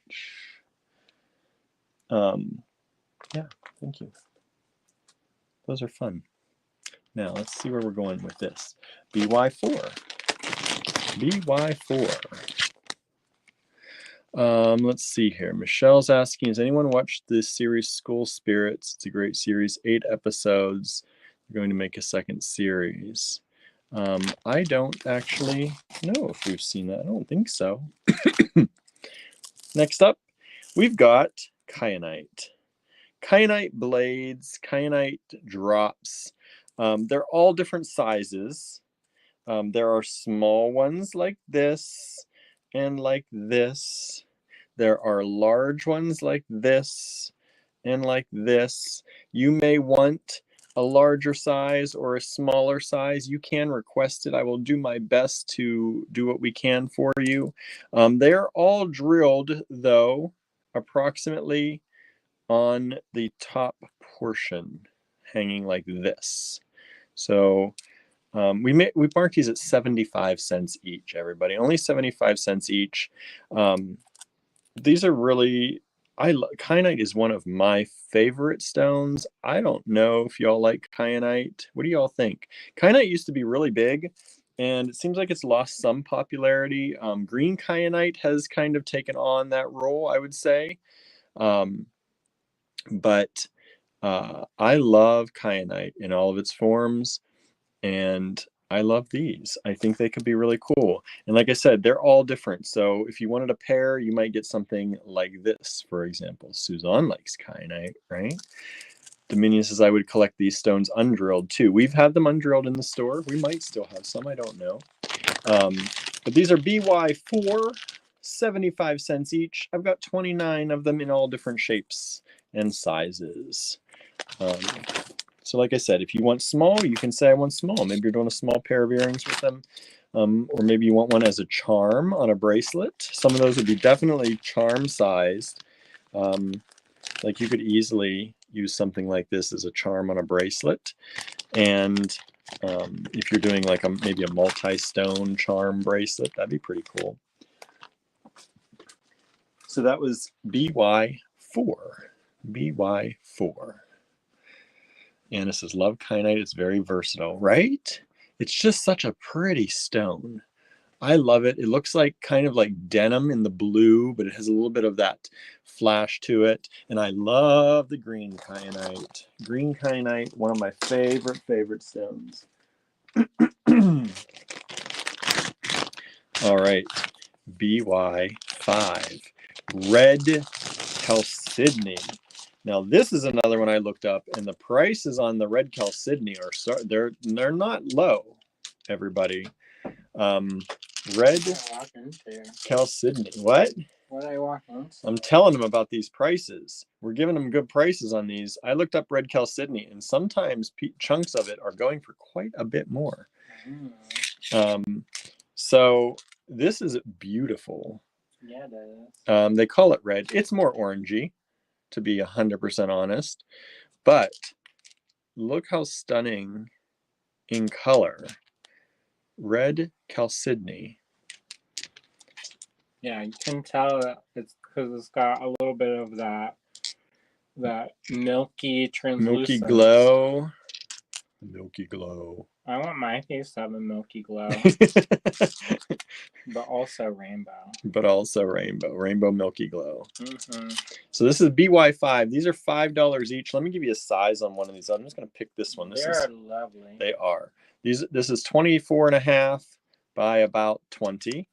Yeah, thank you. Those are fun. Now let's see where we're going with this. BY4. BY4. Let's see here. Michelle's asking, has anyone watched this series School Spirits? It's a great series, 8 episodes. We're going to make a second series. I don't actually know if we've seen that. I don't think so. Next up, we've got kyanite. Kyanite blades, kyanite drops. They're all different sizes. There are small ones like this and like this. There are large ones like this and like this. You may want a larger size or a smaller size. You can request it. I will do my best to do what we can for you. They're all drilled, though, approximately on the top portion, hanging like this. So we marked these at 75 cents each, everybody. Only 75 cents each. These are really, kyanite is one of my favorite stones. I don't know if y'all like kyanite. What do y'all think? Kyanite used to be really big, and it seems like it's lost some popularity. Green kyanite has kind of taken on that role, I would say. But I love kyanite in all of its forms, and I love these. I think they could be really cool. And like I said, they're all different. So if you wanted a pair, you might get something like this, for example. Suzanne likes kyanite, right? Dominion says I would collect these stones undrilled too. We've had them undrilled in the store. We might still have some, I don't know. But these are BY4, 75 cents each. I've got 29 of them in all different shapes and sizes. So like I said, if you want small, you can say I want small. Maybe you're doing a small pair of earrings with them. Or maybe you want one as a charm on a bracelet. Some of those would be definitely charm sized. Like you could easily use something like this as a charm on a bracelet. And if you're doing like maybe a multi-stone charm bracelet, that'd be pretty cool. So that was BY4. BY4. Anna says, love kyanite. It's very versatile, right? It's just such a pretty stone. I love it. It looks like kind of like denim in the blue, but it has a little bit of that flash to it. And I love the green kyanite. Green kyanite, one of my favorite stones. All right, BY5. Red Chalcedony. Now this is another one I looked up, and the prices on the red chalcedony are they're not low, everybody. Red chalcedony. What? What are I walking? I'm telling them about these prices. We're giving them good prices on these. I looked up red chalcedony, and sometimes chunks of it are going for quite a bit more. So this is beautiful. Yeah, it is. They call it red. It's more orangey, to be 100% honest. But look how stunning in color. Red chalcedony. Yeah, you can tell that it's because it's got a little bit of that milky translucence. Milky glow. Milky glow. I want my face to have a milky glow. But also rainbow. But also rainbow. Rainbow Milky Glow. Mm-hmm. So this is BY5. These are $5 each. Let me give you a size on one of these. I'm just going to pick this one. They're lovely. They are. This is 24.5 by about 20.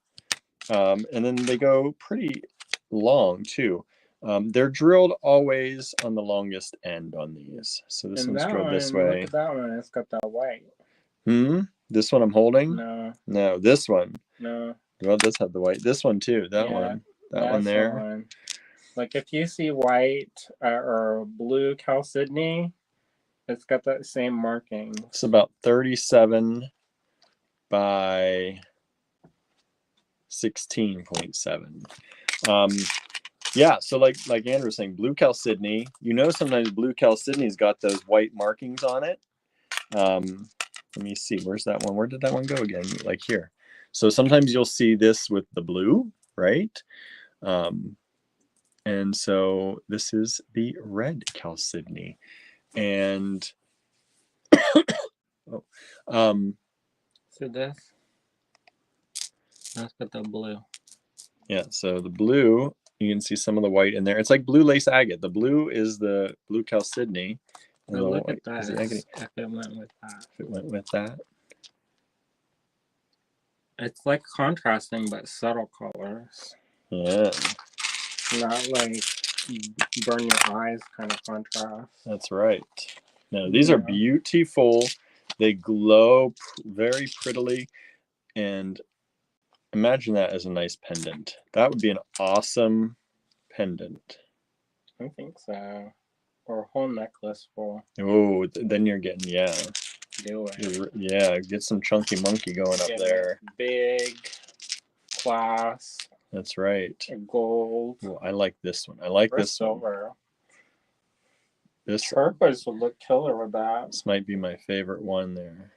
And then they go pretty long too. They're drilled always on the longest end on these. So this one's drilled this way. Look at that one. It's got that white. This one I'm holding? No, this one. No. Well, it does have the white. This one too. That one. That one there. Like if you see white or blue chalcedony, it's got that same marking. It's about 37 by 16.7. Yeah, so like Andrew was saying, blue chalcedony. You know, sometimes blue chalcedony's got those white markings on it. Let me see. Where's that one? Where did that one go again? Like here. So sometimes you'll see this with the blue, right? And so this is the red chalcedony. And so that's got the blue. Yeah, so the blue, you can see some of the white in there. It's like blue lace agate. The blue is the blue chalcedony. And look at that. If it went with that. If it went with that. It's like contrasting, but subtle colors. Yeah. Not like burn your eyes kind of contrast. That's right. No, these are beautiful. They glow very prettily. And imagine that as a nice pendant. That would be an awesome pendant. I think so. Or a whole necklace full. Oh, then you're getting, Do it. Yeah, get some chunky monkey going up there. Big class. That's right. Gold. Oh, I like this one. I like this silver. One. This turquoise would look killer with that. This might be my favorite one there.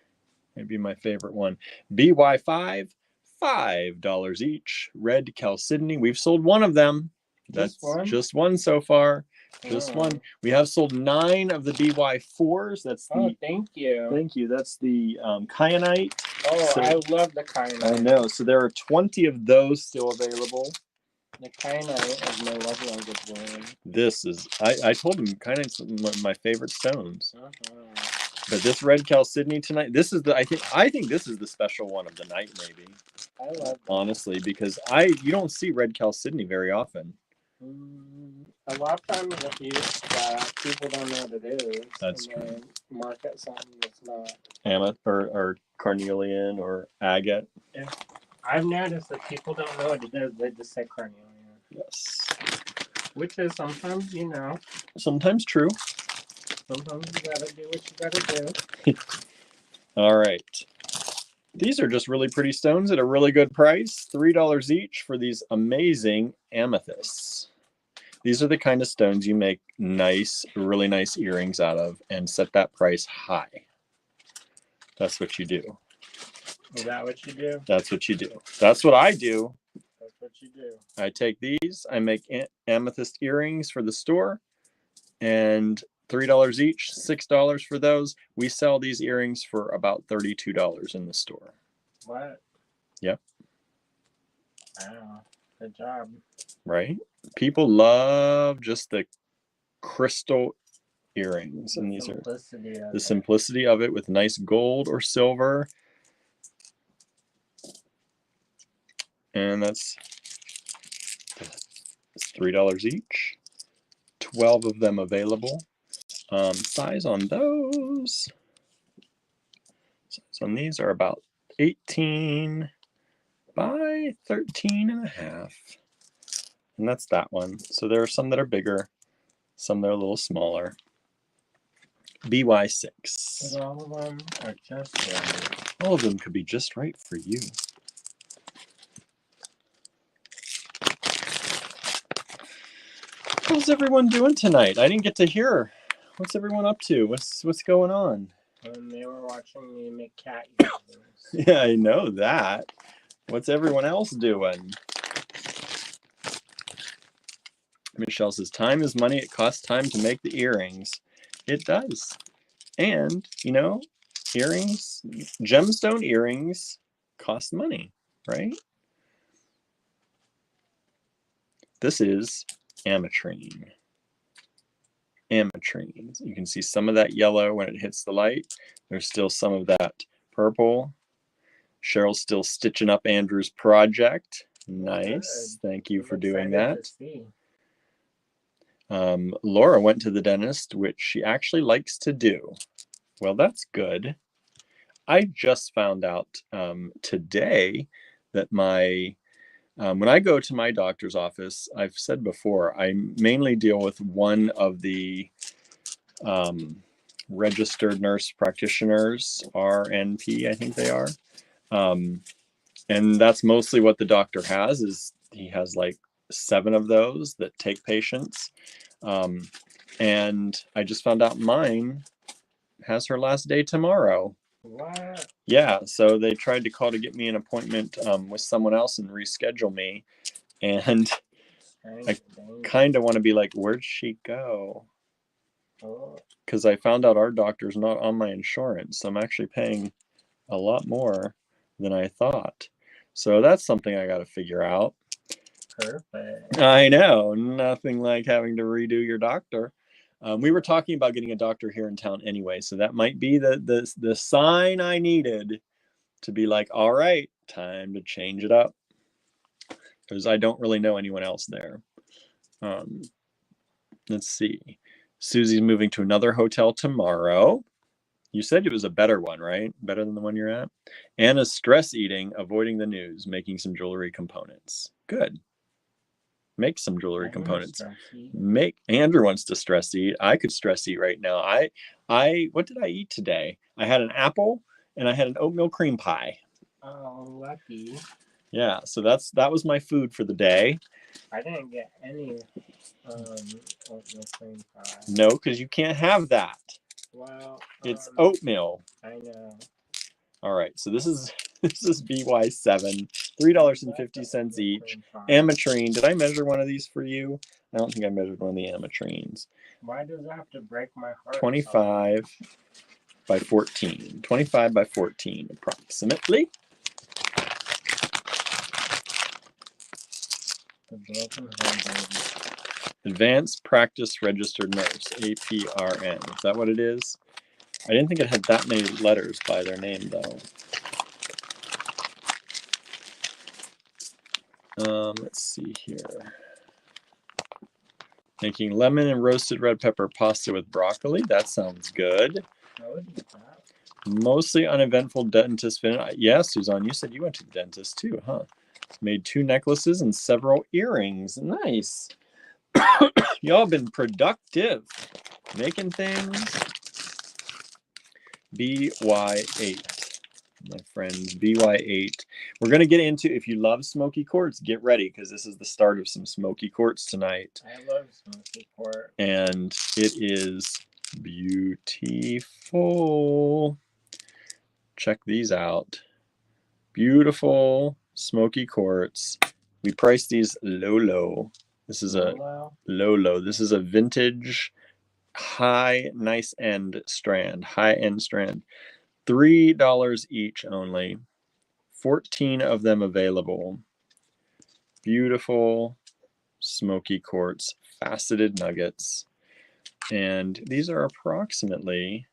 Maybe my favorite one. BY5, $5 each. Red chalcedony. We've sold one of them. That's just one so far. Just one. We have sold 9 of the BY4s. That's the. Thank you. Thank you. That's the kyanite. Oh, so, I love the kyanite. I know. So there are 20 of those still available. The kyanite is my love language one. This is. I told him kyanite's my favorite stones. But this red chalcedony tonight. This is the. I think this is the special one of the night. Maybe. I love that. Honestly, because you don't see red chalcedony very often. A lot of times with these, people don't know what it is. That's true. They market something that's not. Amethyst or carnelian or agate. Yeah. I've noticed that people don't know what it is. They just say carnelian. Yes. Which is sometimes, Sometimes true. Sometimes you gotta do what you gotta do. All right. These are just really pretty stones at a really good price. $3 each for these amazing amethysts. These are the kind of stones you make really nice earrings out of and set that price high. That's what you do. Is that what you do? That's what you do. That's what I do. That's what you do. I take these, I make amethyst earrings for the store, and $3 each, $6 for those. We sell these earrings for about $32 in the store. What? Yep. Wow. Good job. Right? People love just the crystal earrings. And these are the simplicity of it with nice gold or silver. And that's $3 each. 12 of them available. Size on those. Size on these are about 18 by 13.5. And that's that one. So there are some that are bigger, some that are a little smaller. BY6. But all of them are just right. All of them could be just right for you. How's everyone doing tonight? I didn't get to hear. What's everyone up to? What's going on? They were watching me make cat earrings. Yeah, I know that. What's everyone else doing? Michelle says, time is money. It costs time to make the earrings. It does. And, earrings, gemstone earrings cost money, right? This is ametrine. Ametrine. You can see some of that yellow when it hits the light. There's still some of that purple. Cheryl's still stitching up Andrew's project. Nice. Thank you for doing that. Laura went to the dentist, which she actually likes to do. Well, that's good. I just found out today that when I go to my doctor's office, I've said before, I mainly deal with one of the registered nurse practitioners, RNP, I think they are. And that's mostly what the doctor has, is he has like 7 of those that take patients. And I just found out mine has her last day tomorrow. What? Yeah, so they tried to call to get me an appointment with someone else and reschedule me. And I kind of want to be like, where'd she go? Because I found out our doctor's not on my insurance. So I'm actually paying a lot more than I thought. So that's something I got to figure out. Perfect. I know. Nothing like having to redo your doctor. We were talking about getting a doctor here in town anyway. So that might be the sign I needed to be like, all right, time to change it up. Because I don't really know anyone else there. Let's see. Susie's moving to another hotel tomorrow. You said it was a better one, right? Better than the one you're at? Anna's stress eating, avoiding the news, making some jewelry components. Good. Make some jewelry components. Andrew wants to stress eat. I could stress eat right now. What did I eat today? I had an apple and I had an oatmeal cream pie. Oh, lucky. Yeah, so that was my food for the day. I didn't get any oatmeal cream pie. No, because you can't have that. Well, it's oatmeal. I know. All right, so this is BY7, $3.50 each. Ametrine. Did I measure one of these for you? I don't think I measured one of the ametrines. Why does it have to break my heart? 25 by 14. 25 by 14, approximately. The broken heart, baby. Advanced Practice Registered Nurse, APRN. Is that what it is? I didn't think it had that many letters by their name, though. Let's see here. Making lemon and roasted red pepper pasta with broccoli. That sounds good. I would eat that. Mostly uneventful dentist visit. Yes, Suzanne, you said you went to the dentist too, huh? Made 2 necklaces and several earrings. Nice. Y'all been productive. Making things. BY8. My friends, BY8. We're going to get into, if you love smoky quartz, get ready, because this is the start of some smoky quartz tonight. I love smoky quartz. And it is beautiful. Check these out. Beautiful smoky quartz. We priced these low. This is a low. This is a vintage nice end strand. High-end strand. $3 each only. 14 of them available. Beautiful smoky quartz faceted nuggets. And these are approximately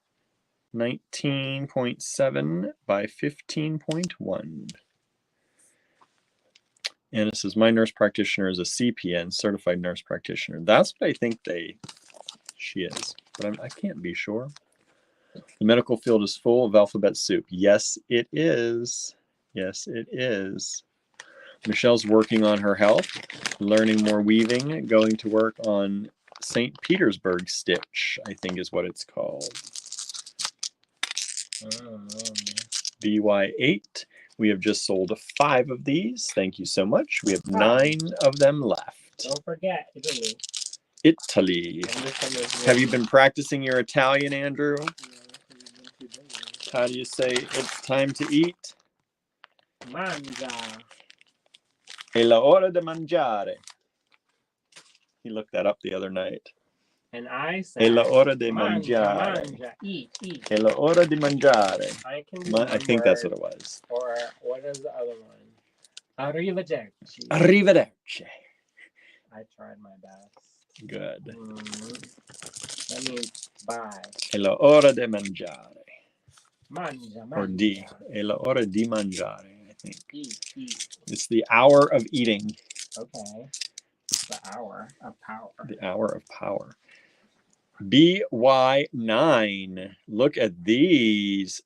19.7 by 15.1. And it says, my nurse practitioner is a CPN, certified nurse practitioner. That's what I think she is, but I can't be sure. The medical field is full of alphabet soup. Yes, it is. Yes, it is. Michelle's working on her health, learning more weaving, going to work on St. Petersburg stitch, I think is what it's called. BY8. We have just sold 5 of these. Thank you so much. We have 9 of them left. Don't forget Italy. Italy. Have you been practicing your Italian, Andrew? How do you say it's time to eat? Mangia. È la ora di mangiare. He looked that up the other night. And I said, È la ora di mangiare. Mangia. Eat. È la ora di mangiare. I think that's what it was. Or what is the other one? Arrivederci. Arrivederci. I tried my best. Good. That means bye. È la ora di mangiare. Mangia, Or mangia. di. È la ora di mangiare, I think. Eat. It's the hour of eating. Okay. The hour of power. The hour of power. BY9. Look at these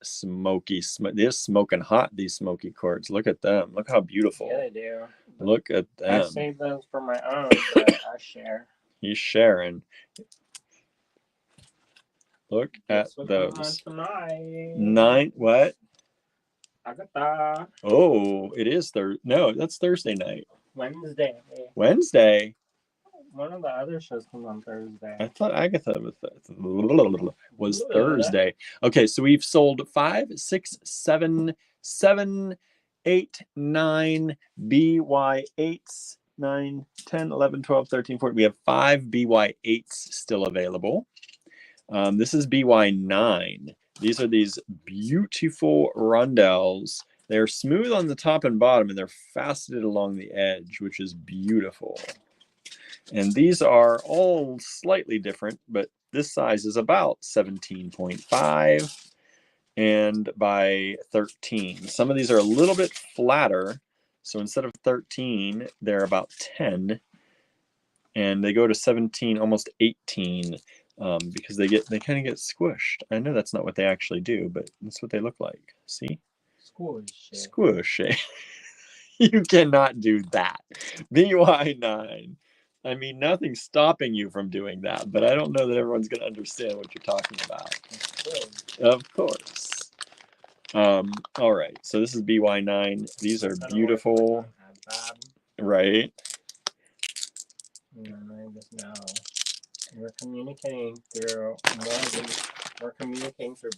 they're smoking hot, these smoky quartz. Look at them. Look how beautiful. Yeah, they do. Look at them. I saved those for my own, but I share. He's sharing. Look at those. 9. What? Agata. Oh, it is Thursday. No, that's Thursday night. Wednesday. One of the other shows comes on Thursday. I thought Agatha was Thursday. Okay, so we've sold 5, 6, 7, 7, 8, 9 BY8s, 9, 10, 11, 12, 13, 14. We have 5 BY8s still available. This is BY9. These are these beautiful rondelles. They're smooth on the top and bottom, and they're faceted along the edge, which is beautiful. And these are all slightly different, but this size is about 17.5 and by 13. Some of these are a little bit flatter. So instead of 13, they're about 10. And they go to 17, almost 18, because they kind of get squished. I know that's not what they actually do, but that's what they look like. See? Squishy. You cannot do that. BY9. I mean, nothing's stopping you from doing that, but I don't know that everyone's going to understand what you're talking about. Of course. All right, so this is BY9. These are beautiful. Right? I just know. We're communicating through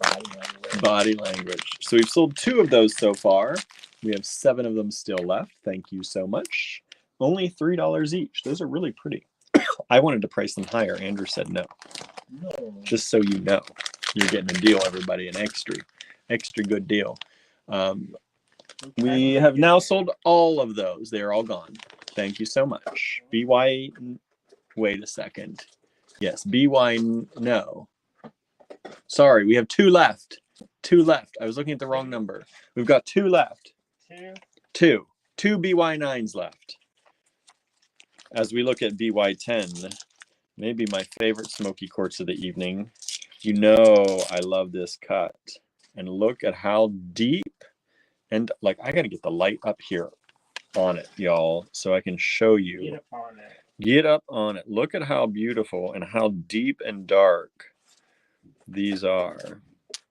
body language. Body language. So we've sold 2 of those so far. We have 7 of them still left. Thank you so much. Only $3 each. Those are really pretty. I wanted to price them higher. Andrew said no. No. Just so you know, you're getting a deal, everybody, an extra good deal. We have now sold all of those. They are all gone. Thank you so much. BY, wait a second. Yes, BY, no. Sorry, we have 2 left. 2 left. I was looking at the wrong number. We've got 2 left. 2 BY9s left. As we look at BY10, maybe my favorite smoky quartz of the evening. You know I love this cut. And look at how deep, and like I got to get the light up here on it, y'all, so I can show you. Get up on it. Get up on it. Look at how beautiful and how deep and dark these are.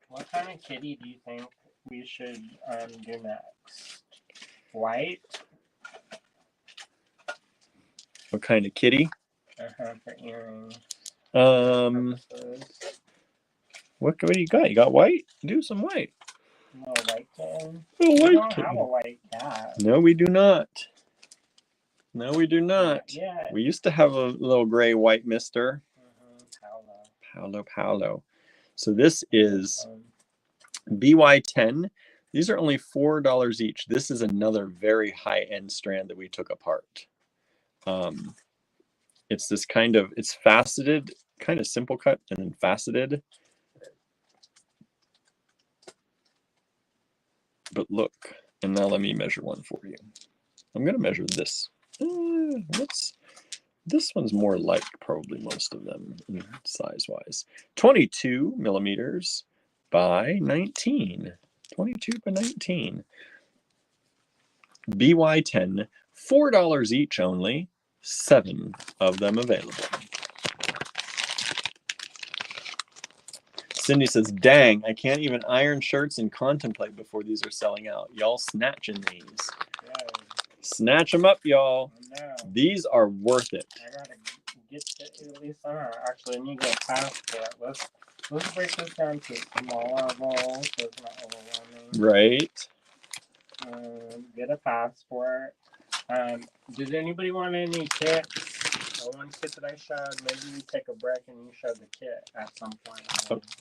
What kind of kitty do you think we should do next? White? What kind of kitty? For earrings. What do you got? You got white? Do some white. No, white kitten. We don't have a white cat. No, we do not. No, we do not. Yeah. We used to have a little gray white mister. Paolo. So this is BY10. These are only $4 each. This is another very high-end strand that we took apart. It's this kind of, it's faceted, kind of simple cut and then faceted. But look, and now let me measure one for you. I'm going to measure this. This one's more like probably most of them size-wise. 22 millimeters by 19. 22 by 19. BY10, $4 each only. 7 of them available. Cindy says, dang, I can't even iron shirts and contemplate before these are selling out. Y'all snatching these. Yeah. Snatch them up, y'all. No. These are worth it. I gotta get to at least actually, I need to get past that. Let's break this down to smaller rolls so it's not overwhelming. Right. Get a passport. Does anybody want any tips The one kit that I showed, maybe we take a break and you show the kit at some point.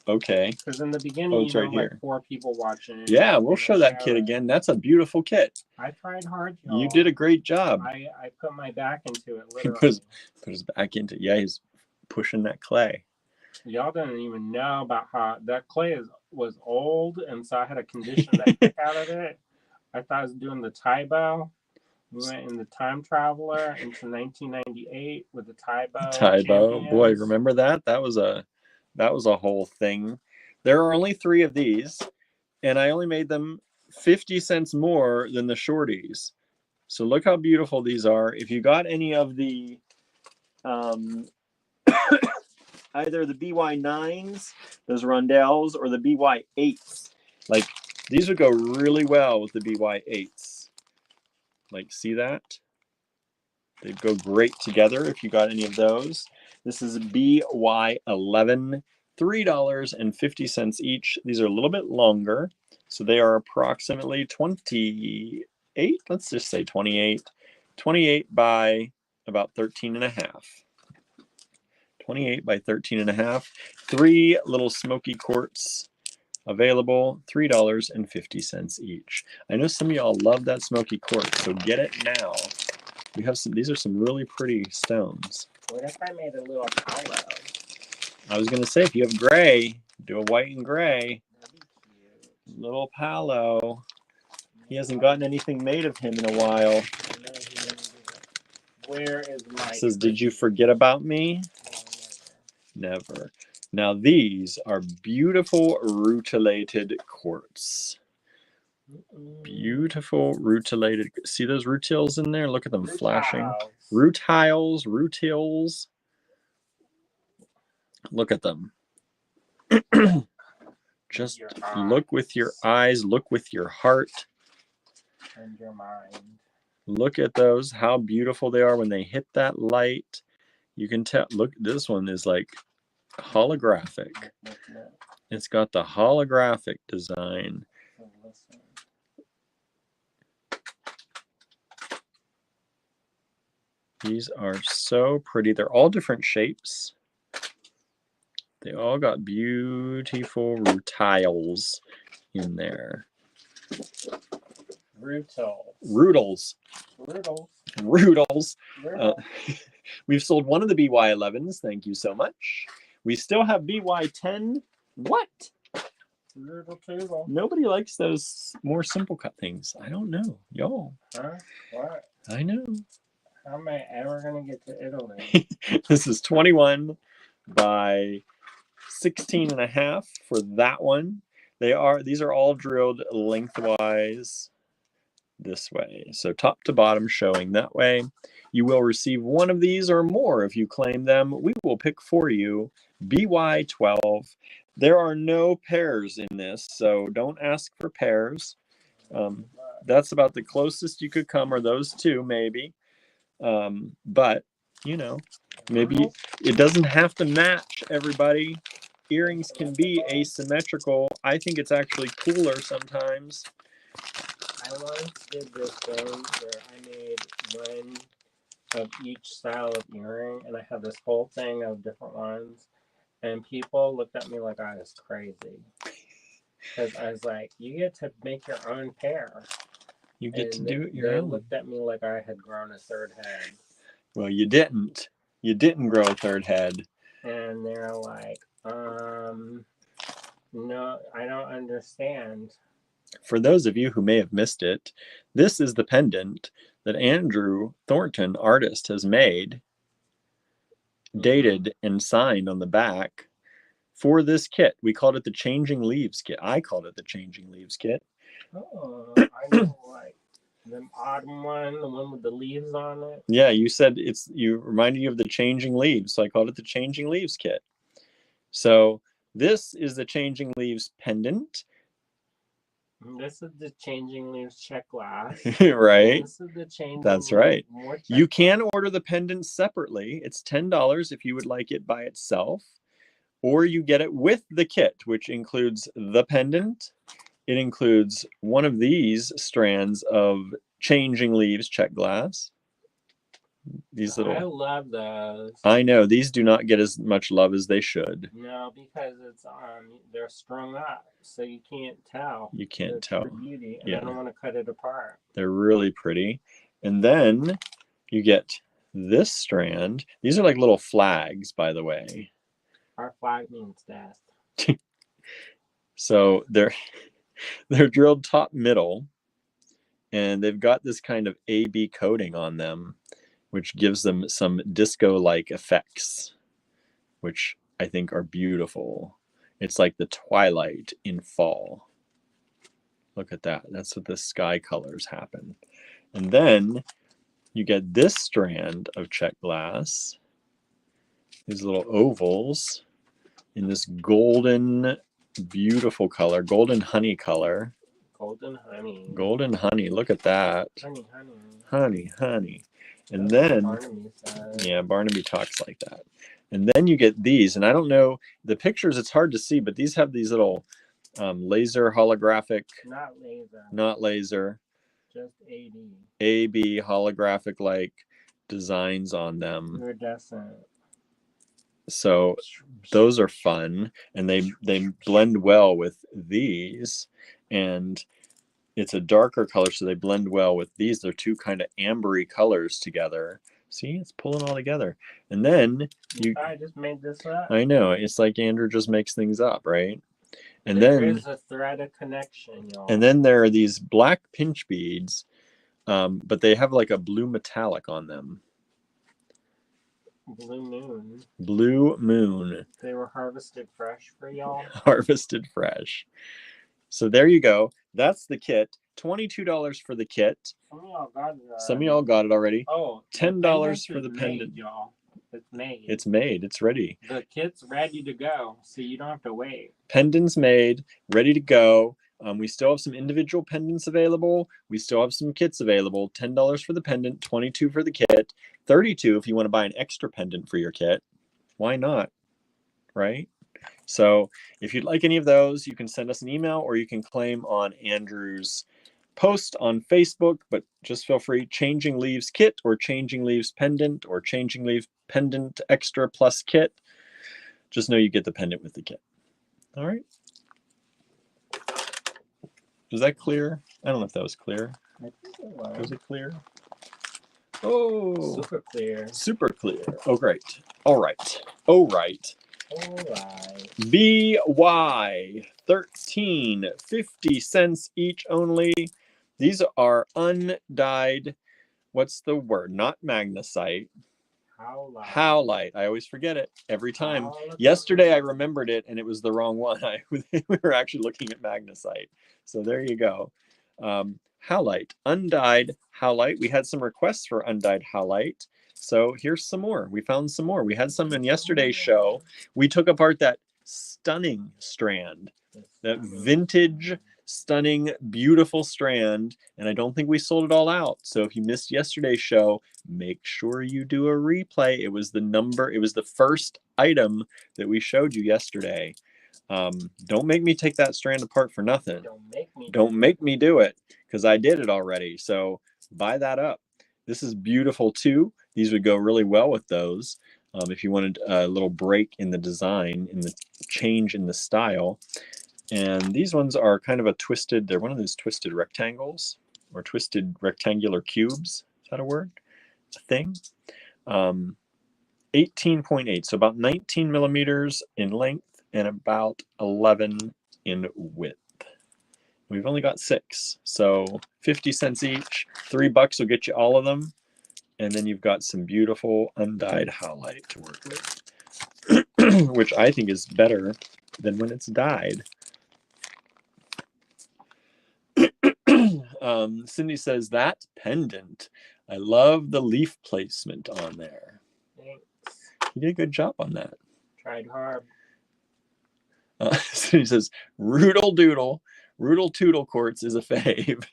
Okay. Because in the beginning, it's right here. like 4 people watching. Yeah, we'll show that kit again. That's a beautiful kit. I tried hard, y'all. You did a great job. I put my back into it, literally. He put his back into it. Yeah, he's pushing that clay. Y'all didn't even know about how that clay was old, and so I had to condition the heck out of it. I thought I was doing the Tybo. We went in the Time Traveler into 1998 with the Tybo. Tybo, boy, remember that? That was a whole thing. There are only 3 of these, and I only made them 50 cents more than the shorties. So look how beautiful these are. If you got any of the either the BY9s, those rondelles, or the BY8s, like these would go really well with the BY8s. Like, see that? They'd go great together if you got any of those. This is BY11, $3.50 each. These are a little bit longer, so they are approximately 28. Let's just say 28. 28 by about 13 and a half. 28 by 13 and a half. 3 little smoky quarts available, $3.50 each. I know some of y'all love that smoky quartz, so get it now. We have some. These are some really pretty stones. What if I made a little palo? I was gonna say, if you have gray, do a white and gray. That'd be cute. Little palo. He hasn't gotten anything made of him in a while. Where is my... It says, did you forget about me? Never. Now these are beautiful rutilated quartz. Beautiful rutilated. See those rutils in there? Look at them flashing. Rutils. Look at them. Just look with your eyes, look with your heart. And your mind. Look at those, how beautiful they are when they hit that light. You can tell, look, this one is like holographic. It's got the holographic design. These are so pretty. They're all different shapes. They all got beautiful rutiles in there. Rutils. We've sold one of the BY11s. Thank you so much. We still have BY10. What? Nobody likes those more simple cut things. I don't know. Y'all. Huh? What? I know. How am I ever going to get to Italy? This is 21 by 16 and a half for that one. These are all drilled lengthwise this way. So top to bottom showing that way. You will receive one of these or more if you claim them. We will pick for you BY12. There are no pairs in this, so don't ask for pairs. That's about the closest you could come, or those two maybe. But, you know, maybe it doesn't have to match, everybody. Earrings can be asymmetrical. I think it's actually cooler sometimes. I once did this thing where I made one of each style of earring, and I had this whole thing of different ones, and people looked at me like I was crazy. Because I was like, you get to make your own pair. You get to do it your own. They looked at me like I had grown a third head. Well, you didn't. You didn't grow a third head. And they're like, no, I don't understand. For those of you who may have missed it, this is the pendant that Andrew Thornton, artist, has made, dated and signed on the back for this kit. We called it the Changing Leaves kit. I called it the Changing Leaves kit. Oh, I know, like the autumn one, the one with the leaves on it. Yeah, you said you reminded you of the Changing Leaves, so I called it the Changing Leaves kit. So this is the Changing Leaves pendant. This is the Changing Leaves check glass. Right. This is the Changing That's right. You glass. can order the pendant separately. It's $10 if you would like it by itself, or you get it with the kit, which includes the pendant. It includes one of these strands of Changing Leaves check glass. These I little, love those. I know these do not get as much love as they should. No, because it's they're strung up, so you can't tell. You can't It's tell. the beauty, and Yeah. I don't want to cut it apart. They're really pretty. And then you get this strand. These are like little flags, by the way. Our flag means death. So they're drilled top middle, and they've got this kind of AB coating on them, which gives them some disco-like effects, which I think are beautiful. It's like the twilight in fall. Look at that. That's what the sky colors happen. And then you get this strand of check glass, these little ovals in this golden, beautiful color, golden honey color. Golden honey. Golden honey. Look at that. Honey, honey. Honey, honey. And That's then, what Barnaby said. yeah, Barnaby talks like that. And then you get these, and I don't know, the pictures, it's hard to see, but these have these little laser holographic. Not laser. Not laser. Just AB. AB holographic like designs on them. Iridescent. So those are fun, and they blend well with these, and it's a darker color, so they blend well with these. They're two kind of ambery colors together. See, it's pulling all together. And then I just made this up. I know, it's like Andrew just makes things up, right? And there is a thread of connection, y'all. And then there are these black pinch beads, but they have like a blue metallic on them. Blue moon. Blue moon. They were harvested fresh for y'all. Harvested fresh. So there you go. That's the kit. $22 for the kit. Some of y'all got it already. Some of y'all got it already. Oh, $10 for the pendant. Y'all. It's made. It's made. It's ready. The kit's ready to go, so you don't have to wait. Pendants made, ready to go. We still have some individual pendants available. We still have some kits available. $10 for the pendant, $22 for the kit, $32 if you want to buy an extra pendant for your kit. Why not? Right? So if you'd like any of those, you can send us an email or you can claim on Andrew's post on Facebook, but just feel free. Changing Leaves kit or Changing Leaves pendant or Changing Leaves pendant extra plus kit. Just know you get the pendant with the kit. All right. Was that clear? I don't know if that was clear. I think it was. Was it clear? Oh, Super clear. Super clear. Oh, great. All right. All right. All right. BY 13, 50 cents each only. These are undyed. What's the word? Not magnesite. Howlite. I always forget it every time. Yesterday I remembered it and it was the wrong one. We were actually looking at magnesite. So there you go. Howlite, undyed howlite. We had some requests for undyed howlite. So here's some more. We found some more. We had some in yesterday's show. We took apart that stunning strand, that vintage, stunning, beautiful strand, and I don't think we sold it all out. So if you missed yesterday's show, make sure you do a replay. It was the first item that we showed you yesterday. Don't make me take that strand apart for nothing. Don't make me do it, because I did it already. So buy that up. This is beautiful too. These would go really well with those. If you wanted a little break in the design, in the change in the style. And these ones are kind of they're one of those twisted rectangles or twisted rectangular cubes. Is that a word? It's a thing. 18.8, so about 19 millimeters in length and about 11 in width. We've only got 6, so 50 cents each. $3 will get you all of them. And then you've got some beautiful undyed howlite to work with, which I think is better than when it's dyed. Cindy says, that pendant. I love the leaf placement on there. Thanks. You did a good job on that. Tried hard. Cindy says, Roodle Doodle. Roodle Toodle Quartz is a fave.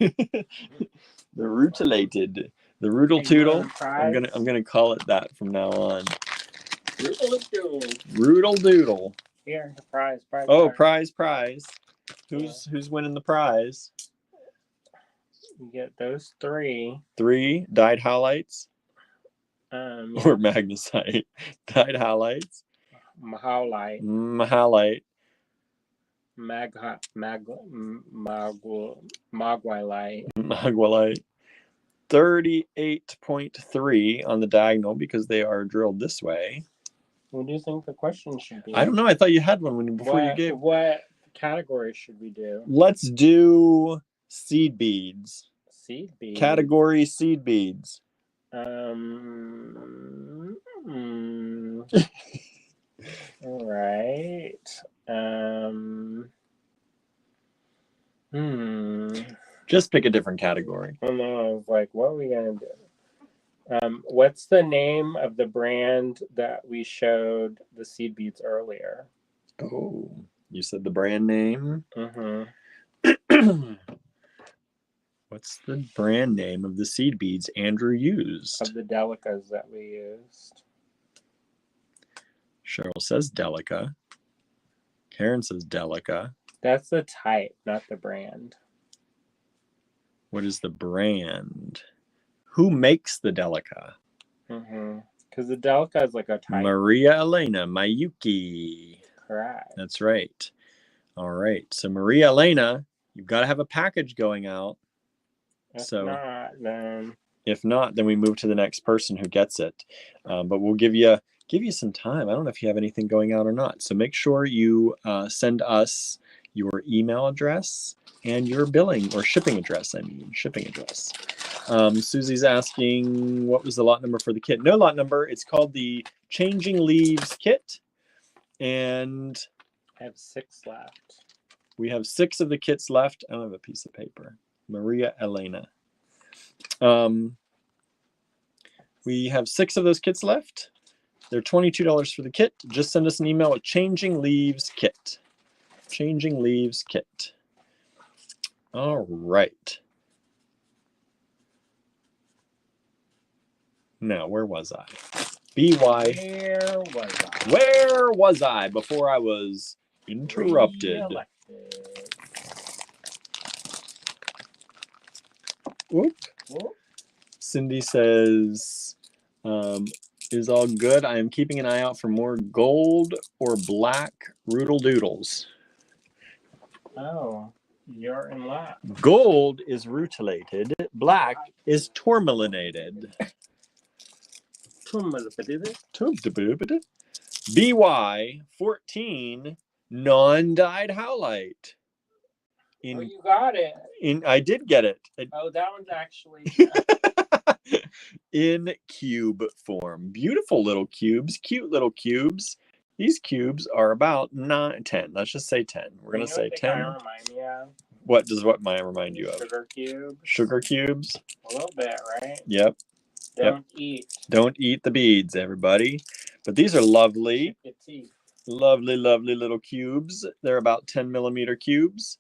The rutilated. The Roodle Toodle. I'm gonna call it that from now on. Roodle Doodle. Roodle Doodle. Here, the prize. Oh, prize. Who's winning the prize? You get those 3. 3 dyed howlites. Yeah. Or magnesite. Dyed halites. Mahalite. Mahalite. Magwilite. Magualite. 38.3 on the diagonal because they are drilled this way. What do you think the question should be? I don't know. I thought you had one before you gave. What category should we do? Let's do seed beads. Seed beads. Category seed beads. All right. Just pick a different category. I know. I was like, what are we gonna do? What's the name of the brand that we showed the seed beads earlier? Oh, you said the brand name? Mm-hmm. What's the brand name of the seed beads Andrew used? Of the Delicas that we used. Cheryl says Delica. Karen says Delica. That's the type, not the brand. What is the brand? Who makes the Delica? Because the Delica is like a type. Maria Elena Mayuki. Correct. That's right. All right. So Maria Elena, you've got to have a package going out. If not, then we move to the next person who gets it. But we'll give you some time. I don't know if you have anything going out or not. So make sure you send us your email address and your billing or shipping address. Susie's asking, what was the lot number for the kit? No lot number. It's called the Changing Leaves Kit. And I have 6 left. We have 6 of the kits left. I don't have a piece of paper. Maria Elena. We have 6 of those kits left. They're $22 for the kit. Just send us an email with Changing Leaves Kit. Changing Leaves Kit. All right. Now, where was I? Where was I before I was interrupted? Whoop. Cindy says, is all good. I am keeping an eye out for more gold or black Roodle Doodles. Oh, you're in luck. Gold is rutilated. Black is tourmalinated. BY14 non-dyed howlite. You got it. I did get it. Oh, that one's actually in cube form. Beautiful little cubes, cute little cubes. These cubes are about 10. Let's just say 10. We're going to say 10. Remind me of? What does what Maya remind you of? Sugar cubes. Sugar cubes? A little bit, right? Yep. Don't eat. Don't eat the beads, everybody. But these are lovely. Lovely, lovely little cubes. They're about 10 millimeter cubes.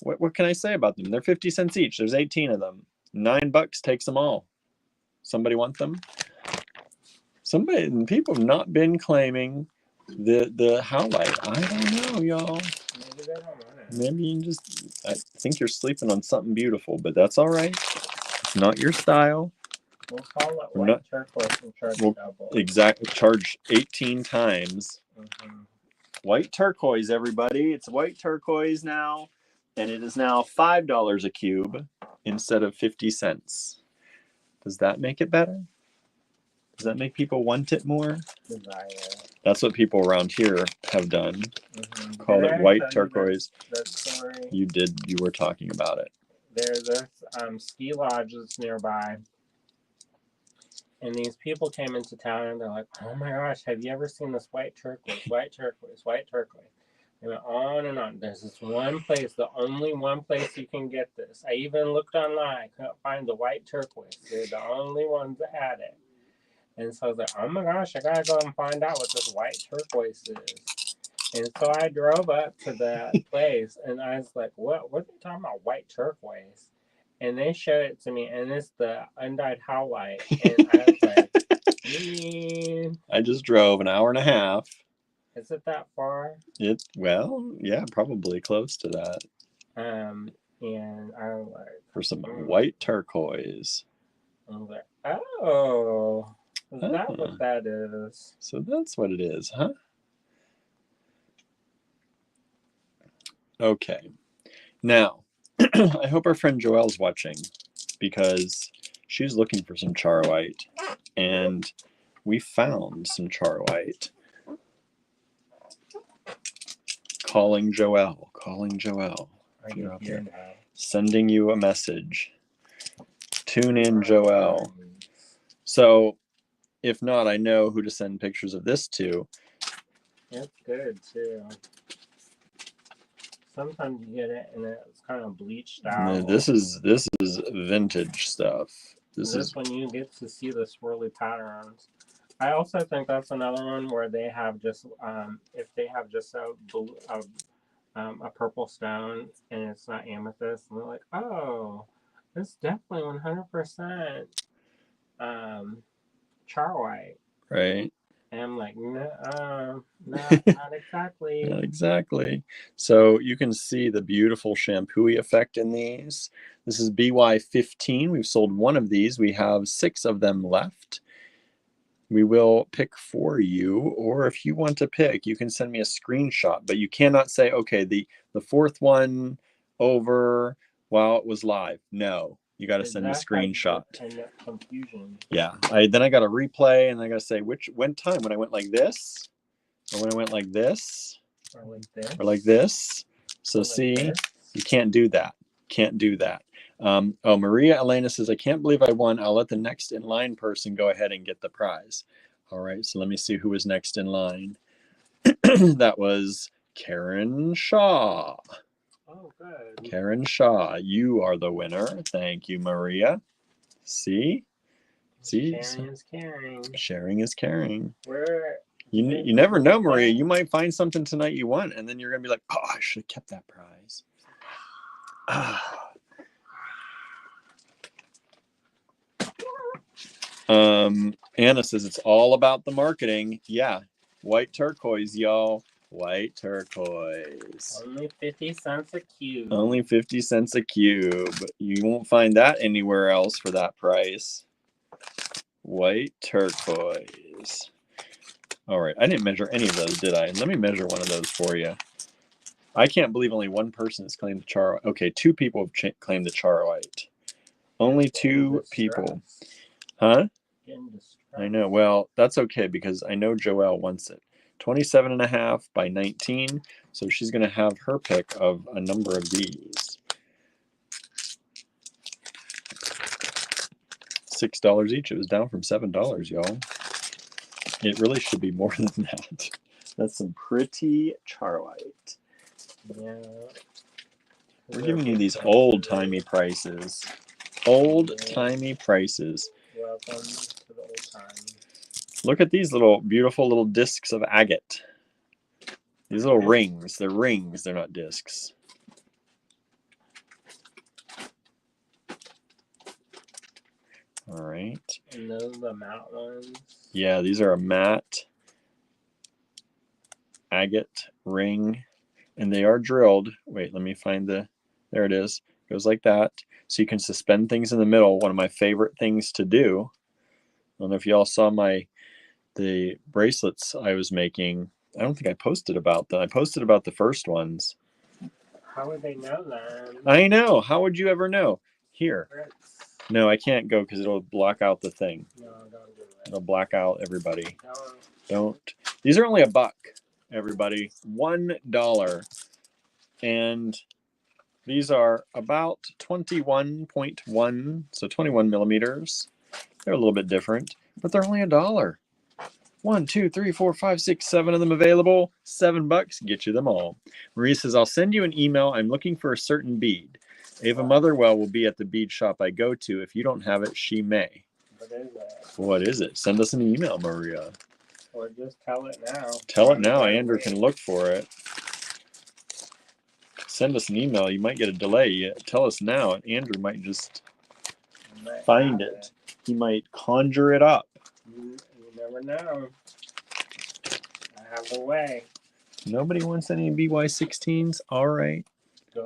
What can I say about them? They're 50 cents each. There's 18 of them. $9 takes them all. Somebody want them? People have not been claiming the howlite. I don't know, y'all. Maybe they don't want it. Maybe you I think you're sleeping on something beautiful, but that's all right. It's not your style. We'll call it white turquoise and charge double. Exactly. Charge 18 times. White turquoise, everybody. It's white turquoise now. And it is now $5 a cube instead of 50 cents. Does that make it better? Does that make people want it more? Desire. That's what people around here have done. Called it white turquoise. You did. You were talking about it. There's ski lodges nearby. And these people came into town and they're like, oh my gosh, have you ever seen this white turquoise, white turquoise, white turquoise? They went on and on. There's this one place, the only one place you can get this. I even looked online. I couldn't find the white turquoise. They're the only ones that had it. And so I was like, oh my gosh, I got to go and find out what this white turquoise is. And so I drove up to that place and I was like, what are they talking about, white turquoise? And they showed it to me, and it's the undyed howlite. And I was like, I just drove an hour and a half. Is it that far? Well, yeah, probably close to that. And I was like, for some white turquoise. I was like, oh. Is that what that is? So that's what it is, huh? Okay. Now, I hope our friend Joelle's watching because she's looking for some Charwhite, and we found some Charwhite. Calling Joelle. Calling Joelle. You're out there. Sending you a message. Tune in, Joelle. So, if not, I know who to send pictures of this to. It's good too. Sometimes you get it and it's kind of bleached out. This is vintage stuff. This is when you get to see the swirly patterns. I also think that's another one where they have just if they have just a blue, a purple stone and it's not amethyst, and they're like, oh, it's definitely 100% Charwhite. right. And I'm like, no, not exactly. Not exactly. So you can see the beautiful shampooy effect in these. This is BY15. We've sold one of these. We have 6 of them left. We will pick for you, or if you want to pick, you can send me a screenshot, but you cannot say, okay, the 4th one over while it was live. No, you got to send me a screenshot. Confusion. Yeah. Then I got to replay, and I got to say when time, when I went like this, or when I went like this, or like this, or like this. So like see, this. You can't do that. Can't do that. Oh, Maria Elena says, I can't believe I won. I'll let the next in line person go ahead and get the prize. All right, so let me see who was next in line. That was Karen Shaw. Oh, good. Karen Shaw, you are the winner. Thank you, Maria. See? Sharing is caring. Sharing is caring. Where you never know, Maria. You might find something tonight you want, and then you're going to be like, oh, I should have kept that prize. Anna says it's all about the marketing. Yeah. White turquoise, y'all. White turquoise. Only 50 cents a cube. Only 50 cents a cube. You won't find that anywhere else for that price. White turquoise. All right. I didn't measure any of those, did I? Let me measure one of those for you. I can't believe only one person has claimed the Charwhite. Okay, 2 people have claimed the Charwhite. Only 2 people. Huh? I know. Well, that's okay because I know Joelle wants it. 27.5 by 19. So she's going to have her pick of a number of these. $6 each. It was down from $7, y'all. It really should be more than that. That's some pretty Charwhite. Yeah. We're giving you these old-timey prices. Old-timey prices. Welcome to the old times. Look at these little beautiful little discs of agate. These little rings. They're rings. They're not discs. All right. And those are the matte ones? Yeah, these are a matte agate ring. And they are drilled. Wait, let me find the... There it is. It goes like that. So you can suspend things in the middle. One of my favorite things to do. I don't know if y'all saw the bracelets I was making. I don't think I posted about them. I posted about the first ones. How would they know that? I know. How would you ever know? Here. No, I can't go because it'll block out the thing. No, don't do it. It'll black out everybody. Don't. These are only $1, everybody. $1. And these are about 21.1, so 21 millimeters. They're a little bit different, but they're only $1. 1, 2, 3, 4, 5, 6, 7 of them available. $7, get you them all. Marie says, I'll send you an email. I'm looking for a certain bead. Ava Motherwell will be at the bead shop I go to. If you don't have it, she may. What is it? What is it? Send us an email, Maria. Or just tell it now. Tell it now. Andrew can look for it. Send us an email. You might get a delay. Tell us now, and Andrew might just find it. He might conjure it up. You never know. I have a way. Nobody wants any BY16s? All right.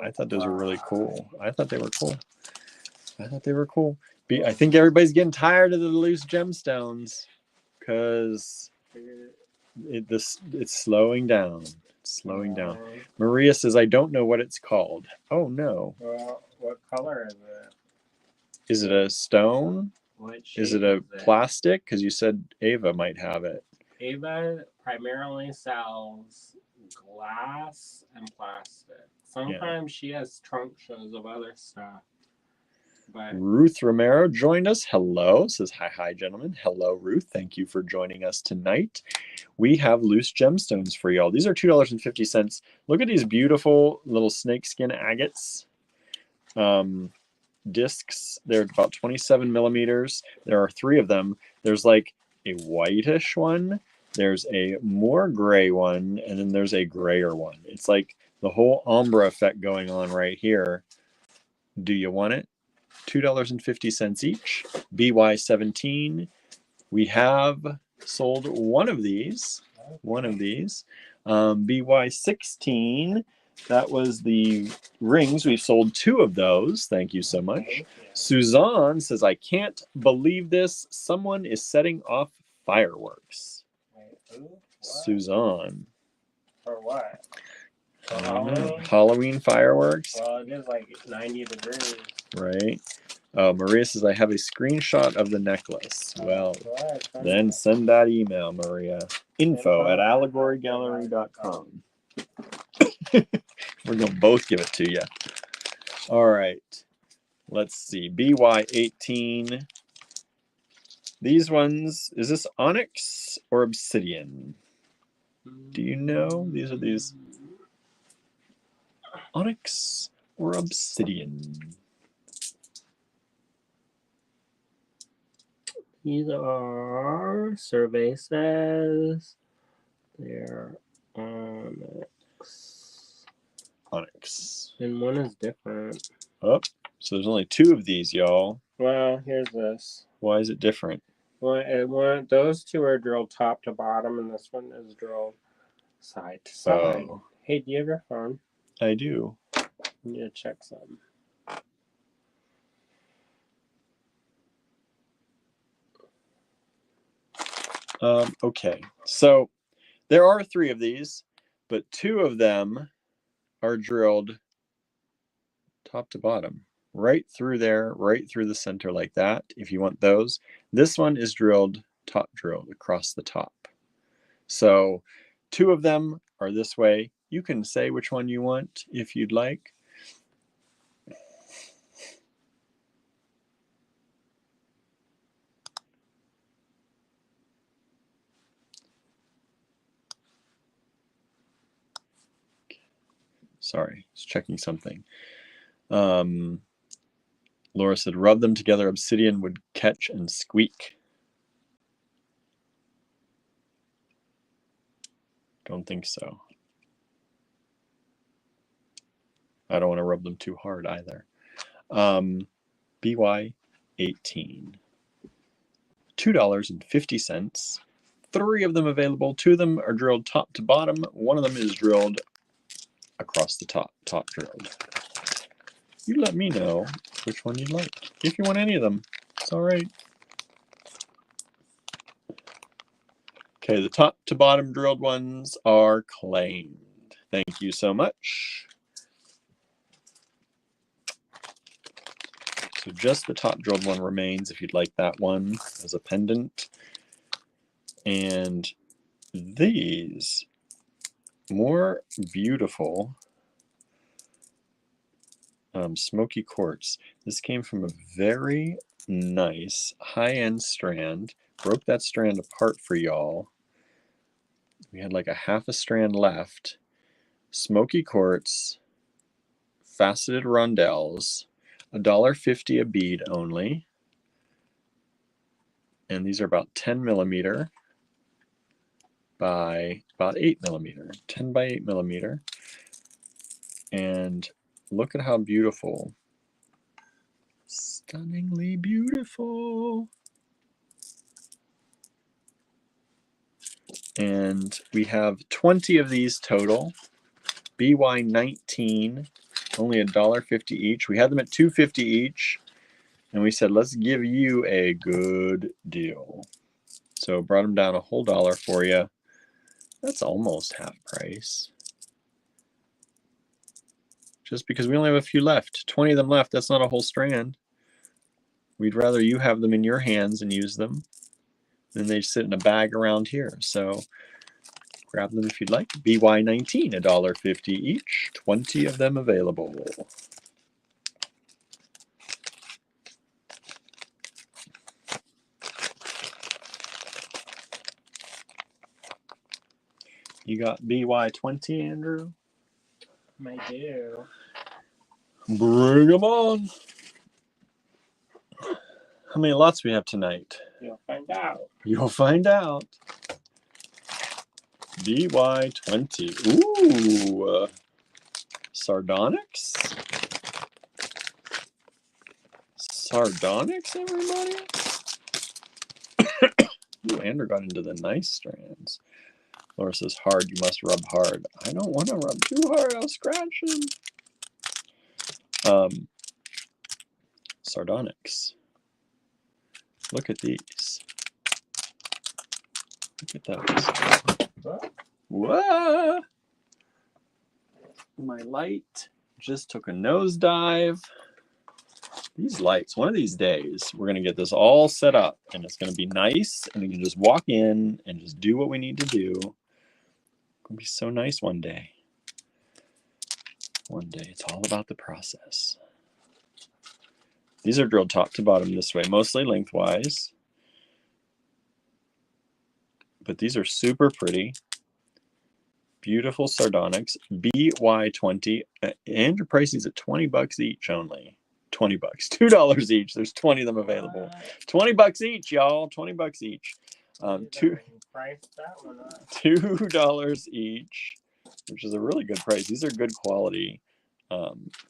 I thought those were really cool. I thought they were cool. I think everybody's getting tired of the loose gemstones. because it's slowing down. It's slowing down. Maria says, I don't know what it's called. Oh, no. Well, what color is it? Is it a stone? Is it a plastic? Because you said Ava might have it. Ava primarily sells glass and plastic. Sometimes she has trunk shows of other stuff. But Ruth Romero joined us. Hello. Says, hi, gentlemen. Hello, Ruth. Thank you for joining us tonight. We have loose gemstones for y'all. These are $2.50. Look at these beautiful little snakeskin agates. Discs. They're about 27 millimeters. There are 3 of them. There's like a whitish one. There's a more gray one. And then there's a grayer one. It's like the whole ombre effect going on right here. Do you want it? $2.50 each. BY17. We have sold one of these. BY16. That was the rings. We've sold 2 of those. Thank you so much. Suzanne says, I can't believe this. Someone is setting off fireworks. Suzanne. For what? For Halloween fireworks? Well, it is like 90 degrees. Right. Maria says, I have a screenshot of the necklace. Well, then send that email, Maria. info@allegorygallery.com. We're going to both give it to you. All right. Let's see. BY18. These ones, is this onyx or obsidian? Do you know? These are these onyx or obsidian. These are, survey says, they're onyx. Onyx. And one is different. Oh, so there's only 2 of these, y'all. Well, here's this. Why is it different? Well, those 2 are drilled top to bottom, and this one is drilled side to side. Oh. Hey, do you have your phone? I do. I need to check something. Okay, so there are 3 of these, but 2 of them are drilled top to bottom, right through there, right through the center like that. If you want those, this one is drilled across the top. So 2 of them are this way. You can say which one you want if you'd like. Sorry, I was checking something. Laura said, rub them together, obsidian would catch and squeak. Don't think so. I don't want to rub them too hard either. BY18. $2.50. 3 of them available. 2 of them are drilled top to bottom. 1 of them is drilled across the top drilled. You let me know which one you'd like. If you want any of them, it's all right. Okay, the top to bottom drilled ones are claimed. Thank you so much. So just the top drilled one remains if you'd like that one as a pendant. And these more beautiful smoky quartz. This came from a very nice high-end strand. Broke that strand apart for y'all. We had like a half a strand left. Smoky quartz, faceted rondelles, $1.50 a bead only. And these are about 10 millimeter by about 8 millimeter, 10 by 8 millimeter. And look at how beautiful. Stunningly beautiful. And we have 20 of these total. BY19, only $1.50 each. We had them at $2.50 each. And we said, let's give you a good deal. So brought them down a whole dollar for you. That's almost half price. Just because we only have a few left. 20 of them left. That's not a whole strand. We'd rather you have them in your hands and use them than they sit in a bag around here. So grab them if you'd like. BY19, $1.50 each. 20 of them available. You got BY20, Andrew? I do. Bring them on. How many lots we have tonight? You'll find out. You'll find out. BY20. Ooh. Sardonyx? Sardonyx, everybody? Ooh, Andrew got into the nice strands. Laura says, hard, you must rub hard. I don't want to rub too hard. I'll scratch them. Sardonyx. Look at these. Look at those. Whoa! My light just took a nosedive. These lights, one of these days, we're going to get this all set up, and it's going to be nice, and we can just walk in and just do what we need to do. It's going to be so nice one day. One day. It's all about the process. These are drilled top to bottom this way, mostly lengthwise. But these are super pretty. Beautiful sardonyx. BY20. And your price is at $20 each only. $20. $2 each. There's 20 of them available. $20 each, y'all. $20 each. $2 each, which is a really good price. These are good quality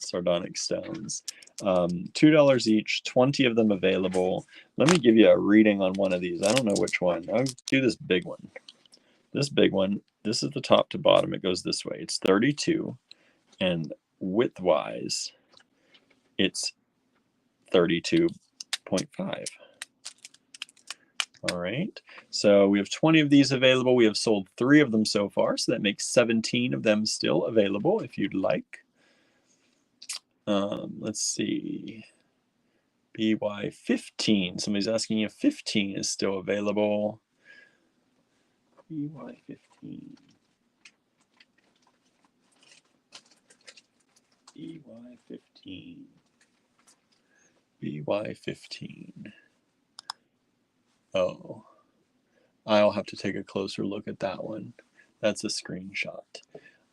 sardonyx stones. $2 each, 20 of them available. Let me give you a reading on one of these. I don't know which one. I'll do this big one. This big one, this is the top to bottom. It goes this way. It's 32, and width-wise, it's 32.5. All right, so we have 20 of these available. We have sold 3 of them so far, so that makes 17 of them still available if you'd like. Let's see. BY15. Somebody's asking if 15 is still available. BY15. BY15. BY15. Oh, I'll have to take a closer look at that one. That's a screenshot.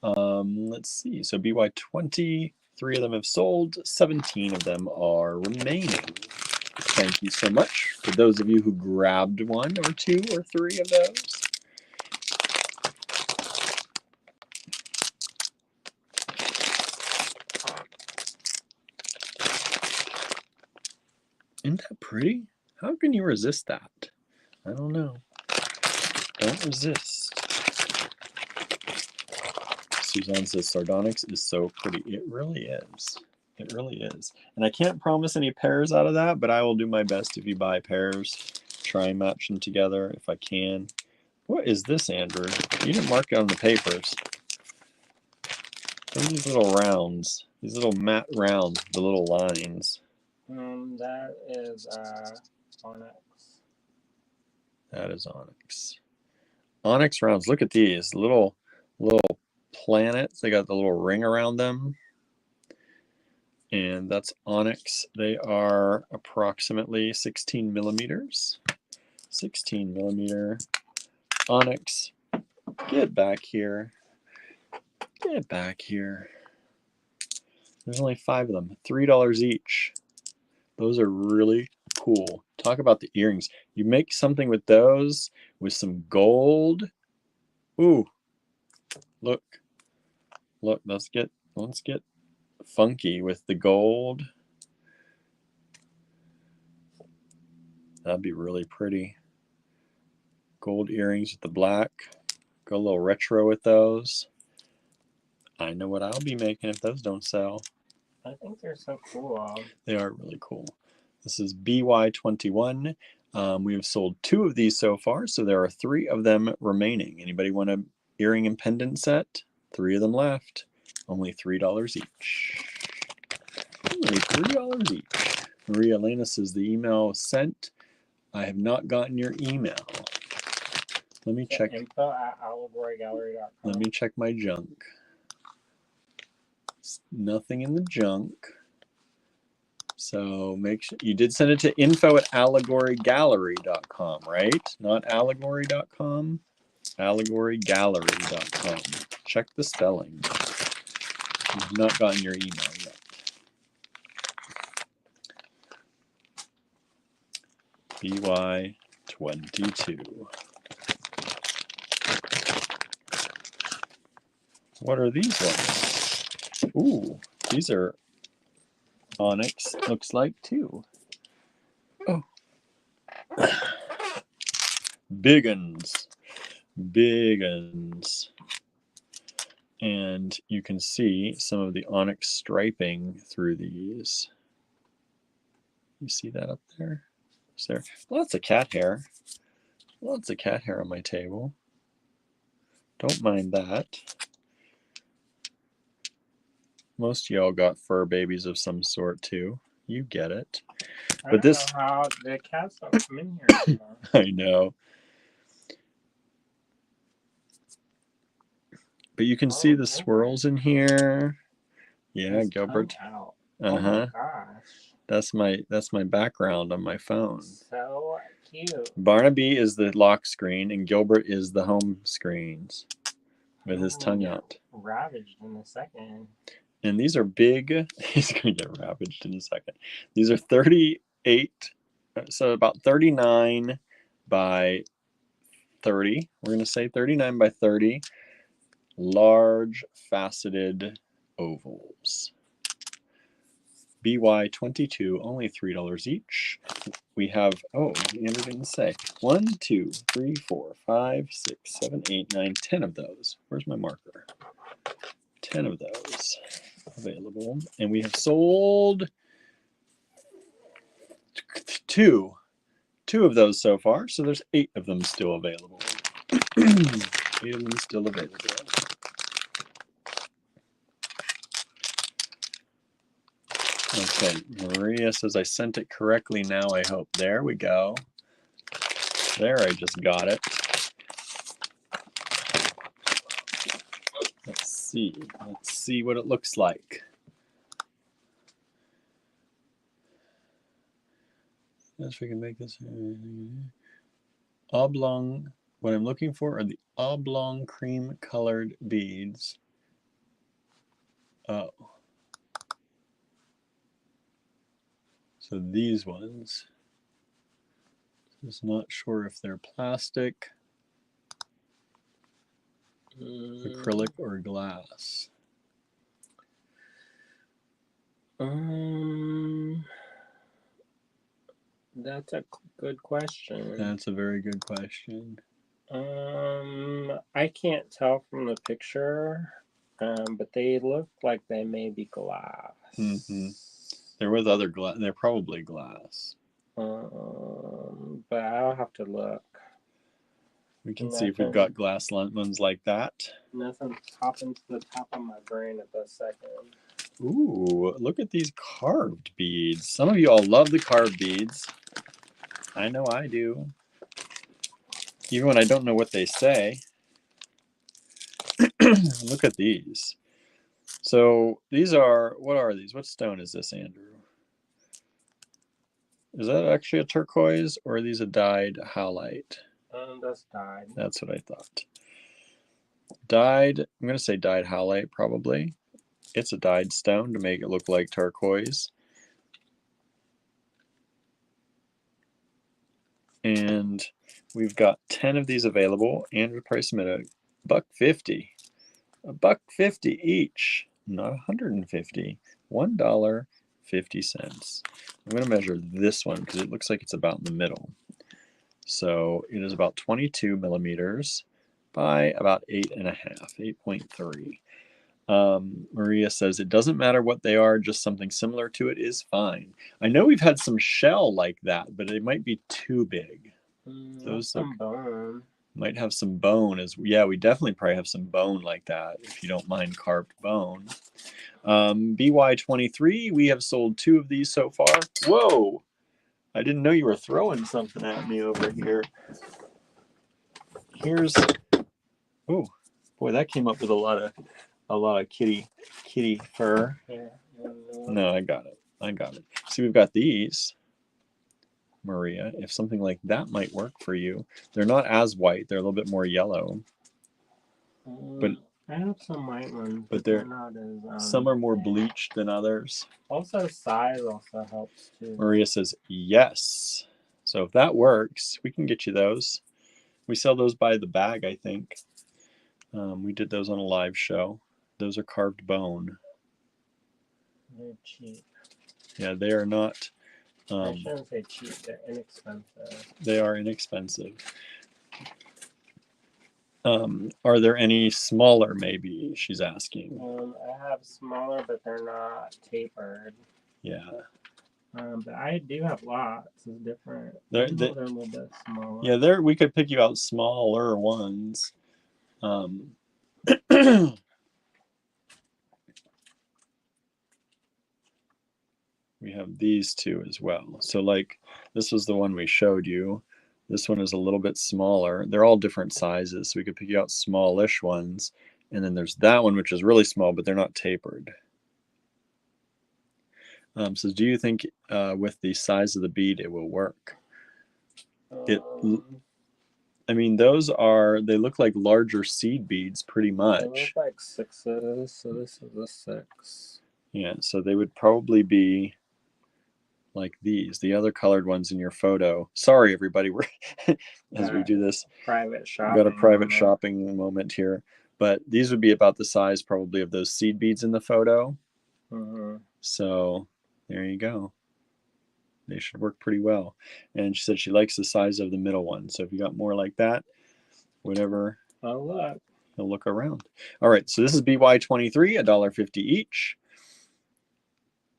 Let's see. So BY20, 3 of them have sold. 17 of them are remaining. Thank you so much for those of you who grabbed 1 or 2 or 3 of those. Isn't that pretty? How can you resist that? I don't know. Don't resist. Suzanne says sardonyx is so pretty. It really is. It really is. And I can't promise any pairs out of that, but I will do my best if you buy pairs. Try and match them together if I can. What is this, Andrew? You didn't mark it on the papers. What are these little rounds? These little matte rounds, the little lines. That is onyx. That is onyx. Onyx rounds. Look at these little planets. They got the little ring around them. And that's onyx. They are approximately 16 millimeters. 16 millimeter onyx. Get back here. Get back here. There's only 5 of them. $3 each. Those are really cool. Talk about the earrings. You make something with those with some gold. Ooh. Look. Look, let's get funky with the gold. That'd be really pretty. Gold earrings with the black. Go a little retro with those. I know what I'll be making if those don't sell. I think they're so cool. They are really cool. This is BY21. We have sold 2 of these so far, so there are 3 of them remaining. Anybody want a earring and pendant set? 3 of them left. Only $3 each. Only $3 each. Maria Elena says the email was sent. I have not gotten your email. Let me check. info@allegorygallery.com. Let me check my junk. Nothing in the junk. So make sure you did send it to info@allegorygallery.com, right? Not allegory.com. Allegorygallery.com. Check the spelling. You've not gotten your email yet. BY22. What are these ones? Ooh, these are onyx, looks like too. Oh. Big uns. Big uns. And you can see some of the onyx striping through these. You see that up there? Is there lots of cat hair? Lots of cat hair on my table. Don't mind that. Most of y'all got fur babies of some sort too. You get it. But this, know how the cats don't come in here anymore. I know. But you can see the swirls in here. Yeah, His Gilbert. Out. Uh-huh. Oh my gosh. That's my background on my phone. So cute. Barnaby is the lock screen and Gilbert is the home screens with his tongue out. Ravaged in a second. And these are big. He's going to get ravaged in a second. These are 38, so about 39 by 30. We're going to say 39 by 30 large faceted ovals. BY22, only $3 each. We have, oh, Andrew didn't say, 1, 2, 3, 4, 5, 6, 7, 8, 9, 10 of those. Where's my marker? 10 of those available. And we have sold two of those so far. So there's 8 of them still available. 8 of them still available. Okay, Maria says I sent it correctly now, I hope. There we go. There, I just got it. Let's see what it looks like. Yes, we can make this oblong. What I'm looking for are the oblong cream colored beads. Oh. So these ones. Just not sure if they're plastic, acrylic, or glass. That's a good question. That's a very good question. I can't tell from the picture, but they look like they may be glass. Mm-hmm. They're with other glass. They're probably glass. But I'll have to look. We can see if we've got glass ones like that. Nothing's popping to the top of my brain at this second. Ooh, look at these carved beads. Some of you all love the carved beads. I know I do. Even when I don't know what they say. Look at these. So these are, what are these? What stone is this, Andrew? Is that actually a turquoise or are these a dyed howlite? That's dyed. That's what I thought. Dyed, I'm going to say dyed howlite probably. It's a dyed stone to make it look like turquoise. And we've got 10 of these available. Andrew price them at $1.50. $1.50 each, not $150. $1.50. I'm going to measure this one because it looks like it's about in the middle. So it is about 22 millimeters by about 8.5, 8.3. Maria says, it doesn't matter what they are, just something similar to it is fine. I know we've had some shell like that, but it might be too big. Those some bone. Might have some bone as yeah, we definitely probably have some bone like that, if you don't mind carved bone. BY23, we have sold 2 of these so far. Whoa! I didn't know you were throwing something at me over here. Here's, oh boy, that came up with a lot of kitty fur. Yeah. No, I got it. See, we've got these, Maria. If something like that might work for you, they're not as white; they're a little bit more yellow. But I have some white ones, but they're not as. Some are more bleached than others. Also, size also helps too. Maria says yes. So if that works, we can get you those. We sell those by the bag, I think. We did those on a live show. Those are carved bone. They're cheap. Yeah, they are not. I shouldn't say cheap. They're inexpensive. They are inexpensive. Are there any smaller, maybe, she's asking. I have smaller, but they're not tapered. Yeah. But I do have lots. It's different. They're a little bit smaller. Yeah, we could pick you out smaller ones. We have these 2 as well. So like this was the one we showed you. This one is a little bit smaller. They're all different sizes, so we could pick you out smallish ones. And then there's that one, which is really small, but they're not tapered. So do you think with the size of the bead it will work? I mean, they look like larger seed beads pretty much. They look like 6s, so this is a 6. Yeah, so they would probably be like these, the other colored ones in your photo. Sorry, everybody, we're as we do this private shopping. Got a private shopping moment here, but these would be about the size probably of those seed beads in the photo. So there you go. They should work pretty well. And she said she likes the size of the middle one. So if you got more like that, whatever. Oh, look. You'll look around. All right, so this is BY23, $1.50 each.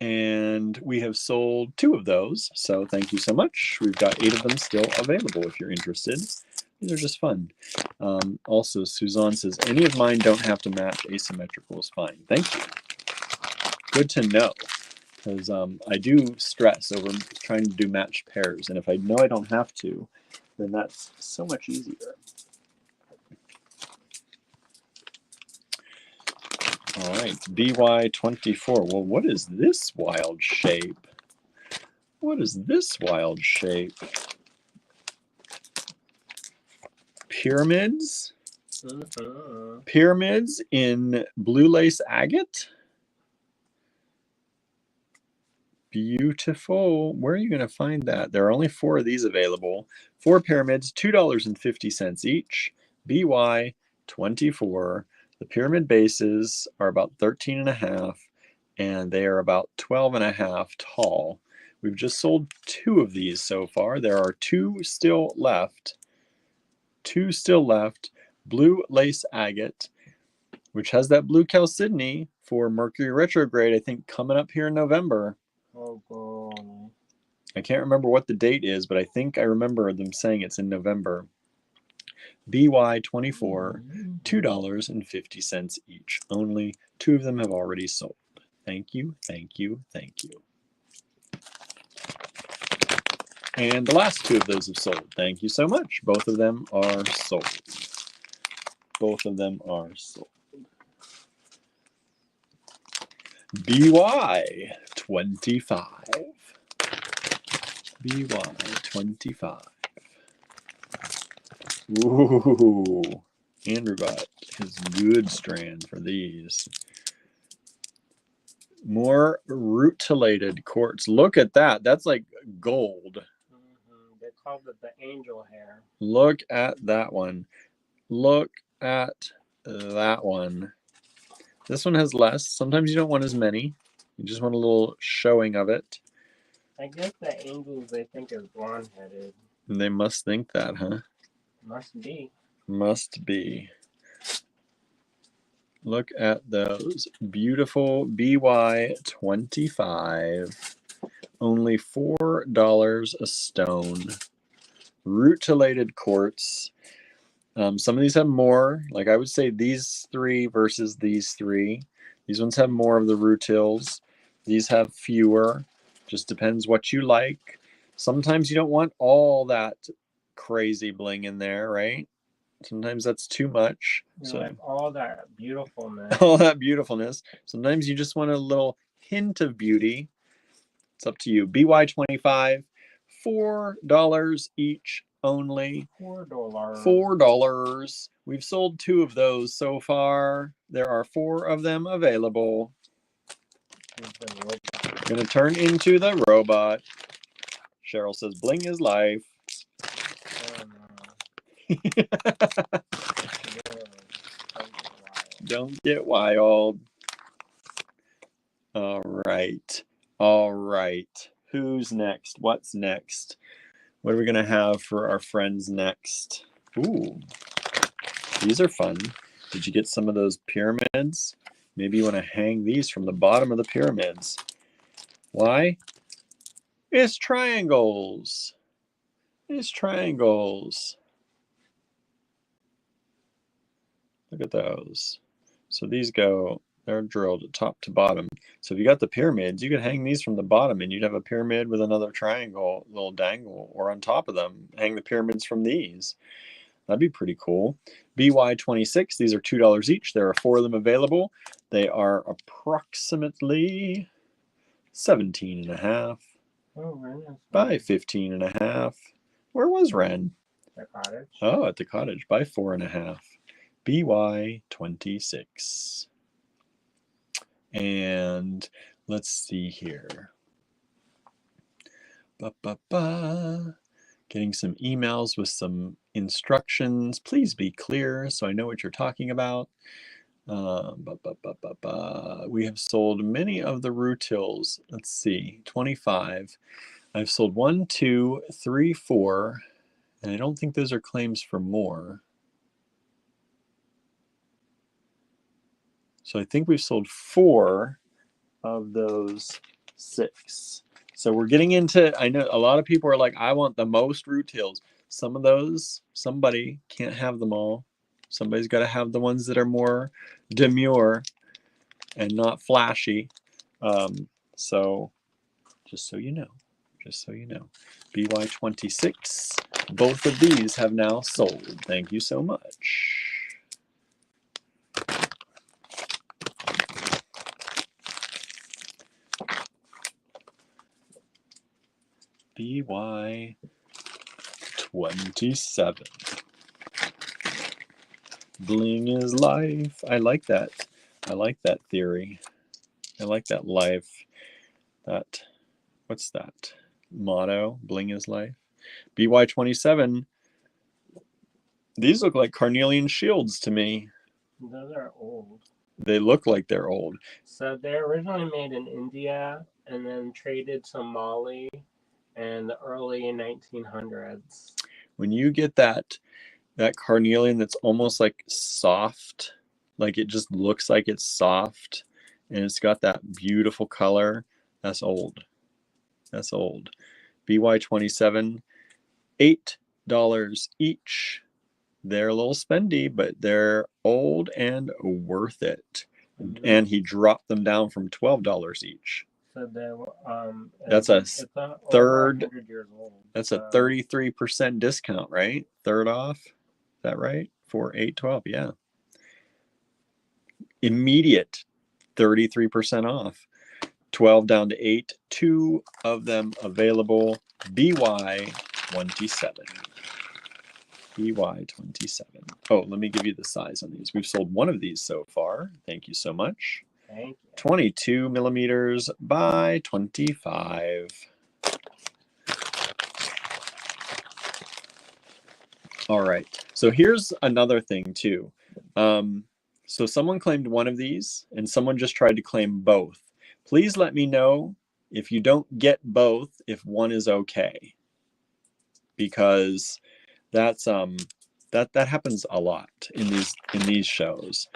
And we have sold 2 of those. So thank you so much. We've got 8 of them still available if you're interested. These are just fun. Also, Suzanne says, any of mine don't have to match. Asymmetrical is fine. Thank you. Good to know. Because I do stress over trying to do matched pairs. And if I know I don't have to, then that's so much easier. All right, BY24. Well, what is this wild shape? What is this wild shape? Pyramids? Pyramids in blue lace agate? Beautiful. Where are you going to find that? There are only 4 of these available. 4 pyramids, $2.50 each. BY24. The pyramid bases are about 13.5, and they are about 12.5 tall. We've just sold 2 of these so far. There are 2 still left. 2 still left. Blue lace agate, which has that blue chalcedony for Mercury retrograde, I think, coming up here in November. Oh, God. I can't remember what the date is, but I think I remember them saying it's in November. BY24, $2.50 each. Only 2 of them have already sold. Thank you, thank you, thank you. And the last 2 of those have sold. Thank you so much. Both of them are sold. Both of them are sold. BY25. BY25. Ooh, Andrew got his good strand for these. More rutilated quartz. Look at that. That's like gold. They called it the angel hair. Look at that one. Look at that one. This one has less. Sometimes you don't want as many. You just want a little showing of it. I guess the angels they think is blonde-headed. They must think that, huh? Must be. Must be. Look at those beautiful BY25. Only $4 a stone. Rutilated quartz. Some of these have more. Like I would say these three versus these three. These ones have more of the rutils. These have fewer. Just depends what you like. Sometimes you don't want all that crazy bling in there, right? Sometimes that's too much. So like all that beautifulness. All that beautifulness. Sometimes you just want a little hint of beauty. It's up to you. BY25, $4 each only. $4. We've sold 2 of those so far. There are 4 of them available. Going to turn into the robot. Cheryl says, bling is life. Don't get wild. All right. All right. Who's next? What's next? What are we going to have for our friends next? Ooh, these are fun. Did you get some of those pyramids? Maybe you want to hang these from the bottom of the pyramids. Why? It's triangles. It's triangles. Look at those. So these go, they're drilled top to bottom. So if you got the pyramids, you could hang these from the bottom and you'd have a pyramid with another triangle, little dangle, or on top of them, hang the pyramids from these. That'd be pretty cool. BY26, these are $2 each. There are 4 of them available. They are approximately 17.5 by 15.5. Where was Ren? The cottage. Oh, at the cottage by 4.5. BY26. And let's see here. Getting some emails with some instructions. Please be clear so I know what you're talking about. We have sold many of the rutils. Let's see, 25. I've sold 1, 2, 3, 4, and I don't think those are claims for more. So I think we've sold 4 of those 6. So we're getting into, I know a lot of people are like, I want the most rutils. Some of those, somebody can't have them all. Somebody's got to have the ones that are more demure and not flashy. So just so you know, BY26, both of these have now sold. Thank you so much. BY27. Bling is life. I like that. I like that theory. I like that life. That, what's that? Motto, bling is life. BY27. These look like carnelian shields to me. Those are old. They look like they're old. So they're originally made in India and then traded to Mali in the early 1900s. When you get that carnelian that's almost like soft, like it just looks like it's soft, and it's got that beautiful color, that's old. That's old. BY27, $8 each. They're a little spendy, but they're old and worth it. And he dropped them down from $12 each. So that's a third. 100 years old. That's a 33% discount, right? Third off. Is that right? For $8.12, yeah. Immediate 33% off. 12 down to 8. 2 of them available. BY27. BY27. Oh, let me give you the size on these. We've sold 1 of these so far. Thank you so much. Thank you. 22 millimeters by 25. All right. So here's another thing too. So someone claimed 1 of these and someone just tried to claim both. Please let me know if you don't get both, if 1 is okay. Because that's that happens a lot in these shows.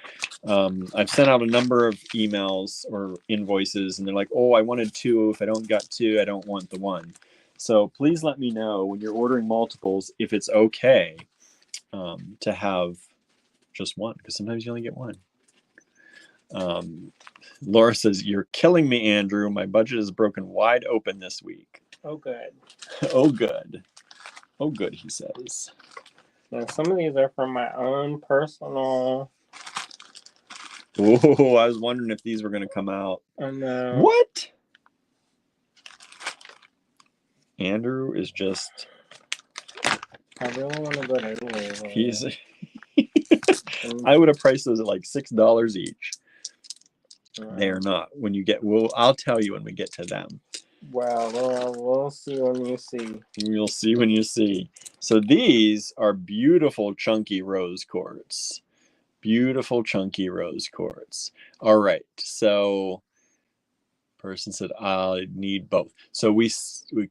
I've sent out a number of emails or invoices, and they're like, "Oh, I wanted 2. If I don't got 2, I don't want the 1." So please let me know when you're ordering multiples if it's okay to have just 1, because sometimes you only get 1. Laura says, "You're killing me, Andrew. My budget is broken wide open this week." Oh, good. Oh, good. Oh, good, he says. Now, some of these are from my own personal... Oh, I was wondering if these were going to come out. I know. What? Andrew is just... I really want to go to Italy. He's... I would have priced those at like $6 each. They are not. When you get... I'll tell you when we get to them. Wow, we'll see when you see. You'll see when you see. So these are beautiful chunky rose quartz. Beautiful chunky rose quartz. All right. So person said, "I need both." So we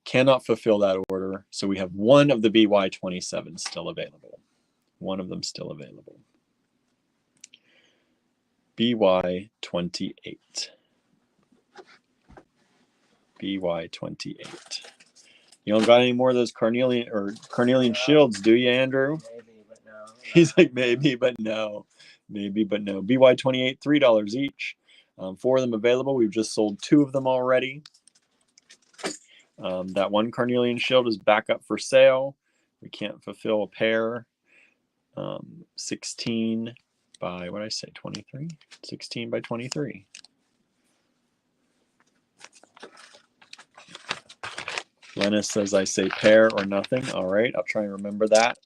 cannot fulfill that order. So we have one of the BY27 still available. One of them still available. BY28. BY28. You don't got any more of those carnelian shields, do you, Andrew? Maybe, but no. He's like, maybe, but no. Maybe, but no. BY28, $3 each. 4 of them available. We've just sold 2 of them already. That one carnelian shield is back up for sale. We can't fulfill a pair. 16 by, what did I say, 23? 16 by 23. Lena says I say pair or nothing. All right, I'll try and remember that.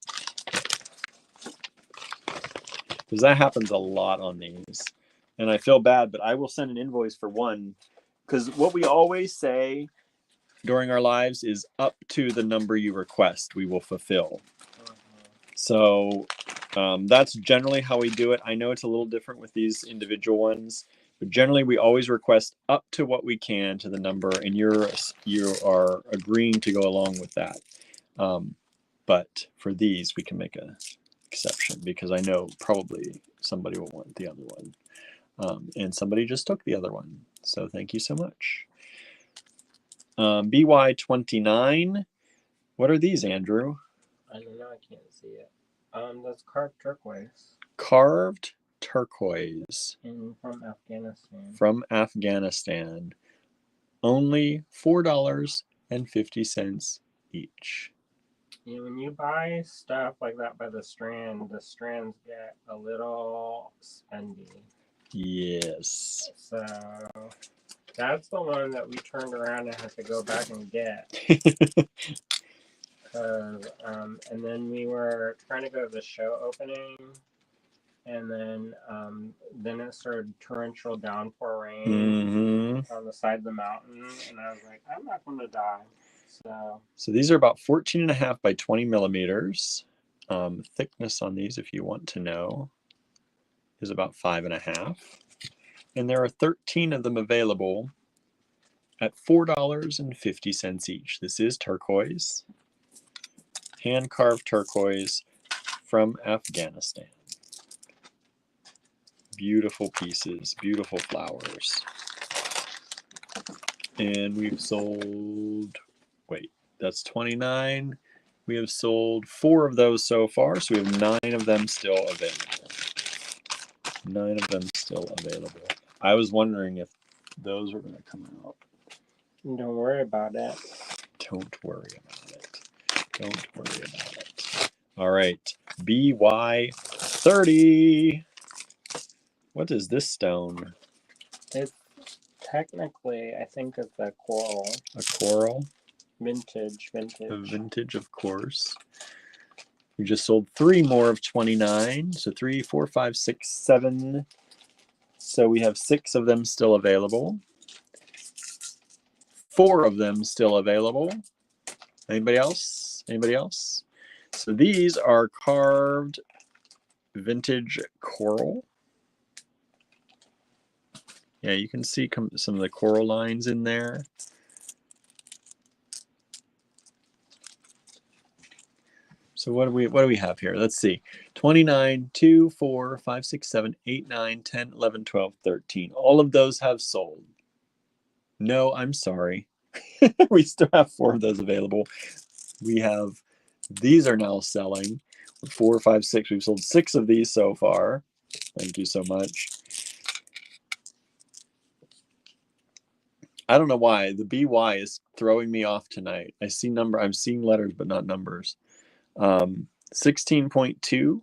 Because that happens a lot on these. And I feel bad, but I will send an invoice for one. Because what we always say during our lives is up to the number you request, we will fulfill. So that's generally how we do it. I know it's a little different with these individual ones, but generally we always request up to what we can to the number, and you are agreeing to go along with that. But for these, we can make an exception because I know probably somebody will want the other one. And somebody just took the other one. So thank you so much. BY29. What are these, Andrew? I don't know. I can't see it. That's carved turquoise. Carved turquoise. From Afghanistan. From Afghanistan. Only $4.50 each. Yeah, when you buy stuff like that by the strands get a little spendy. Yes. So that's the one that we turned around and had to go back and get. And then we were trying to go to the show opening, and then it started torrential downpour rain on the side of the mountain, and I was like, I'm not going to die. So these are about 14.5 by 20 millimeters. Thickness on these, if you want to know, is about 5.5. And there are 13 of them available at $4.50 each. This is turquoise. Hand-carved turquoise from Afghanistan. Beautiful pieces, beautiful flowers. And we've sold, wait, that's 29. We have sold 4 of those so far, so we have 9 of them still available. 9 of them still available. I was wondering if those were going to come out. Don't worry about it. Don't worry about it. Don't worry about it. All right, BY30. What is this stone? It's technically, I think it's a coral. A coral? Vintage. A vintage, of course. We just sold 3 more of 29. So 3, 4, 5, 6, 7. So we have 6 of them still available. 4 of them still available. Anybody else? Anybody else? So these are carved vintage coral. Yeah, you can see some of the coral lines in there. So what do we have here? Let's see. 29, 2, 4, 5, 6, 7, 8, 9, 10, 11, 12, 13. All of those have sold. No, I'm sorry. We still have 4 of those available. We have, these are now selling. 4, 5, 6. We've sold 6 of these so far. Thank you so much. I don't know why. The BY is throwing me off tonight. I'm seeing letters, but not numbers. 16.2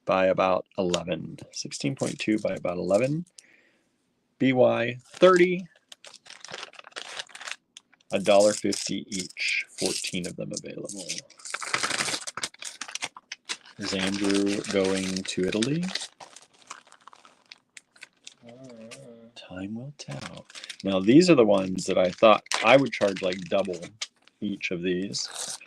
by about 11. 16.2 by about 11. BY 30. $1.50 each. 14 of them available. Is Andrew going to Italy? Time will tell. Now these are the ones that I thought I would charge like double each of these,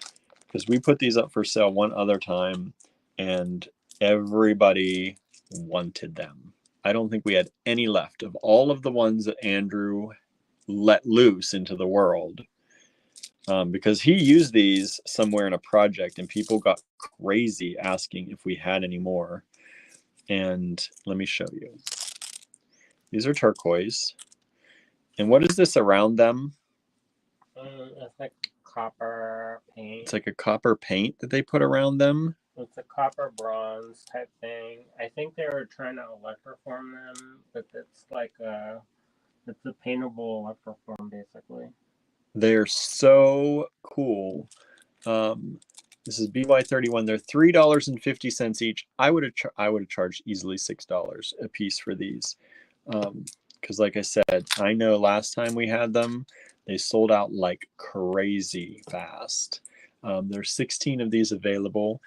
because we put these up for sale one other time and everybody wanted them. I don't think we had any left of all of the ones that Andrew let loose into the world, because he used these somewhere in a project and people got crazy asking if we had any more. And let me show you. These are turquoise. And what is this around them? It's like copper paint. It's like a copper paint that they put around them. It's a copper bronze type thing. I think they were trying to electroform them, but it's like it's a paintable electroform basically. They're so cool. This is BY31. They're $3.50 each. I would have charged easily $6 a piece for these, because like I said, I know last time we had them, they sold out like crazy fast. There's 16 of these available.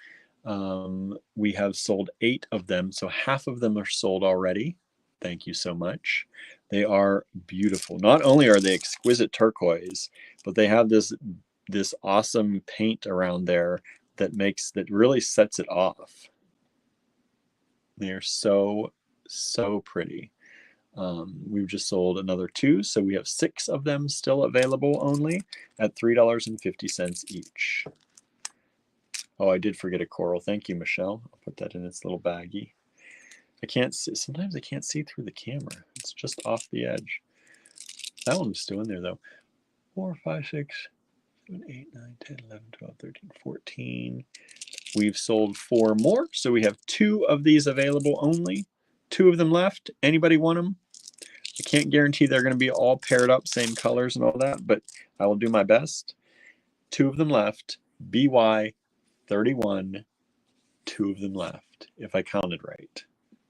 We have sold 8 of them, so half of them are sold already. Thank you so much. They are beautiful. Not only are they exquisite turquoise, but they have this awesome paint around there that really sets it off. They're so pretty. We've just sold another 2, so we have 6 of them still available only at $3.50 each. Oh, I did forget a coral. Thank you, Michelle. I'll put that in its little baggie. I can't see. Sometimes I can't see through the camera. It's just off the edge. That one was still in there though. 4, 5, 6, 7, 8, 9, 10, 11, 12, 13, 14. We've sold 4 more, so we have 2 of these available only. 2 of them left. Anybody want them? I can't guarantee they're going to be all paired up, same colors and all that, but I will do my best. 2 of them left. BY 31. 2 of them left, if I counted right.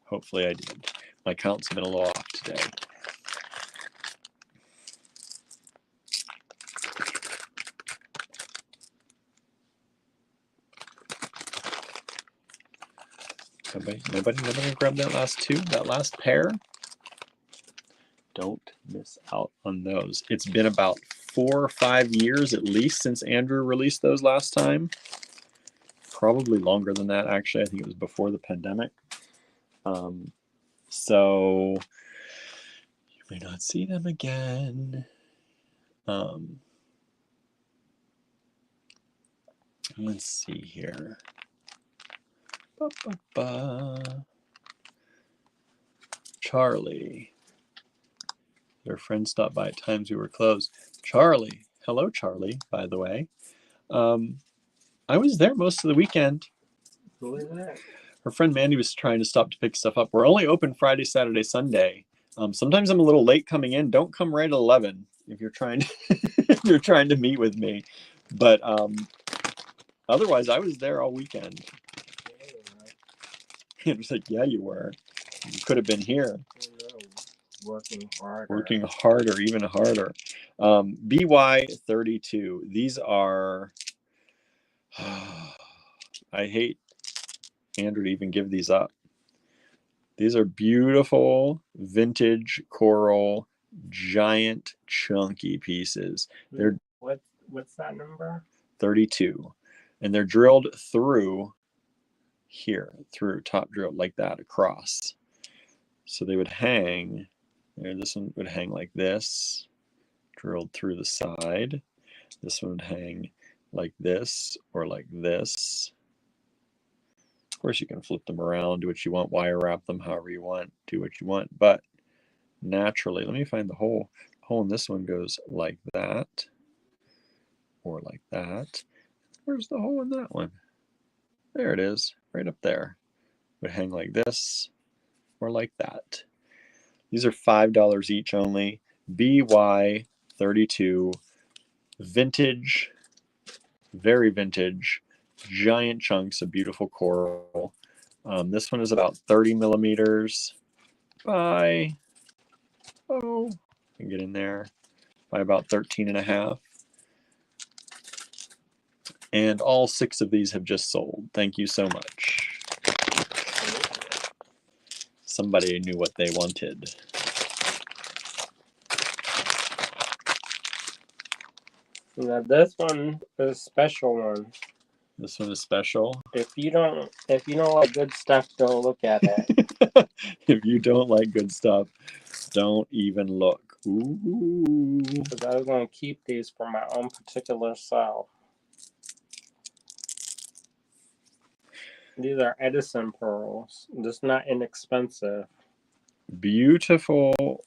Hopefully I did. My counts have been a little off today. Nobody grab that last 2, that last pair? Don't miss out on those. It's been about 4 or 5 years at least since Andrew released those last time. Probably longer than that, actually. I think it was before the pandemic. So you may not see them again. Let's see here. Charlie. Their friend stopped by at times we were closed. Charlie. Hello, Charlie, by the way. I was there most of the weekend. Who is that? Her friend Mandy was trying to stop to pick stuff up. We're only open Friday, Saturday, Sunday. Sometimes I'm a little late coming in. Don't come right at 11 if you're trying to if you're trying to meet with me. But otherwise, I was there all weekend. It was like, yeah, you were. You could have been here. Working harder. Working harder, even harder. BY 32. These are. I hate Andrew to even give these up. These are beautiful vintage coral, giant chunky pieces. They're what's that number? 32, and they're drilled through here, through top drilled like that across. So they would hang. There, this one would hang like this, drilled through the side. This one would hang like this or like this. course, you can flip them around, do what you want, wire wrap them however you want, do what you want. But naturally, let me find the hole. The hole in this one goes like that, or like that. Where's the hole in that one? There it is, right up there. Would hang like this, or like that. These are $5 each only. BY32, vintage, very vintage, giant chunks of beautiful coral. This one is about 30 millimeters by, I can get in there, by about 13 and a half. And all 6 of these have just sold. Thank you so much. Somebody knew what they wanted. Now this one is a special one. This one is special. If you don't like good stuff, don't look at it. If you don't like good stuff, don't even look. Ooh. Because I was going to keep these for my own particular self. These are Edison pearls. Just not inexpensive. Beautiful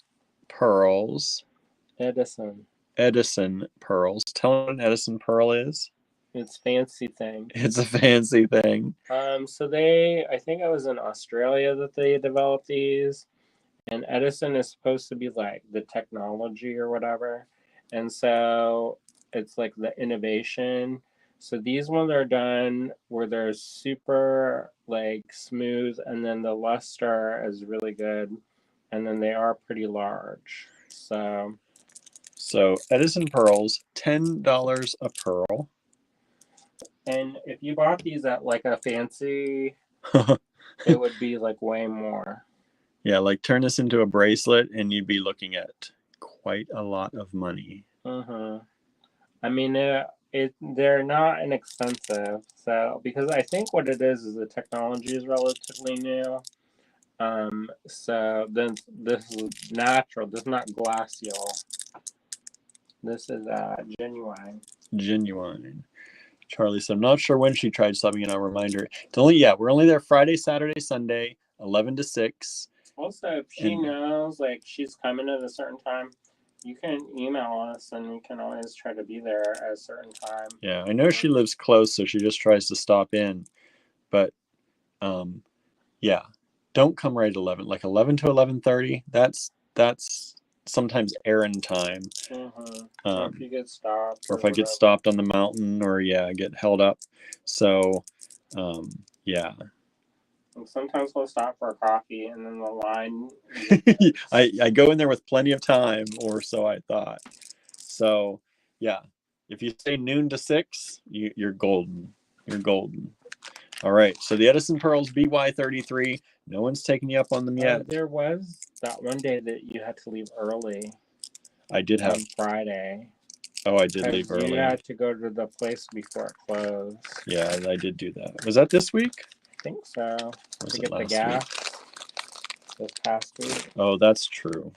pearls. Edison pearls. Tell me what an Edison pearl is. It's fancy thing. It's a fancy thing. So I think it was in Australia that they developed these. And Edison is supposed to be like the technology or whatever. And so it's like the innovation. So these ones are done where they're super like smooth, and then the luster is really good, and then they are pretty large. So Edison pearls, $10 a pearl. And if you bought these at like a fancy, it would be like way more. Yeah, like turn this into a bracelet and you'd be looking at quite a lot of money. I mean, they're not inexpensive. So, because I think what it is the technology is relatively new. So then this is natural. This is not glass, y'all. This is genuine. Genuine. Charlie said, I'm not sure when she tried subbing, and I'll remind her. We're only there Friday, Saturday, Sunday, 11 to 6. Also, if she knows like she's coming at a certain time, you can email us and we can always try to be there at a certain time. Yeah, I know she lives close, so she just tries to stop in. But yeah, don't come right at 11. Like 11 to 11:30, that's sometimes errand time. Or if you get stopped. Or if I get stopped on the mountain, or get held up. So yeah. And sometimes we'll stop for a coffee and then the line. I go in there with plenty of time, or so I thought. So yeah, if you say noon to 6, you're golden. You're golden. All right, so the Edison pearls BY33. No one's taken you up on them yet. There was that one day that you had to leave early. I did have on Friday. Oh, I did leave early. You had to go to the place before it closed. Yeah, I did do that. Was that this week? I think so. To get the gas this past week. Oh, that's true.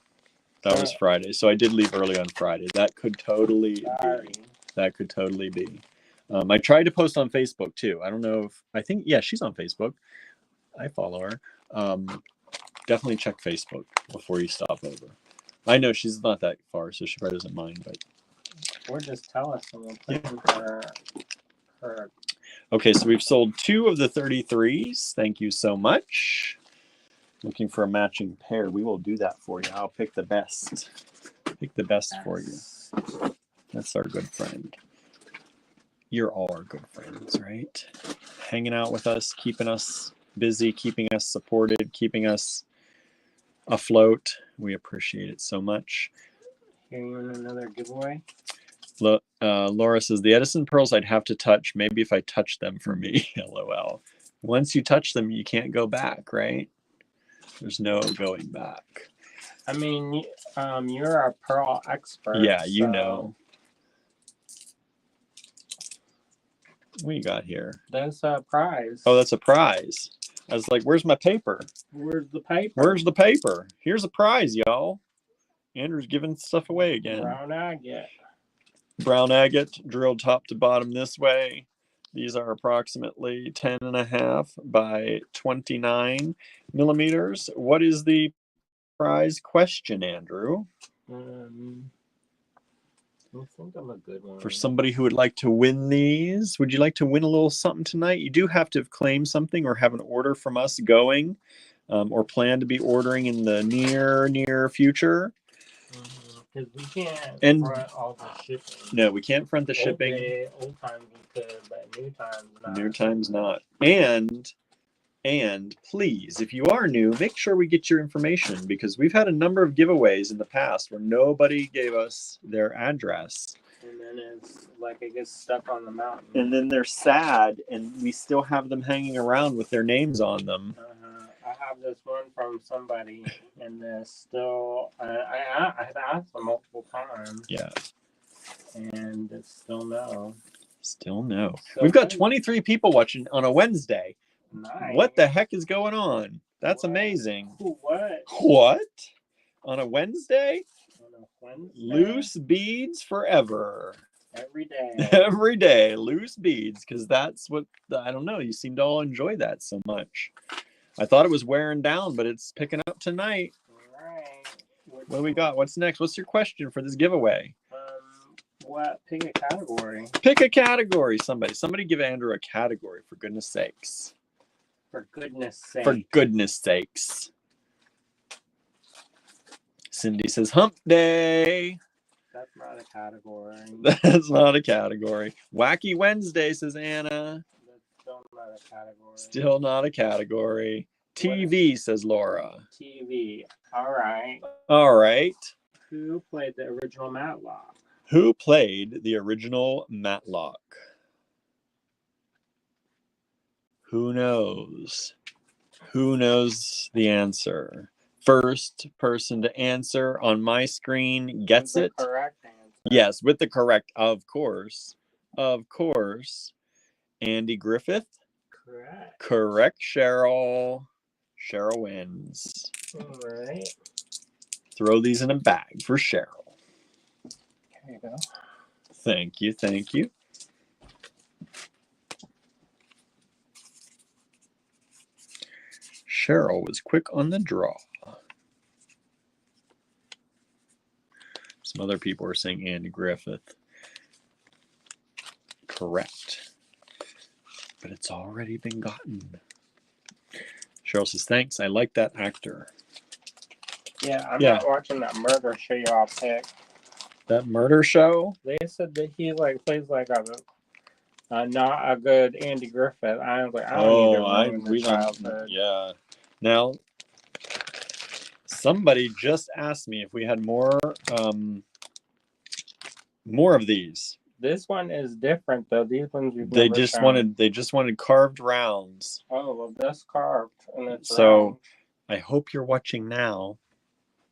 That was Friday. So I did leave early on Friday. That could totally be. That could totally be. I tried to post on Facebook too. I don't know if she's on Facebook. I follow her. Definitely check Facebook before you stop over. I know she's not that far, so she probably doesn't mind. But or just tell us and we'll put them her. Okay, so we've sold 2 of the 33s. Thank you so much. Looking for a matching pair. We will do that for you. I'll pick the best. Pick the best for you. That's our good friend. You're all our good friends, right? Hanging out with us, keeping us busy, keeping us supported, keeping us afloat. We appreciate it so much. Here, you want another giveaway? Laura says, the Edison pearls I'd have to touch. Maybe if I touch them for me. LOL. Once you touch them, you can't go back, right? There's no going back. I mean, you're a pearl expert. Yeah, you know. What you got here? That's a prize. Oh, that's a prize. I was like, where's my paper? Where's the paper? Where's the paper? Here's a prize, y'all. Andrew's giving stuff away again. Brown agate. Brown agate, drilled top to bottom this way. These are approximately 10.5 by 29 millimeters. What is the prize question, Andrew? I think I'm a good one. For somebody who would like to win these, would you like to win a little something tonight? You do have to claim something or have an order from us going, or plan to be ordering in the near future. Because we can't front all the shipping. No, we can't front the shipping. Old times we could, but new times not. New times not. And please, if you are new, make sure we get your information, because we've had a number of giveaways in the past where nobody gave us their address. And then it's like it gets stuck on the mountain. And then they're sad, and we still have them hanging around with their names on them. I have this one from somebody, and this still, I've asked them multiple times. Yeah. And it's still no. Still no. So we've got 23 people watching on a Wednesday. Nice. What the heck is going on? That's amazing. What? What? On a Wednesday? On a Wednesday? Loose beads forever. Every day. Every day. Loose beads. Because that's what, I don't know. You seem to all enjoy that so much. I thought it was wearing down, but it's picking up tonight. All right. What do we got? What's next? What's your question for this giveaway? What? Pick a category. Pick a category. Somebody give Andrew a category, for goodness sakes. For goodness sakes. For goodness sakes. Cindy says hump day. That's not a category. That's not a category. Wacky Wednesday, says Anna. That's still not a category. Still not a category. TV, says Laura. TV. All right. All right. Who played the original Matlock? Who played the original Matlock? Who knows? Who knows the answer? First person to answer on my screen gets it. Correct answer. Yes, with the correct, of course. Of course. Andy Griffith. Correct. Correct, Cheryl. Cheryl wins. All right. Throw these in a bag for Cheryl. There you go. Thank you. Thank you. Cheryl was quick on the draw. Some other people are saying Andy Griffith. Correct. But it's already been gotten. Cheryl says, thanks. I like that actor. Yeah, I'm not watching that murder show y'all picked. That murder show? They said that he plays like not a good Andy Griffith. I was like, I don't need to ruin the childhood. Yeah. Now, somebody just asked me if we had more of these. This one is different though. These ones they just wanted carved rounds. Oh, well, that's carved and it's so round. I hope you're watching now.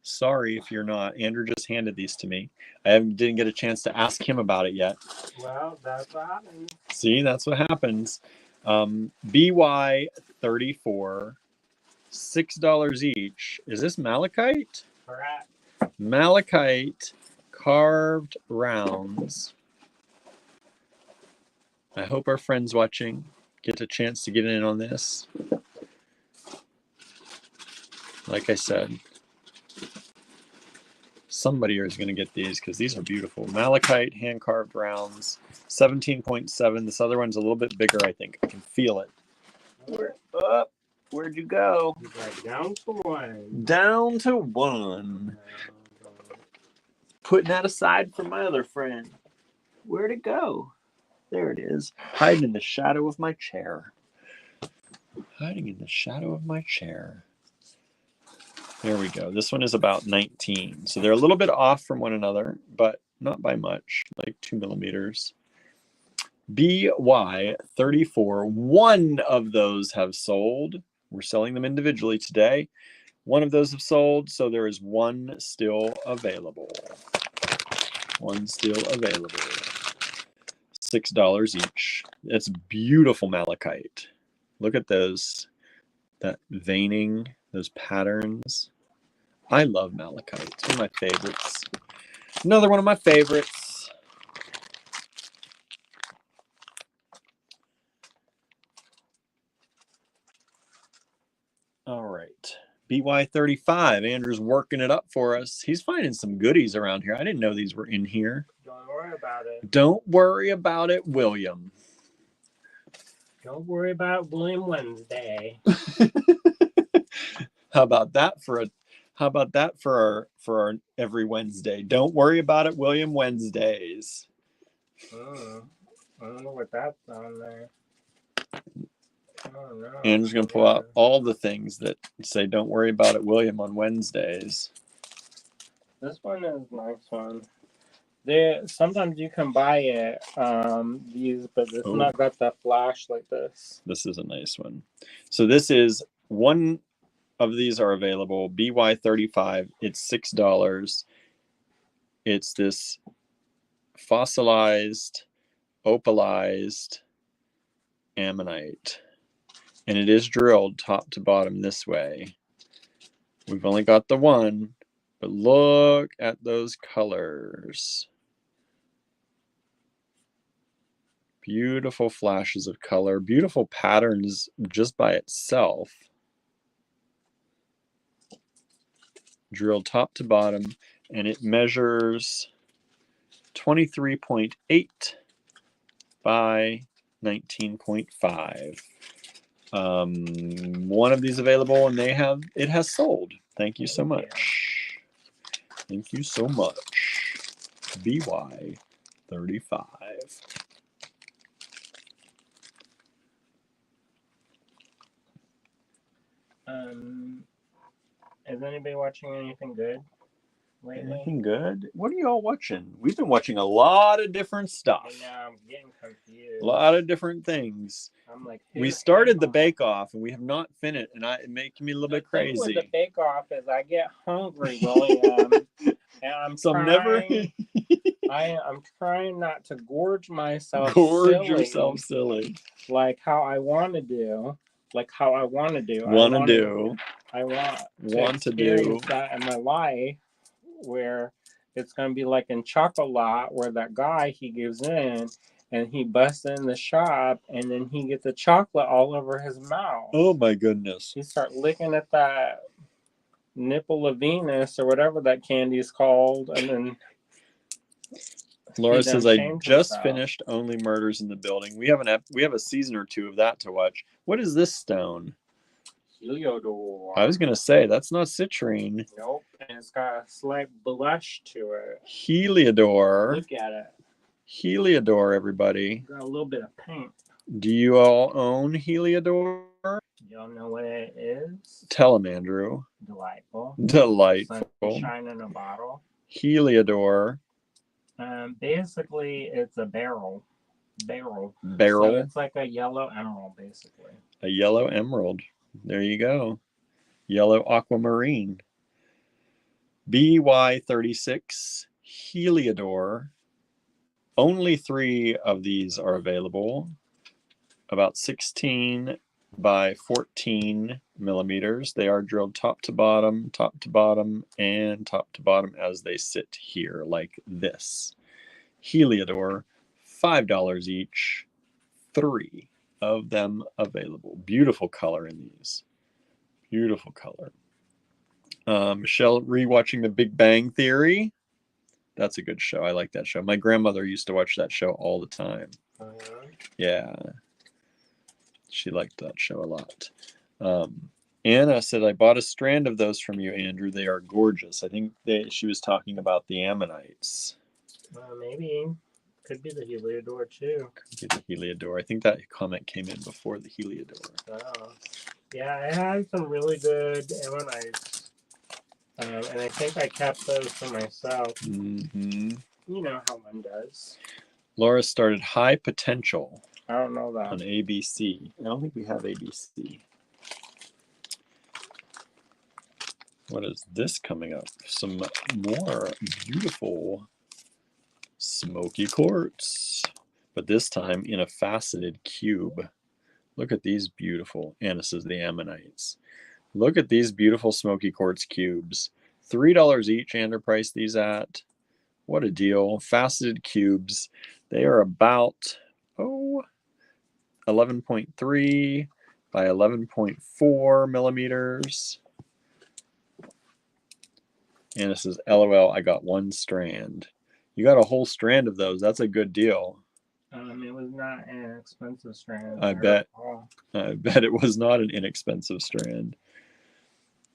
Sorry if you're not. Andrew just handed these to me. I didn't get a chance to ask him about it yet. Well, that's what happens. See, that's what happens. BY 34, $6 each. Is this malachite? Correct. Malachite carved rounds. I hope our friends watching get a chance to get in on this. Like I said, somebody is going to get these because these are beautiful. Malachite hand-carved rounds, 17.7. This other one's a little bit bigger, I think. I can feel it. Where'd you go? Down to one. Down to one. Putting that aside for my other friend. Where'd it go? There it is. Hiding in the shadow of my chair. Hiding in the shadow of my chair. There we go. This one is about 19. So they're a little bit off from one another, but not by much, like 2 millimeters. BY 34. One of those have sold. We're selling them individually today. One of those have sold, so there is one still available. One still available. $6 each. It's beautiful malachite. Look at those. That veining, those patterns. I love malachite. It's one of my favorites. Another one of my favorites. BY35. Andrew's working it up for us. He's finding some goodies around here. I didn't know these were in here. Don't worry about it. Don't worry about it, William. Don't worry about William Wednesday. How about that for our every Wednesday? Don't worry about it, William Wednesdays. I don't know what that's on there. Oh, no. Andrew's gonna pull out all the things that say "Don't worry about it, William" on Wednesdays. This one is a nice one. Sometimes you can buy it, these, but it's not got the flash like this. This is a nice one. So this is one of these are available. BY35. It's $6. It's this fossilized, opalized ammonite, and it is drilled top to bottom this way. We've only got the one, but look at those colors. Beautiful flashes of color, beautiful patterns just by itself. Drilled top to bottom, and it measures 23.8 by 19.5. One of these available, and it has sold. Thank you so much. Thank you so much. BY35. Is anybody watching anything good lately? Anything good? What are you all watching? We've been watching a lot of different stuff. I know, I'm getting confused. A lot of different things. I'm like, we started the Bake Off, and we have not finished, and it's making me a little bit crazy. The thing with the Bake Off is I get hungry, William, and I'm trying not to gorge myself yourself silly. Like how I want to do. I want to experience that in my life, where it's going to be like in Chocolat, where that guy, he gives in and he busts in the shop and then he gets the chocolate all over his mouth. Oh my goodness. He start licking at that nipple of Venus or whatever that candy is called, and then Laura says, I just finished Only Murders in the Building. We have a season or two of that to watch. What is this stone? Heliodor. I was going to say, that's not citrine. Nope, and it's got a slight blush to it. Heliodor. Look at it. Heliodor, everybody. Got a little bit of paint. Do you all own Heliodor? Y'all know what it is? Tell him, Andrew. Delightful. Sunshine in a bottle. Heliodor. Basically, it's a barrel. Barrel. So it's like a yellow emerald, basically. A yellow emerald. There you go. Yellow aquamarine. BY36 Heliodor. Only 3 of these are available. About 16 by 14 millimeters. They are drilled top to bottom, and top to bottom as they sit here, like this. Heliodor, $5 each. 3 of them available. Beautiful color in these. Beautiful color. Michelle, rewatching The Big Bang Theory. That's a good show. I like that show. My grandmother used to watch that show all the time. Yeah. She liked that show a lot. Anna said, I bought a strand of those from you, Andrew. They are gorgeous. I think she was talking about the ammonites. Maybe. Could be the Heliodor, too. Could be the Heliodor. I think that comment came in before the Heliodor. Oh. Yeah, I had some really good ammonites. And I think I kept those for myself. Mm-hmm. You know how one does. Laura started High Potential. I don't know that. On ABC. I don't think we have ABC. What is this coming up? Some more beautiful smoky quartz. But this time in a faceted cube. Look at these beautiful, Anna says, the ammonites. Look at these beautiful smoky quartz cubes. $3 each, Andrew priced these at. What a deal. Faceted cubes. They are about, 11.3 by 11.4 millimeters. Anna says, LOL, I got one strand. You got a whole strand of those. That's a good deal. It was not an inexpensive strand. I bet it was not an inexpensive strand.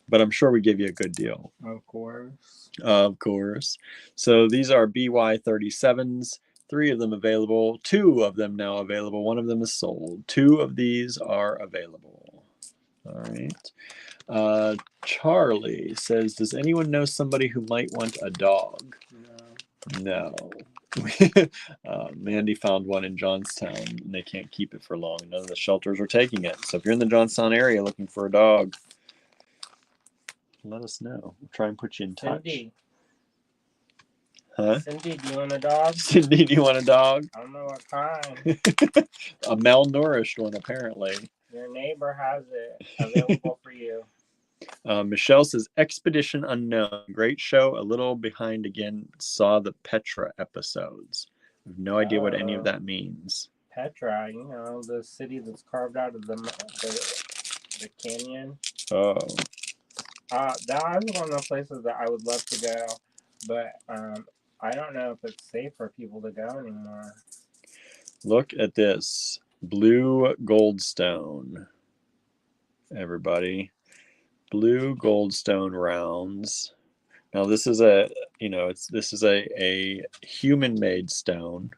But I'm sure we give you a good deal. Of course. Of course. So these are BY37s. 3 of them available. 2 of them now available. 1 of them is sold. 2 of these are available. All right. Charlie says, does anyone know somebody who might want a dog? No. Mandy found one in Johnstown, and they can't keep it for long. None of the shelters are taking it. So if you're in the Johnstown area looking for a dog, let us know. We'll try and put you in touch. Cindy. Huh? Cindy, do you want a dog? Cindy, do you want a dog? I don't know what kind. A malnourished one, apparently. Your neighbor has it available for you. Michelle says, Expedition Unknown. Great show. A little behind again. Saw the Petra episodes. I have no idea what any of that means. Petra, the city that's carved out of the canyon. Oh. That is one of the places that I would love to go, but I don't know if it's safe for people to go anymore. Look at this. Blue goldstone. Everybody. Blue goldstone rounds. Now this is a human-made stone.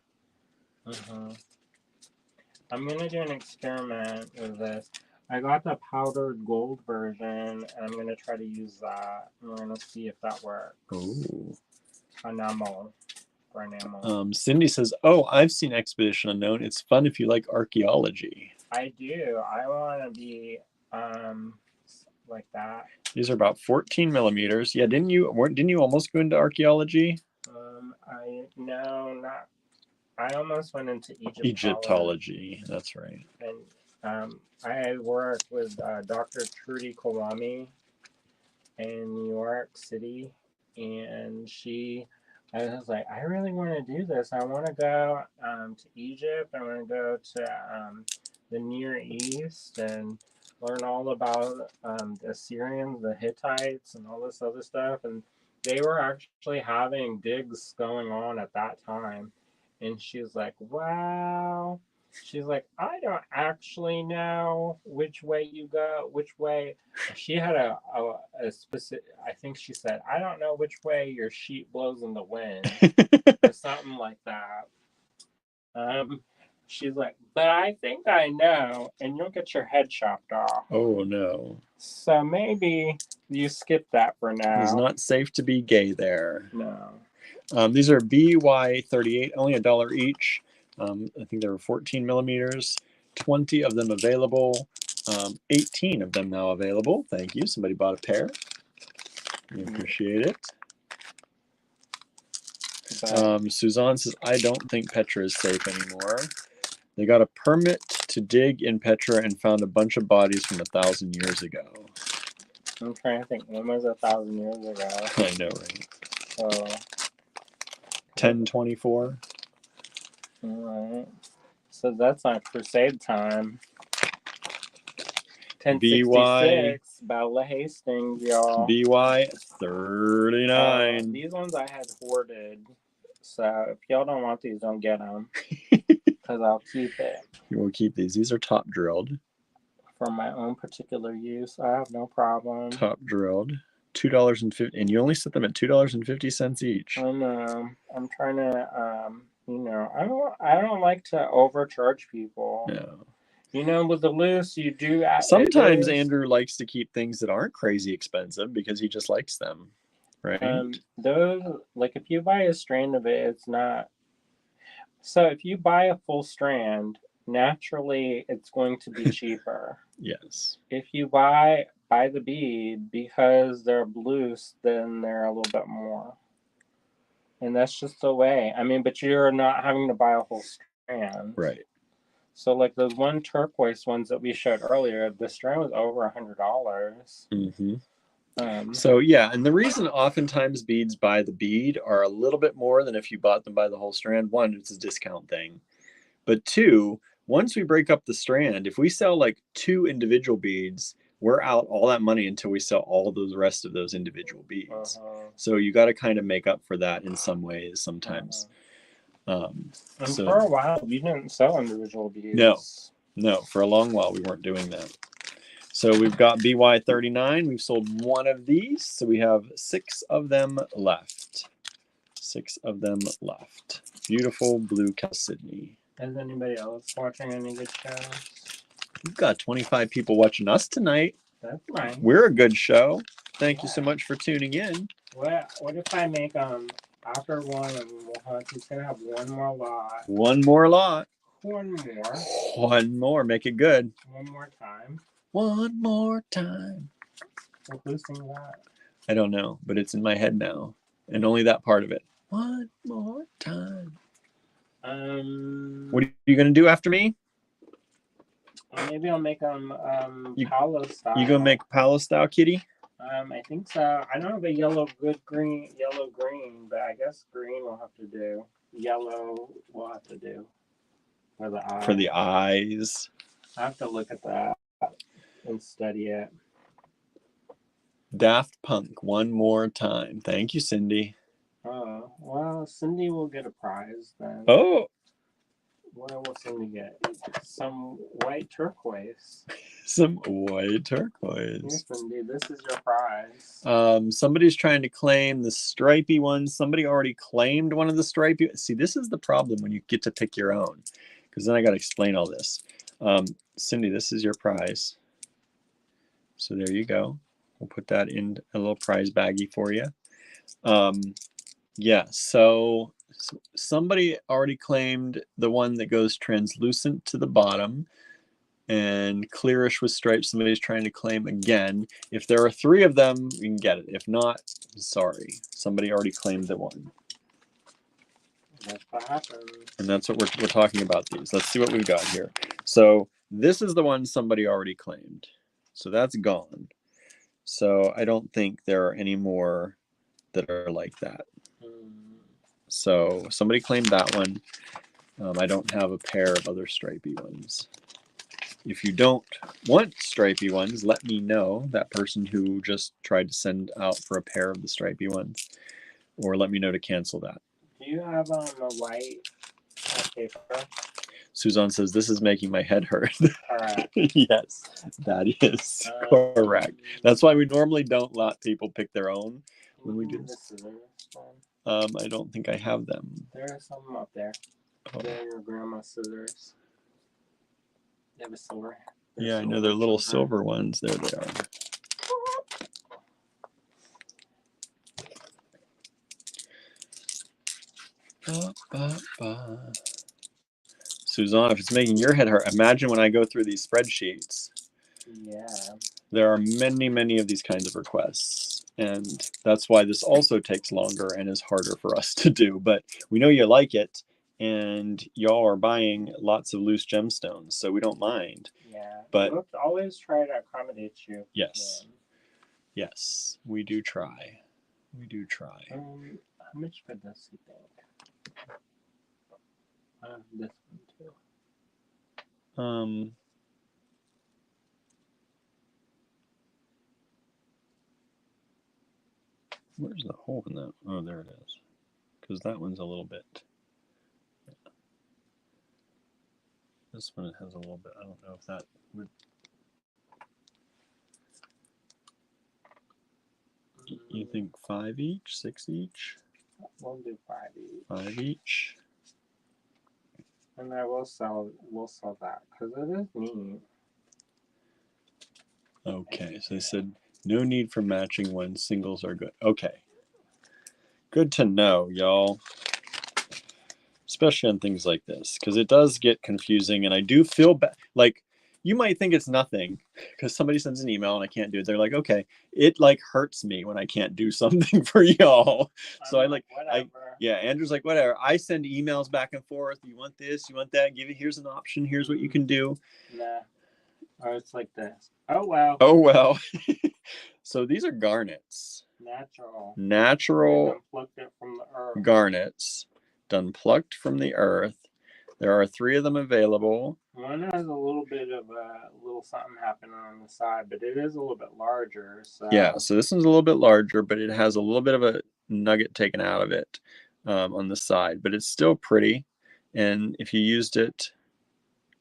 I'm gonna do an experiment with this. I got the powdered gold version, and I'm gonna try to use that. We're gonna see if that works. Ooh. Enamel. Cindy says, "Oh, I've seen Expedition Unknown. It's fun if you like archaeology." I do. I want to be like that. These are about 14 millimeters. Yeah, didn't you almost go into archeology? I almost went into Egyptology. That's right. And I worked with Dr. Trudy Kawami in New York City, and I was like, I really want to do this. I want to go to Egypt. I want to go to the Near East and learn all about the Assyrians, the Hittites, and all this other stuff. And they were actually having digs going on at that time. And she's like, wow. She's like, I don't actually know which way you go, which way. She had a specific, I think she said, I don't know which way your sheet blows in the wind, or something like that. She's like, but I think I know, and you'll get your head chopped off. Oh, no. So maybe you skip that for now. It's not safe to be gay there. No. These are BY38, only $1 each. I think there were 14 millimeters, 20 of them available, 18 of them now available. Thank you. Somebody bought a pair. We appreciate it. Suzanne says, I don't think Petra is safe anymore. They got a permit to dig in Petra and found a bunch of bodies from 1,000 years ago. I'm trying to think. When was 1,000 years ago? I know, right? So 1024. All right. So that's not crusade time. 1066, Battle of Hastings, y'all. BY 39. These ones I had hoarded. So if y'all don't want these, don't get them. Because I'll keep it. You will keep these. These are top drilled. For my own particular use. I have no problem. Top drilled. $2.50. And you only set them at $2.50 each. I know. I'm trying to, I don't like to overcharge people. No. With the loose, you do. Sometimes Andrew likes to keep things that aren't crazy expensive because he just likes them, right? Those, like, if you buy a strand of it, it's not. So if you buy a full strand, naturally it's going to be cheaper. Yes. If you buy the bead, because they're loose, then they're a little bit more. And that's just the way. I mean, but you're not having to buy a whole strand. Right. So, like those one turquoise ones that we showed earlier, the strand was over $100. Mm-hmm. So, yeah, and the reason oftentimes beads by the bead are a little bit more than if you bought them by the whole strand. One, it's a discount thing. But two, once we break up the strand, if we sell like 2 individual beads, we're out all that money until we sell all those rest of those individual beads. So you got to kind of make up for that in some ways sometimes. And for a while, you didn't sell individual bees. No, for a long while we weren't doing that. So we've got BY39. We've sold one of these, so we have 6 of them left. 6 of them left. Beautiful blue chalcedony. Is anybody else watching any good shows? We've got 25 people watching us tonight. That's nice. We're a good show. Thank you so much for tuning in. What if I make after one, and he's gonna have one more lot. One more lot. One more. One more. Make it good. One more time. One more time. Well, who sings that? I don't know, but it's in my head now, and only that part of it. One more time. What are you gonna do after me? Maybe I'll make Palo style. You gonna make Palo style, kitty? I think so. I don't have a yellow green, but I guess green will have to do. Yellow will have to do for the eyes. For the eyes. I have to look at that and study it. Daft Punk, one more time. Thank you, Cindy. Oh, well, Cindy will get a prize then. Oh. What will Cindy get? Some white turquoise. Some white turquoise. Here, Cindy, this is your prize. Somebody's trying to claim the stripy one. Somebody already claimed one of the stripy. See, this is the problem when you get to pick your own, because then I got to explain all this. Cindy, this is your prize. So there you go. We'll put that in a little prize baggie for you. Yeah, so somebody already claimed the one that goes translucent to the bottom and clearish with stripes. Somebody's trying to claim again. If there are 3 of them, you can get it. If not, sorry. Somebody already claimed the one. That's what happened. And that's what we're talking about these. Let's see what we've got here. So this is the one somebody already claimed. So that's gone. So I don't think there are any more that are like that. So somebody claimed that one. I don't have a pair of other stripy ones. If you don't want stripy ones, let me know, that person who just tried to send out for a pair of the stripy ones, or let me know to cancel that. Do you have a white paper? Suzanne says, this is making my head hurt. Correct. Yes, that is correct. That's why we normally don't let people pick their own when we do this. I don't think I have them. There are some up there. Oh. They're your grandma's scissors. They have a silver. Yeah, I know they're little silver ones. There they are. Suzanne, if it's making your head hurt, imagine when I go through these spreadsheets. Yeah. There are many, many of these kinds of requests. And that's why this also takes longer and is harder for us to do. But we know you like it, and y'all are buying lots of loose gemstones, so we don't mind. Yeah. But we'll always try to accommodate you. Yes. Yes, we do try. We do try. How much for this, you think? This one too. Where's the hole in that? Oh, there it is. Because that one's a little bit. Yeah. This one has a little bit. I don't know if that would. You think 5 each, 6 each? We'll do 5 each. 5 each. And I will sell that because it is neat. Okay, so they said no need for matching when singles are good. Okay. Good to know, y'all. Especially on things like this, because it does get confusing, and I do feel bad. Like, you might think it's nothing because somebody sends an email and I can't do it. They're like, okay, it like hurts me when I can't do something for y'all. So yeah, Andrew's like, whatever. I send emails back and forth. You want this, you want that, here's an option, here's what you can do. Nah. Or it's like this. Oh well. Oh well. So these are garnets. Natural. Plucked it from the earth. Garnets. Done plucked from the earth. There are 3 of them available. One has a little bit of a little something happening on the side, but it is a little bit larger. So Yeah, so this one's a little bit larger, but it has a little bit of a nugget taken out of it on the side, but it's still pretty. And if you used it,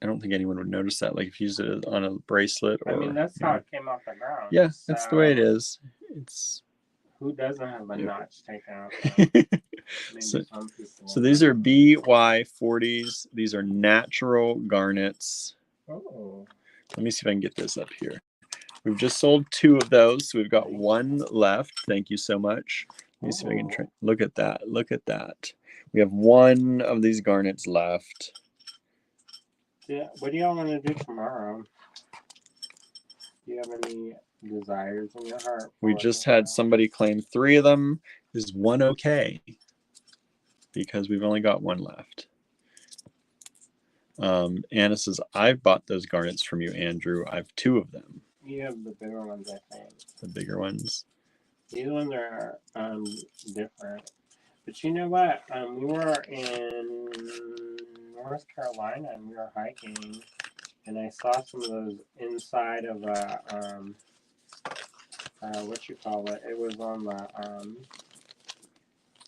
I don't think anyone would notice that. Like if you used it on a bracelet or. I mean, that's how it came off the ground. Yeah, so that's the way it is. It's. Who doesn't have a Yeah. notch taken out? Maybe so, some people. so these are BY40s. These are natural garnets. Oh. Let me see if I can get this up here. We've just sold 2 of those, so we've got 1 left. Thank you so much. Let me see if I can try. Look at that. Look at that. We have 1 of these garnets left. Yeah. What do y'all want to do tomorrow? Do you have any desires in your heart? We just had somebody claim 3 of them. Is 1 okay? Because we've only got 1 left. Anna says, I've bought those garnets from you, Andrew. I have 2 of them. You have the bigger ones, I think. The bigger ones. These ones are different. But you know what? We were in North Carolina and we were hiking, and I saw some of those inside of a what you call it? It was on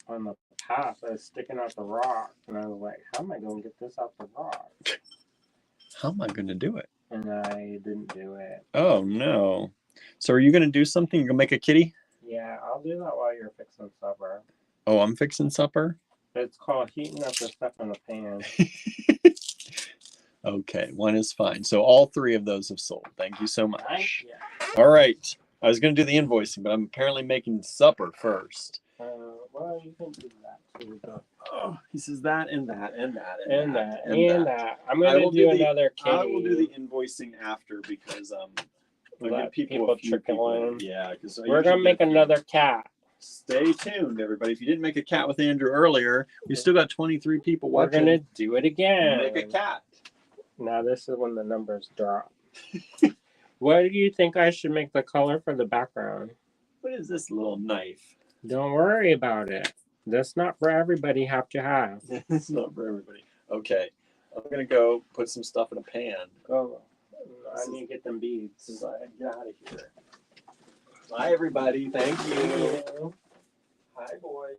the path. I was sticking out the rock, and I was like, "How am I going to get this out the rock?" How am I going to do it? And I didn't do it. Oh no! So are you going to do something? You going to make a kitty? Yeah, I'll do that while you're fixing supper. Oh, I'm fixing supper? It's called heating up the stuff in the pan. Okay, 1 is fine. So all 3 of those have sold. Thank you so much. Yeah. All right. I was going to do the invoicing, but I'm apparently making supper first. Well, you can do that too. Oh, he says that and that and that And that. I'm going to do another kitty. I will do the invoicing after because let people trickle in. Yeah, because we're going to make another cat. Stay tuned, everybody. If you didn't make a cat with Andrew earlier, we still got 23 people watching. We're going to do it again. Make a cat. Now this is when the numbers drop. What do you think I should make the color for the background? What is this little knife? Don't worry about it. That's not for everybody have to have. It's not for everybody. Okay. I'm going to go put some stuff in a pan. Go. I need to get them beads. Get out of here. Bye, everybody. Thank you. Hi, boys.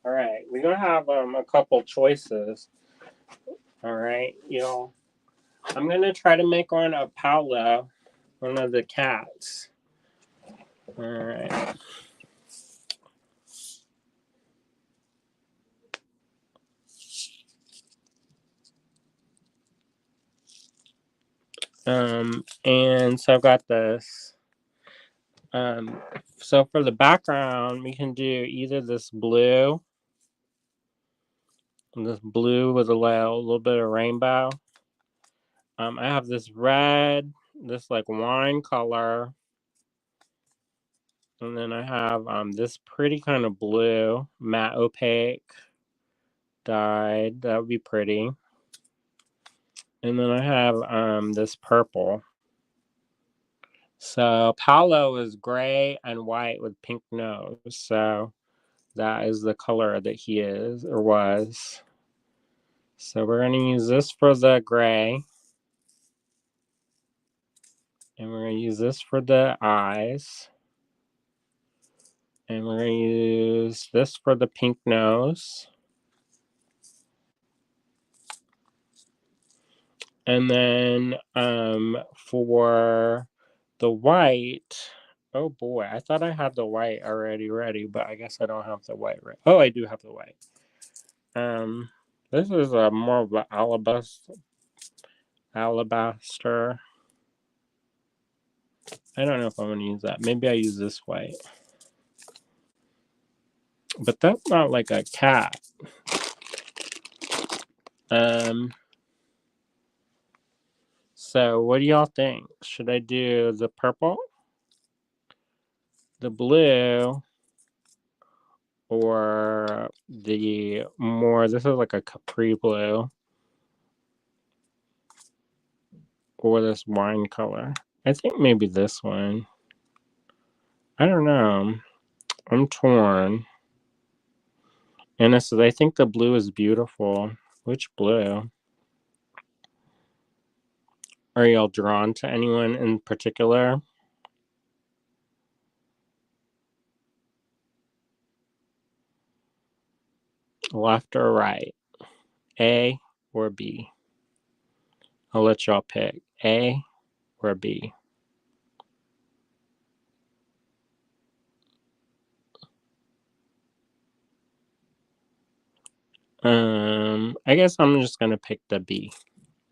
All right, we're gonna have a couple choices. All right, y'all. I'm gonna try to make one of Paolo, one of the cats. All right. And so I've got this. So for the background, we can do either this blue with a little bit of rainbow. I have this red, this like wine color, and then I have this pretty kind of blue, matte opaque dyed. That would be pretty. And then I have this purple. So Paolo is gray and white with pink nose. So that is the color that he is or was. So we're going to use this for the gray. And we're going to use this for the eyes. And we're going to use this for the pink nose. And then for the white, oh boy, I thought I had the white already ready, but I guess I don't have the white ready. Oh, I do have the white. This is more of an alabaster. I don't know if I'm going to use that. Maybe I use this white. But that's not like a cat. So what do y'all think? Should I do the purple, the blue, or the more, this is like a capri blue, or this wine color? I think maybe this one. I don't know. I'm torn. Anna says, I think the blue is beautiful. Which blue? Are y'all drawn to anyone in particular? Left or right? A or B? I'll let y'all pick. A or B? I guess I'm just gonna pick the B.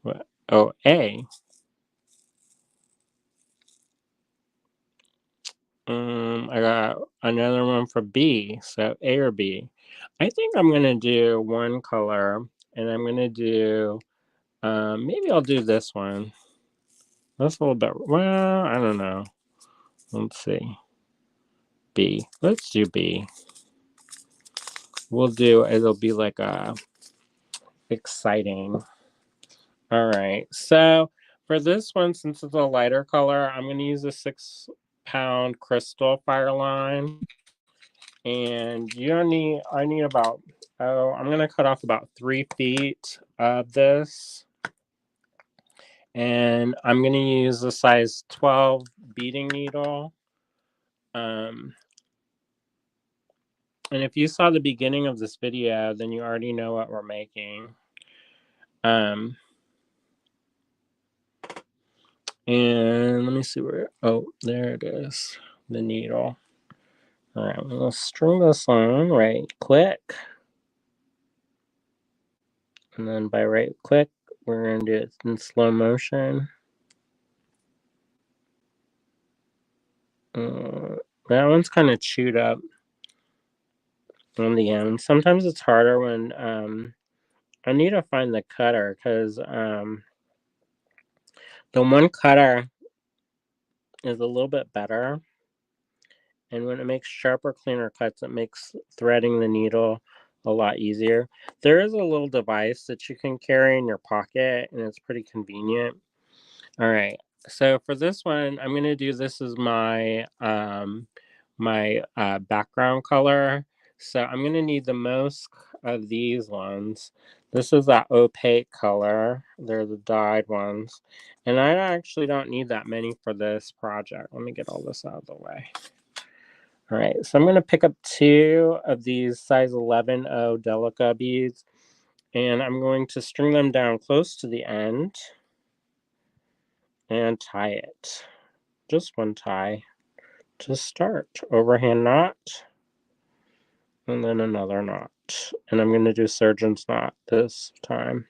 What? Oh, A. I got another one for B. So A or B. I think I'm gonna do one color, and I'm gonna do. Maybe I'll do this one. That's a little bit. Well, I don't know. Let's see. B. Let's do B. We'll do. It'll be like a exciting. All right. So for this one, since it's a lighter color, I'm gonna use a 6-pound crystal fire line. And you don't need, I need about, I'm going to cut off about 3 feet of this. And I'm going to use a size 12 beading needle. And if you saw the beginning of this video, then you already know what we're making. And let me see where, oh, there it is, the needle. All right, I'm going to string this on, right click. And then by right click, we're going to do it in slow motion. That one's kind of chewed up on the end. Sometimes it's harder when I need to find the cutter because the one cutter is a little bit better. And when it makes sharper, cleaner cuts, it makes threading the needle a lot easier. There is a little device that you can carry in your pocket, and it's pretty convenient. All right. So for this one, I'm going to do this as my background color. So I'm going to need the most of these ones. This is that opaque color. They're the dyed ones. And I actually don't need that many for this project. Let me get all this out of the way. All right, so I'm going to pick up 2 of these size 11 O Delica beads. And I'm going to string them down close to the end and tie it. Just one tie to start. Overhand knot. And then another knot. And I'm going to do surgeon's knot this time.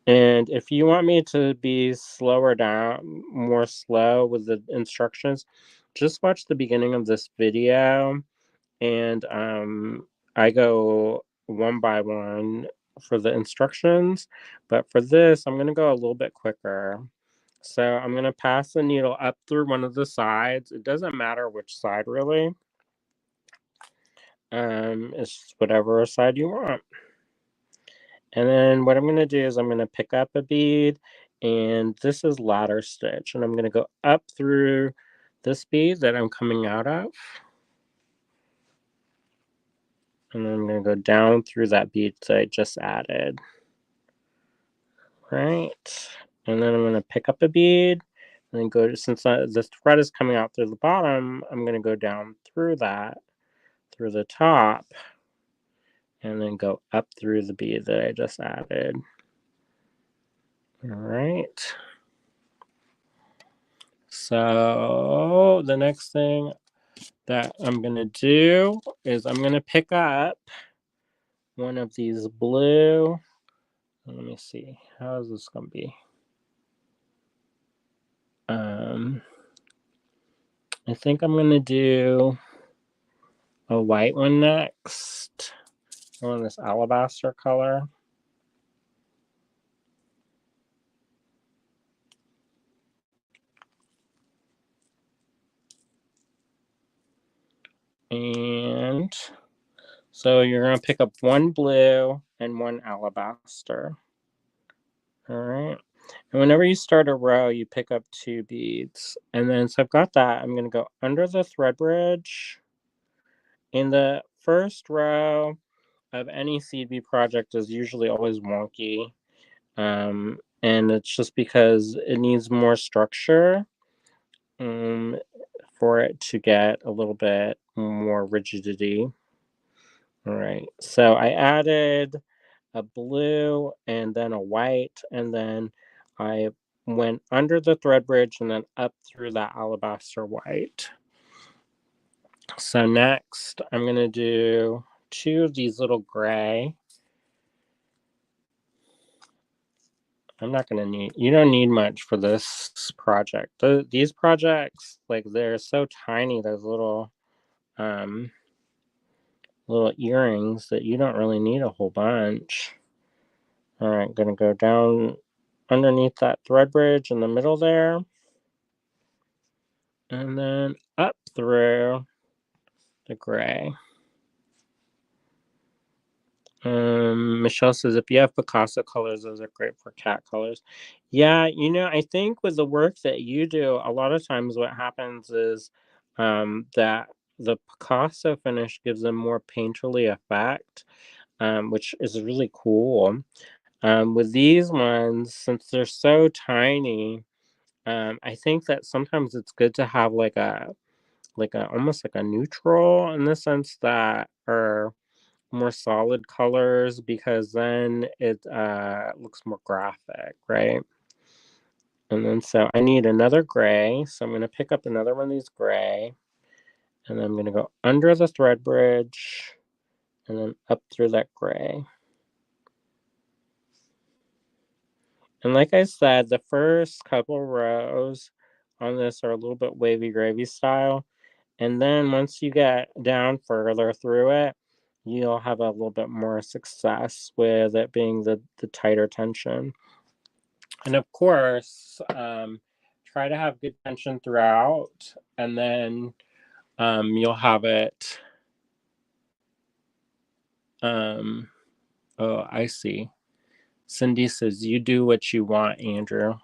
And if you want me to be slower down, more slow with the instructions, just watch the beginning of this video. And I go one by one for the instructions. But for this, I'm going to go a little bit quicker. So I'm going to pass the needle up through one of the sides. It doesn't matter which side, really. It's whatever side you want. And then what I'm going to do is I'm going to pick up a bead, and this is ladder stitch. And I'm going to go up through this bead that I'm coming out of. And then I'm going to go down through that bead that I just added. Right. And then I'm going to pick up a bead and then go to, since the thread is coming out through the bottom, I'm going to go down through that, through the top, and then go up through the bead that I just added. All right. So the next thing that I'm going to do is I'm going to pick up one of these blue. Let me see. How is this going to be? I think I'm going to do a white one next. I want this alabaster color. And so you're going to pick up one blue and one alabaster. All right. And whenever you start a row, you pick up 2 beads. And then, so I've got that. I'm going to go under the thread bridge. In the first row, of any CB project is usually always wonky. And it's just because it needs more structure for it to get a little bit more rigidity. All right, so I added a blue and then a white, and then I went under the thread bridge and then up through that alabaster white. So next I'm going to do 2 of these little gray. I'm not going to need, you don't need much for this project. These projects, like, they're so tiny, those little earrings, that you don't really need a whole bunch. All right, going to go down underneath that thread bridge in the middle there. And then up through the gray. Michelle says, if you have Picasso colors, those are great for cat colors. Yeah, I think with the work that you do, a lot of times what happens is that the Picasso finish gives them more painterly effect, which is really cool. With these ones, since they're so tiny, I think that sometimes it's good to have like a almost like a neutral, in the sense that are more solid colors, because then it looks more graphic, right? And then so I need another gray, so I'm going to pick up another one of these gray, and then I'm going to go under the thread bridge and then up through that gray. And like I said, the first couple rows on this are a little bit wavy gravy style. And then once you get down further through it, you'll have a little bit more success with it being the tighter tension. And of course, try to have good tension throughout, and then you'll have it. Oh, I see. Cindy says, you do what you want, Andrew.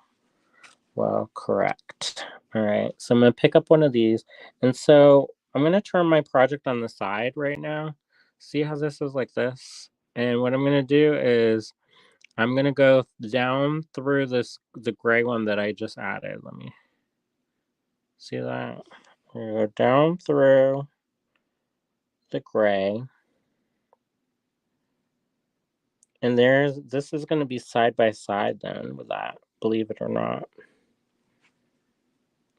Well, correct. All right, so I'm going to pick up one of these. And so I'm going to turn my project on the side right now. See how this is like this? And what I'm going to do is I'm going to go down through the gray one that I just added. Let me see that. I'm going to go down through the gray. And this is going to be side by side then with that, believe it or not.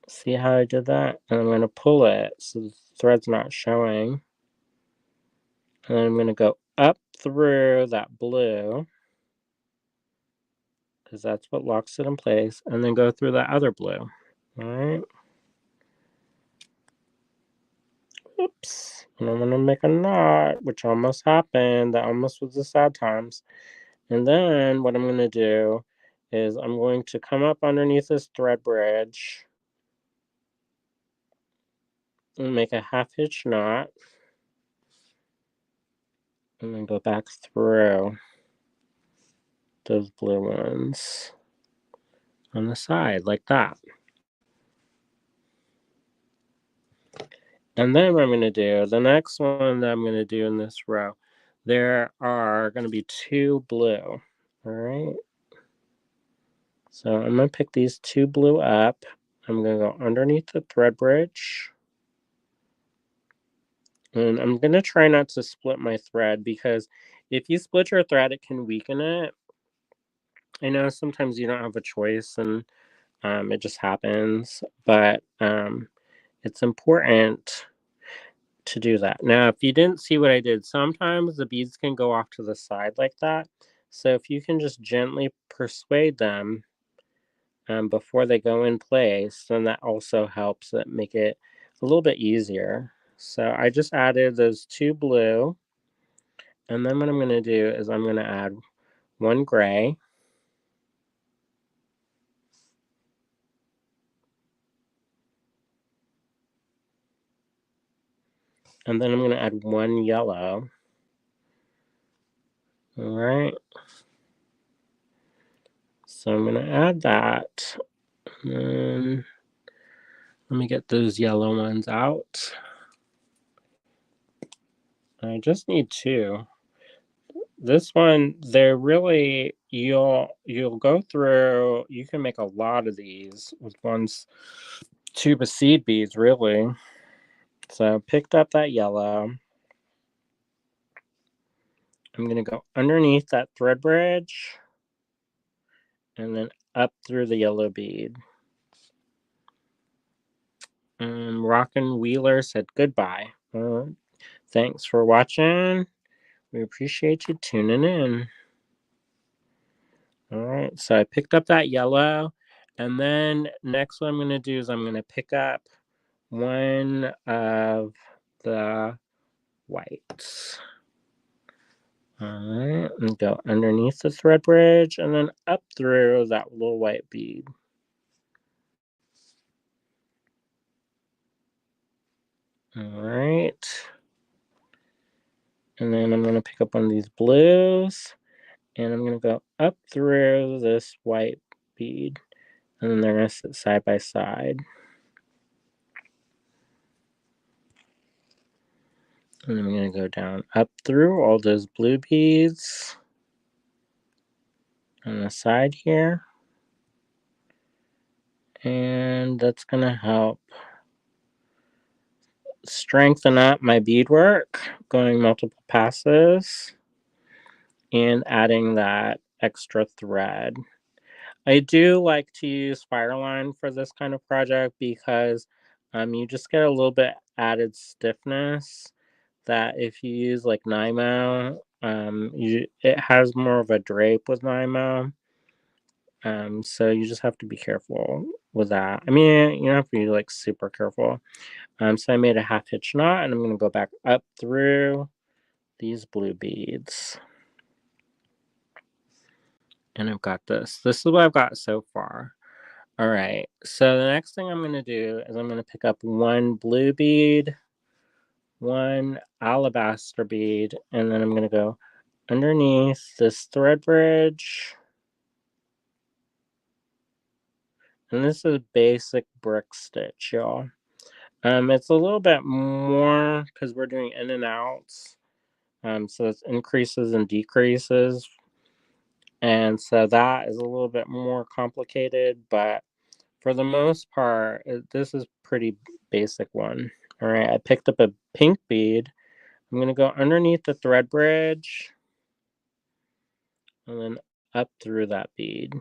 See how I did that? And I'm going to pull it so the thread's not showing. And then I'm going to go up through that blue, because that's what locks it in place, and then go through that other blue. All right. Oops. And I'm going to make a knot, which almost happened. That almost was the sad times. And then what I'm going to do is I'm going to come up underneath this thread bridge and make a half hitch knot, and then go back through those blue ones on the side like that. And then what I'm going to do, the next one that I'm going to do in this row, there are going to be 2 blue. All right. So I'm going to pick these 2 blue up. I'm going to go underneath the thread bridge. And I'm going to try not to split my thread, because if you split your thread, it can weaken it. I know sometimes you don't have a choice, and it just happens. But it's important to do that. Now, if you didn't see what I did, sometimes the beads can go off to the side like that. So if you can just gently persuade them before they go in place, then that also helps it make it a little bit easier. So I just added those 2 blue, and then what I'm going to do is I'm going to add 1 gray. And then I'm going to add 1 yellow. All right. So I'm going to add that. And let me get those yellow ones out. I just need 2. This one, they're really, you'll go through, you can make a lot of these with one tube of seed beads, really. So picked up that yellow. I'm going to go underneath that thread bridge and then up through the yellow bead. Rockin' Wheeler said goodbye. Thanks for watching. We appreciate you tuning in. All right, so I picked up that yellow, and then next what I'm going to do is I'm going to pick up one of the whites. All right, and go underneath the thread bridge and then up through that little white bead. All right. And then I'm going to pick up one of these blues, and I'm going to go up through this white bead, and then they're going to sit side by side. And then I'm going to go down up through all those blue beads on the side here. And that's going to help strengthen up my beadwork, going multiple passes and adding that extra thread. I do like to use Fireline for this kind of project because you just get a little bit added stiffness that if you use like Nymo, it has more of a drape with Nymo. So you just have to be careful with that. I mean, you don't have to be like super careful. So I made a half hitch knot, and I'm going to go back up through these blue beads. And I've got this. This is what I've got so far. All right, so the next thing I'm going to do is I'm going to pick up one blue bead, one alabaster bead, and then I'm going to go underneath this thread bridge. And this is basic brick stitch, y'all. It's a little bit more because we're doing in and outs. So it's increases and decreases. And so that is a little bit more complicated, but for the most part, this is pretty basic one. All right, I picked up a pink bead. I'm going to go underneath the thread bridge and then up through that bead.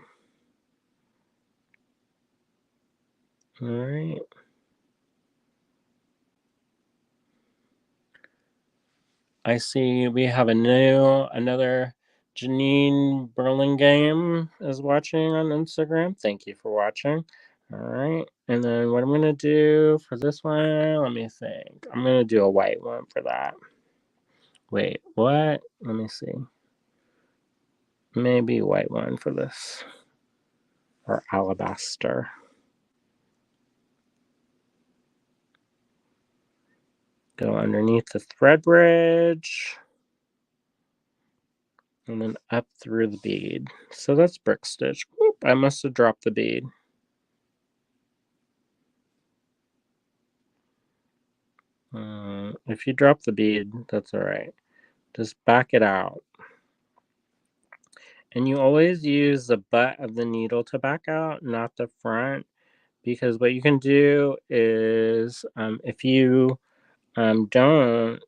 All right. I see we have another Janine Burlingame is watching on Instagram. Thank you for watching. All right. And then what I'm going to do for this one, let me think. I'm going to do a white one for that. Wait, what? Let me see. Maybe a white one for this. Or alabaster. Go underneath the thread bridge. And then up through the bead. So that's brick stitch. Whoop, I must have dropped the bead. If you drop the bead, that's all right. Just back it out. And you always use the butt of the needle to back out, not the front, because what you can do is if you don't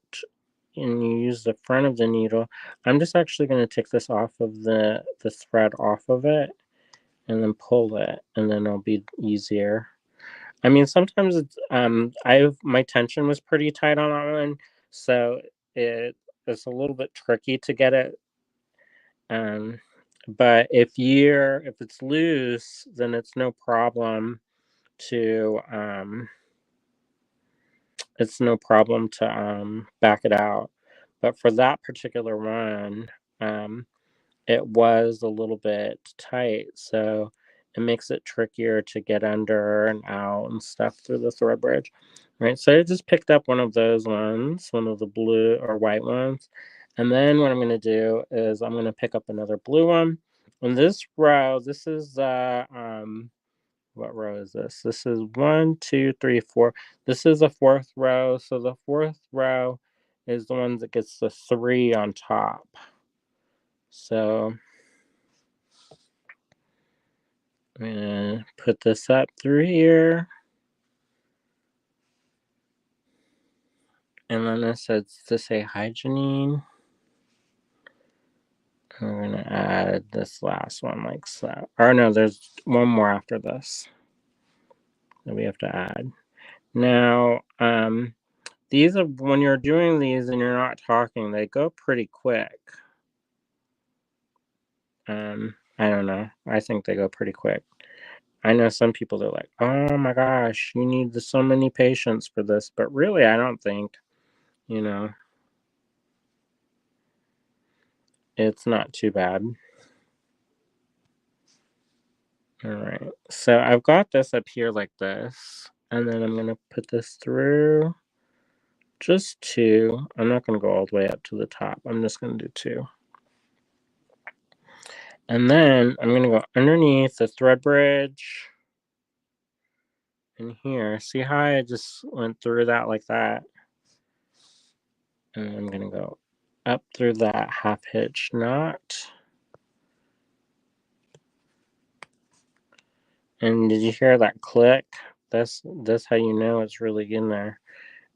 and you use the front of the needle, I'm just actually going to take this off of the thread off of it and then pull it, and then it'll be easier. I mean, sometimes it's my tension was pretty tight on that one, so it's a little bit tricky to get it. But if it's loose, then it's no problem to back it out. But for that particular one, it was a little bit tight, so it makes it trickier to get under and out and stuff through the thread bridge. Right, so I just picked up one of those ones, one of the blue or white ones. And then what I'm going to do is I'm going to pick up another blue one. And this row, this is what row is this? This is 1, 2, 3, 4. This is the fourth row. So the fourth row is the one that gets the 3 on top. So I'm gonna put this up through here. And then it says to say hi, Janine. We're gonna add this last one like so. Or no, there's one more after this that we have to add. Now, these are when you're doing these and you're not talking, they go pretty quick. I don't know. I think they go pretty quick. I know some people that are like, oh my gosh, you need so many patience for this, but really, I don't think, you know, it's not too bad. All right, so I've got this up here like this, and then I'm gonna put this through just two. I'm not gonna go all the way up to the top. I'm just gonna do two. And then I'm gonna go underneath the thread bridge in here. See how I just went through that like that? And I'm gonna go up through that half hitch knot. And did you hear that click? That's how you know it's really in there.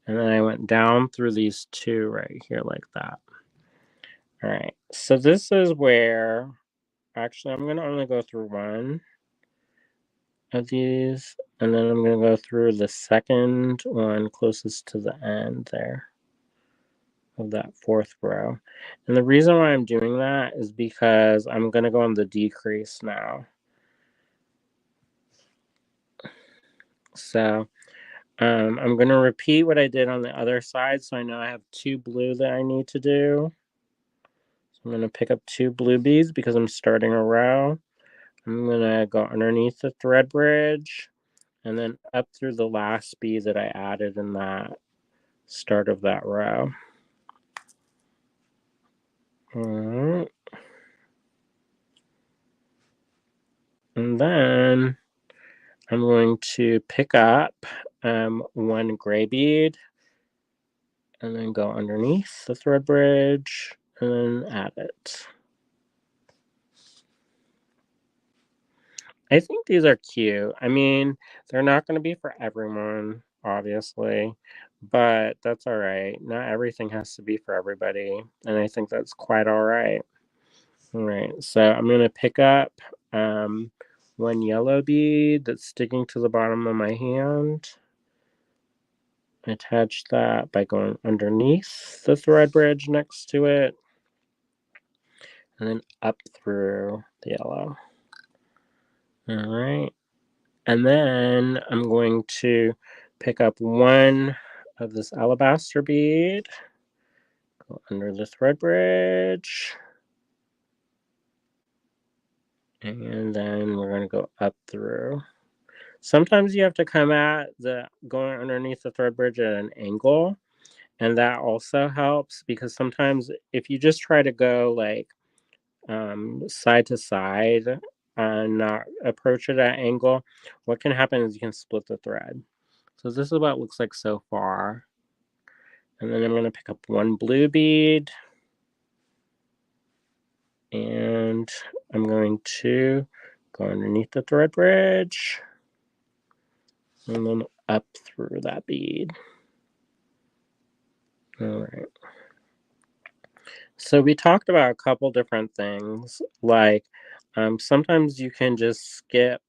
And then I went down through these two right here like that. All right, so this is where, actually I'm gonna only go through one of these, and then I'm gonna go through the second one closest to the end there of that fourth row. And the reason why I'm doing that is because I'm gonna go on the decrease now. So I'm going to repeat what I did on the other side, so I know I have two blue that I need to do. So I'm going to pick up two blue beads because I'm starting a row. I'm going to go underneath the thread bridge and then up through the last bead that I added in that start of that row. All right. And then I'm going to pick up one gray bead and then go underneath the thread bridge and then add it. I think these are cute. I mean, they're not going to be for everyone, obviously, but that's all right. Not everything has to be for everybody, and I think that's quite all right. All right, so I'm going to pick up one yellow bead that's sticking to the bottom of my hand. Attach that by going underneath the thread bridge next to it, and then up through the yellow. All right. And then I'm going to pick up one of this alabaster bead, go under the thread bridge, and then we're going to go up through. Sometimes you have to come at going underneath the thread bridge at an angle, and that also helps because sometimes if you just try to go like side to side and not approach it at an angle, what can happen is you can split the thread. So this is what it looks like so far. And then I'm going to pick up one blue bead. And I'm going to go underneath the thread bridge. And then up through that bead. All right. So we talked about a couple different things. Like sometimes you can just skip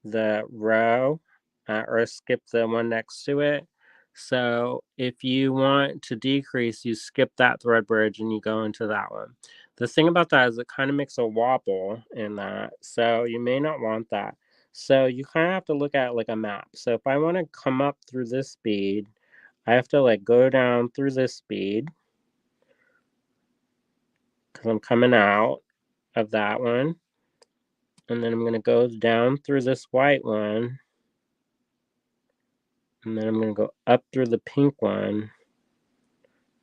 the row or skip the one next to it. So if you want to decrease, you skip that thread bridge and you go into that one. The thing about that is it kind of makes a wobble in that. So you may not want that. So you kind of have to look at like a map. So if I want to come up through this bead, I have to like go down through this bead because I'm coming out of that one. And then I'm going to go down through this white one. And then I'm going to go up through the pink one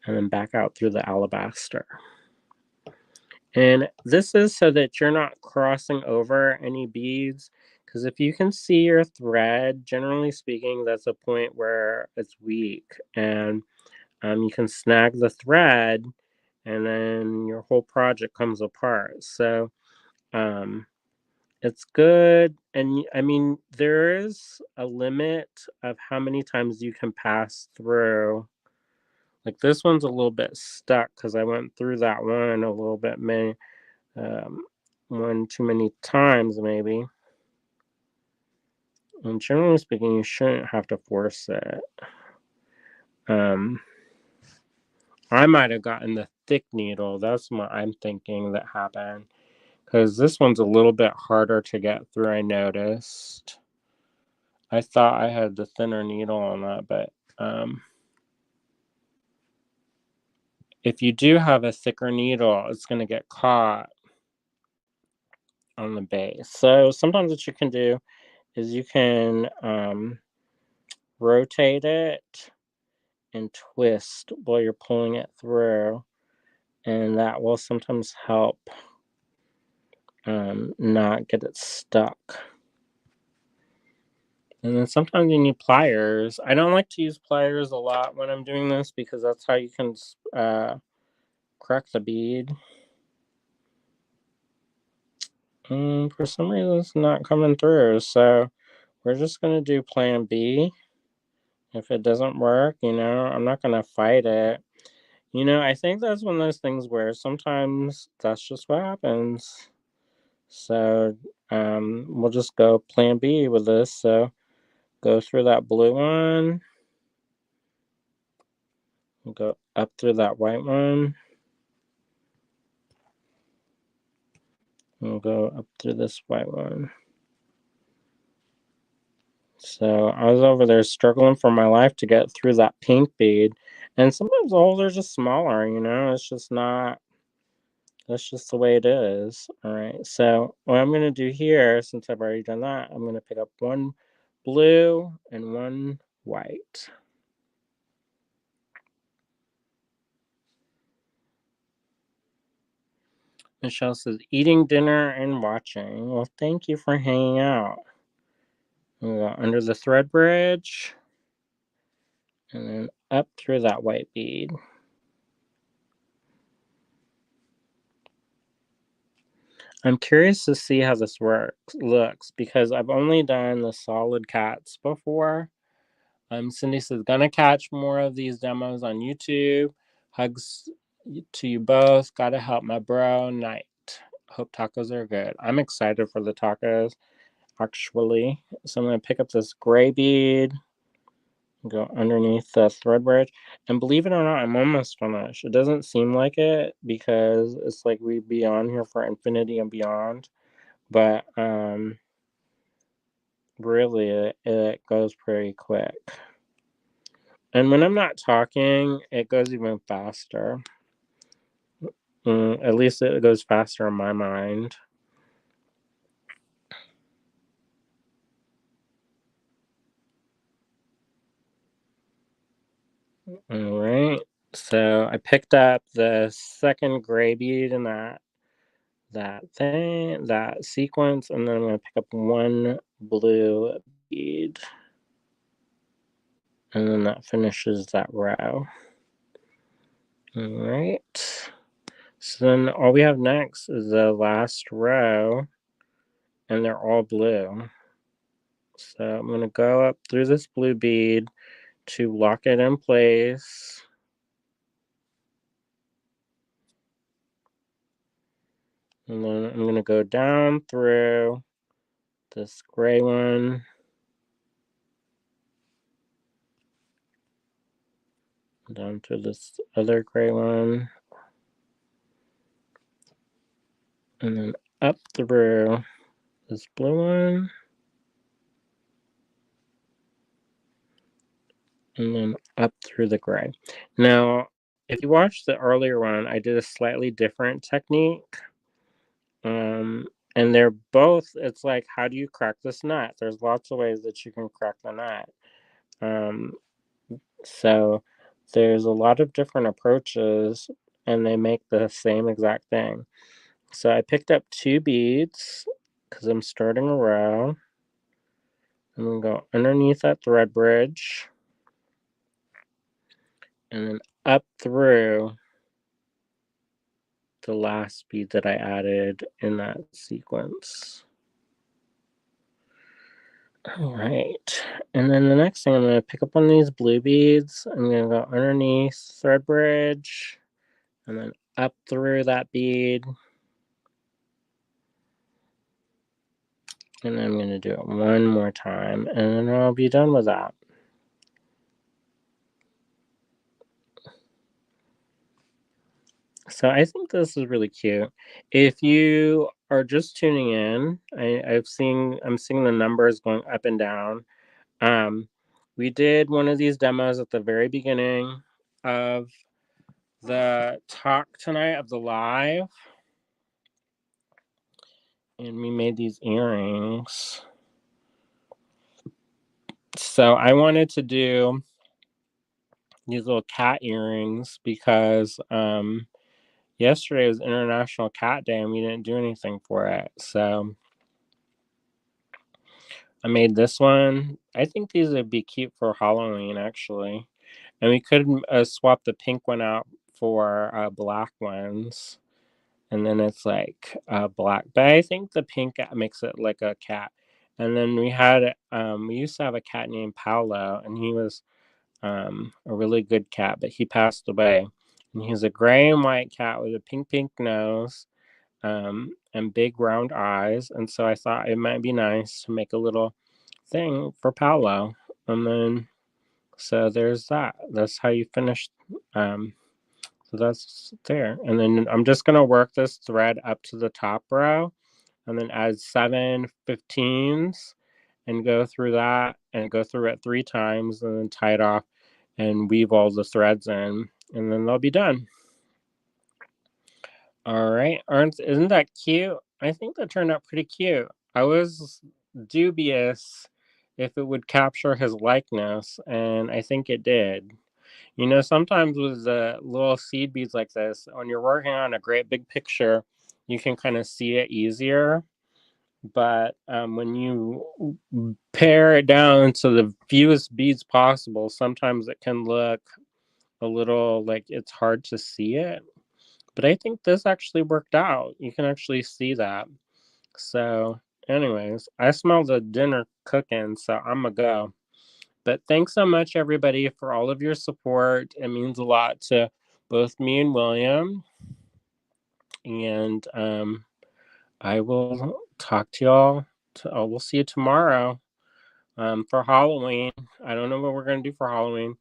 and then back out through the alabaster. And this is so that you're not crossing over any beads, because if you can see your thread, generally speaking, that's a point where it's weak, and you can snag the thread and then your whole project comes apart. So it's good. And I mean, there is a limit of how many times you can pass through. Like this one's a little bit stuck because I went through that one a little bit one too many times maybe. And generally speaking, you shouldn't have to force it. I might have gotten the thick needle. That's what I'm thinking that happened. Because this one's a little bit harder to get through, I noticed. I thought I had the thinner needle on that, but if you do have a thicker needle, it's going to get caught on the base. So sometimes what you can do is you can rotate it and twist while you're pulling it through, and that will sometimes help not get it stuck. And then sometimes you need pliers. I don't like to use pliers a lot when I'm doing this because that's how you can crack the bead. And for some reason it's not coming through, so we're just going to do plan B. If it doesn't work, I'm not going to fight it. I think that's one of those things where sometimes that's just what happens. So we'll just go plan B with this. So go through that blue one. We'll go up through that white one. We'll go up through this white one. So I was over there struggling for my life to get through that pink bead. And sometimes the holes are just smaller, it's just not, that's just the way it is. All right. So what I'm going to do here, since I've already done that, I'm going to pick up one blue and one white. Michelle says, eating dinner and watching. Well, thank you for hanging out. We'll go under the thread bridge and then up through that white bead. I'm curious to see how this looks because I've only done the solid cats before. Cindy says, gonna catch more of these demos on YouTube. Hugs to you both. Gotta help my bro. Night. Hope tacos are good. I'm excited for the tacos, actually. So I'm gonna pick up this gray bead, go underneath the thread bridge, and believe it or not, I'm almost finished. It doesn't seem like it because it's like we'd be on here for infinity and beyond. But really, it goes pretty quick. And when I'm not talking, it goes even faster. At least it goes faster in my mind. All right. So I picked up the second gray bead in that sequence, and then I'm going to pick up one blue bead. And then that finishes that row. All right. So then all we have next is the last row, and they're all blue. So I'm going to go up through this blue bead to lock it in place. And then I'm going to go down through this gray one. Down to this other gray one. And then up through this blue one. And then up through the gray. Now, if you watched the earlier one, I did a slightly different technique. And they're both, it's like, how do you crack this nut? There's lots of ways that you can crack the nut. So there's a lot of different approaches, and they make the same exact thing. So I picked up 2 beads because I'm starting a row. I'm going to go underneath that thread bridge and then up through the last bead that I added in that sequence. All right, and then the next thing, I'm going to pick up one of these blue beads. I'm going to go underneath thread bridge and then up through that bead. And I'm going to do it one more time, and then I'll be done with that. So I think this is really cute. If you are just tuning in, I'm seeing the numbers going up and down. We did one of these demos at the very beginning of the talk tonight of the live, and we made these earrings. So I wanted to do these little cat earrings because yesterday was International Cat Day and we didn't do anything for it. So I made this one. I think these would be cute for Halloween, actually. And we could swap the pink one out for black ones. And then it's like black. But I think the pink makes it like a cat. And then we used to have a cat named Paolo, and he was a really good cat, but he passed away. And he's a gray and white cat with a pink nose and big round eyes. And so I thought it might be nice to make a little thing for Paolo. And then, so there's that. That's how you finish. So that's there. And then I'm just going to work this thread up to the top row and then add 7 15s and go through that and go through it 3 times and then tie it off and weave all the threads in, and then they'll be done. All right, isn't that cute? I think that turned out pretty cute. I was dubious if it would capture his likeness, and I think it did. You know, sometimes with the little seed beads like this, when you're working on a great big picture, you can kind of see it easier. But when you pare it down to the fewest beads possible, sometimes it can look a little like it's hard to see it. But I think this actually worked out. You can actually see that. So, anyways, I smell the dinner cooking, so I'm gonna go. But thanks so much, everybody, for all of your support. It means a lot to both me and William. And I will talk to y'all. We'll see you tomorrow for Halloween. I don't know what we're going to do for Halloween.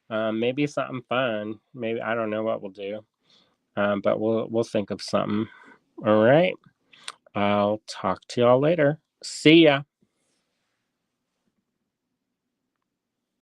Maybe something fun. Maybe I don't know what we'll do. But we'll think of something. All right. I'll talk to y'all later. See ya.